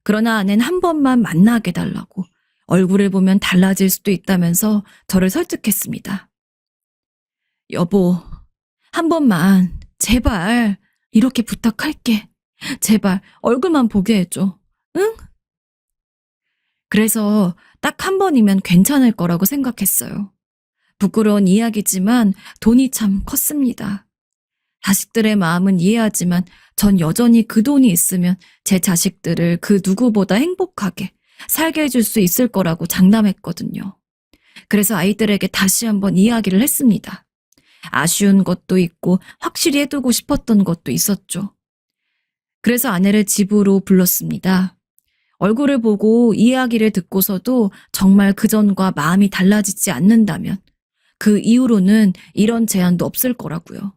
그러나 아내는 한 번만 만나게 달라고, 얼굴을 보면 달라질 수도 있다면서 저를 설득했습니다. 여보, 한 번만 제발 이렇게 부탁할게. 제발 얼굴만 보게 해줘. 응? 그래서 딱 한 번이면 괜찮을 거라고 생각했어요. 부끄러운 이야기지만 돈이 참 컸습니다. 자식들의 마음은 이해하지만 전 여전히 그 돈이 있으면 제 자식들을 그 누구보다 행복하게 살게 해줄 수 있을 거라고 장담했거든요. 그래서 아이들에게 다시 한번 이야기를 했습니다. 아쉬운 것도 있고 확실히 해두고 싶었던 것도 있었죠. 그래서 아내를 집으로 불렀습니다. 얼굴을 보고 이야기를 듣고서도 정말 그전과 마음이 달라지지 않는다면 그 이후로는 이런 제안도 없을 거라고요.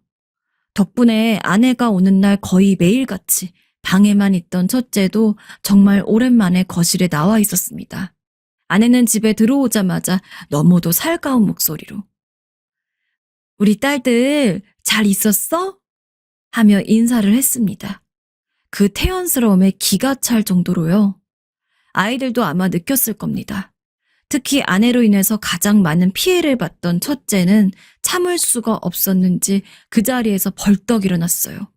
덕분에 아내가 오는 날 거의 매일같이 방에만 있던 첫째도 정말 오랜만에 거실에 나와 있었습니다. 아내는 집에 들어오자마자 너무도 살가운 목소리로 우리 딸들 잘 있었어? 하며 인사를 했습니다. 그 태연스러움에 기가 찰 정도로요. 아이들도 아마 느꼈을 겁니다. 특히 아내로 인해서 가장 많은 피해를 봤던 첫째는 참을 수가 없었는지 그 자리에서 벌떡 일어났어요.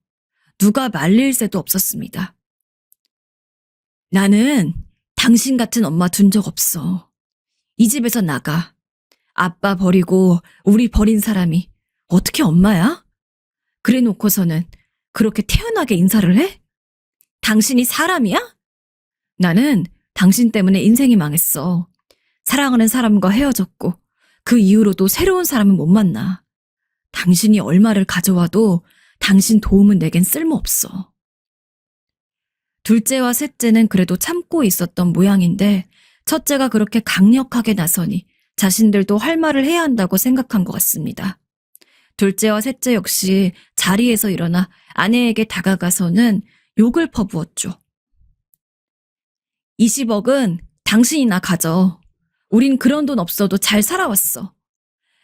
누가 말릴 새도 없었습니다. 나는 당신 같은 엄마 둔 적 없어. 이 집에서 나가. 아빠 버리고 우리 버린 사람이 어떻게 엄마야? 그래 놓고서는 그렇게 태연하게 인사를 해? 당신이 사람이야? 나는 당신 때문에 인생이 망했어. 사랑하는 사람과 헤어졌고 그 이후로도 새로운 사람은 못 만나. 당신이 얼마를 가져와도 당신 도움은 내겐 쓸모없어. 둘째와 셋째는 그래도 참고 있었던 모양인데 첫째가 그렇게 강력하게 나서니 자신들도 할 말을 해야 한다고 생각한 것 같습니다. 둘째와 셋째 역시 자리에서 일어나 아내에게 다가가서는 욕을 퍼부었죠. 20억은 당신이나 가져. 우린 그런 돈 없어도 잘 살아왔어.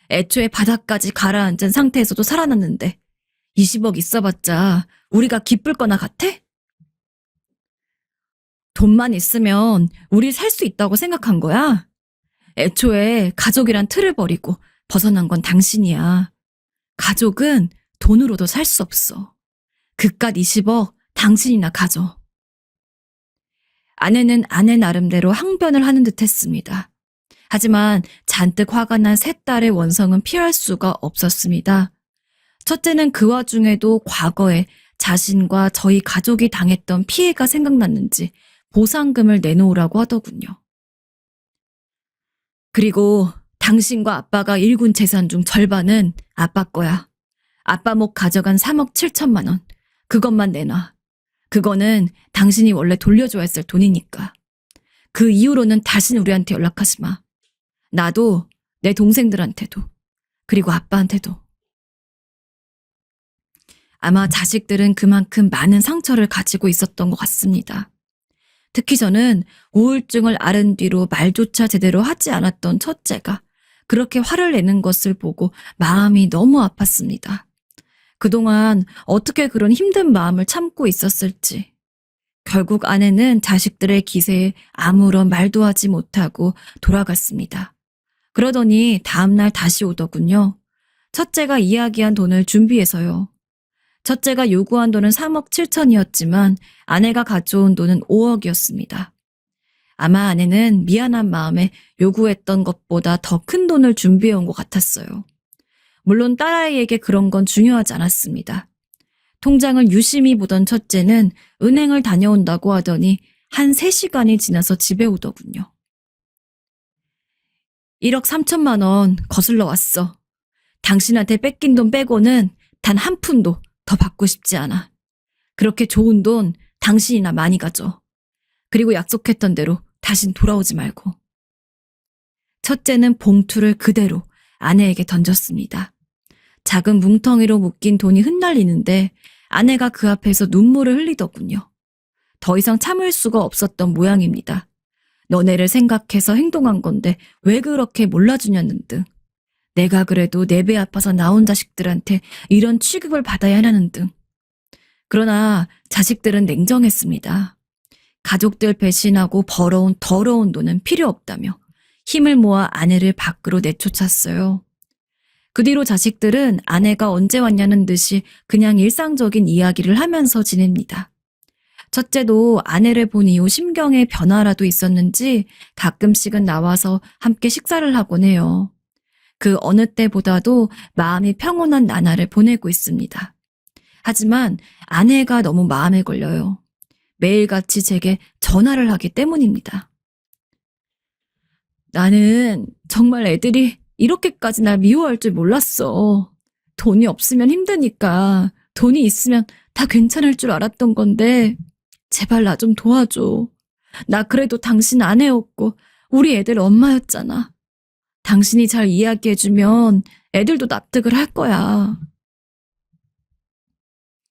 애초에 바닥까지 가라앉은 상태에서도 살아났는데 20억 있어봤자 우리가 기쁠 거나 같아? 돈만 있으면 우리 살 수 있다고 생각한 거야? 애초에 가족이란 틀을 버리고 벗어난 건 당신이야. 가족은 돈으로도 살 수 없어. 그깟 20억 당신이나 가져. 아내는 아내 나름대로 항변을 하는 듯 했습니다. 하지만 잔뜩 화가 난 세 딸의 원성은 피할 수가 없었습니다. 첫째는 그 와중에도 과거에 자신과 저희 가족이 당했던 피해가 생각났는지 보상금을 내놓으라고 하더군요. 그리고 당신과 아빠가 일군 재산 중 절반은 아빠 거야. 아빠 목 가져간 3억 7천만 원. 그것만 내놔. 그거는 당신이 원래 돌려줘야 했을 돈이니까. 그 이후로는 다신 우리한테 연락하지 마. 나도 내 동생들한테도 그리고 아빠한테도. 아마 자식들은 그만큼 많은 상처를 가지고 있었던 것 같습니다. 특히 저는 우울증을 앓은 뒤로 말조차 제대로 하지 않았던 첫째가 그렇게 화를 내는 것을 보고 마음이 너무 아팠습니다. 그동안 어떻게 그런 힘든 마음을 참고 있었을지. 결국 아내는 자식들의 기세에 아무런 말도 하지 못하고 돌아갔습니다. 그러더니 다음날 다시 오더군요. 첫째가 이야기한 돈을 준비해서요. 첫째가 요구한 돈은 3억 7천이었지만 아내가 가져온 돈은 5억이었습니다. 아마 아내는 미안한 마음에 요구했던 것보다 더 큰 돈을 준비해온 것 같았어요. 물론 딸아이에게 그런 건 중요하지 않았습니다. 통장을 유심히 보던 첫째는 은행을 다녀온다고 하더니 한 3시간이 지나서 집에 오더군요. 1억 3천만 원 거슬러 왔어. 당신한테 뺏긴 돈 빼고는 단 한 푼도 더 받고 싶지 않아. 그렇게 좋은 돈 당신이나 많이 가져. 그리고 약속했던 대로 다신 돌아오지 말고. 첫째는 봉투를 그대로 아내에게 던졌습니다. 작은 뭉텅이로 묶인 돈이 흩날리는데 아내가 그 앞에서 눈물을 흘리더군요. 더 이상 참을 수가 없었던 모양입니다. 너네를 생각해서 행동한 건데 왜 그렇게 몰라주냐는 등. 내가 그래도 내 배 아파서 나온 자식들한테 이런 취급을 받아야 하는 등. 그러나 자식들은 냉정했습니다. 가족들 배신하고 벌어온 더러운 돈은 필요 없다며 힘을 모아 아내를 밖으로 내쫓았어요. 그 뒤로 자식들은 아내가 언제 왔냐는 듯이 그냥 일상적인 이야기를 하면서 지냅니다. 첫째도 아내를 본 이후 심경에 변화라도 있었는지 가끔씩은 나와서 함께 식사를 하곤 해요. 그 어느 때보다도 마음이 평온한 나날을 보내고 있습니다. 하지만 아내가 너무 마음에 걸려요. 매일같이 제게 전화를 하기 때문입니다. 나는 정말 애들이 이렇게까지 날 미워할 줄 몰랐어. 돈이 없으면 힘드니까 돈이 있으면 다 괜찮을 줄 알았던 건데 제발 나 좀 도와줘. 나 그래도 당신 아내였고 우리 애들 엄마였잖아. 당신이 잘 이야기해주면 애들도 납득을 할 거야.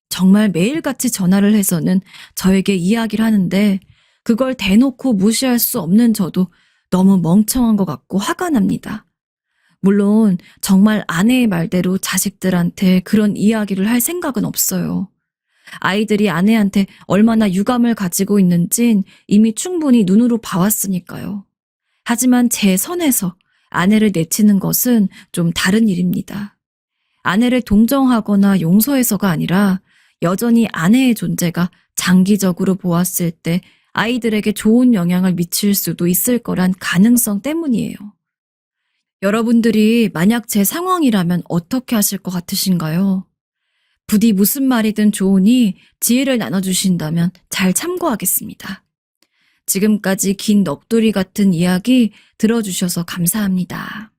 정말 매일같이 전화를 해서는 저에게 이야기를 하는데 그걸 대놓고 무시할 수 없는 저도 너무 멍청한 것 같고 화가 납니다. 물론 정말 아내의 말대로 자식들한테 그런 이야기를 할 생각은 없어요. 아이들이 아내한테 얼마나 유감을 가지고 있는진 이미 충분히 눈으로 봐왔으니까요. 하지만 제 선에서 아내를 내치는 것은 좀 다른 일입니다. 아내를 동정하거나 용서해서가 아니라 여전히 아내의 존재가 장기적으로 보았을 때 아이들에게 좋은 영향을 미칠 수도 있을 거란 가능성 때문이에요. 여러분들이 만약 제 상황이라면 어떻게 하실 것 같으신가요? 부디 무슨 말이든 좋으니 지혜를 나눠주신다면 잘 참고하겠습니다. 지금까지 긴 넋두리 같은 이야기 들어주셔서 감사합니다.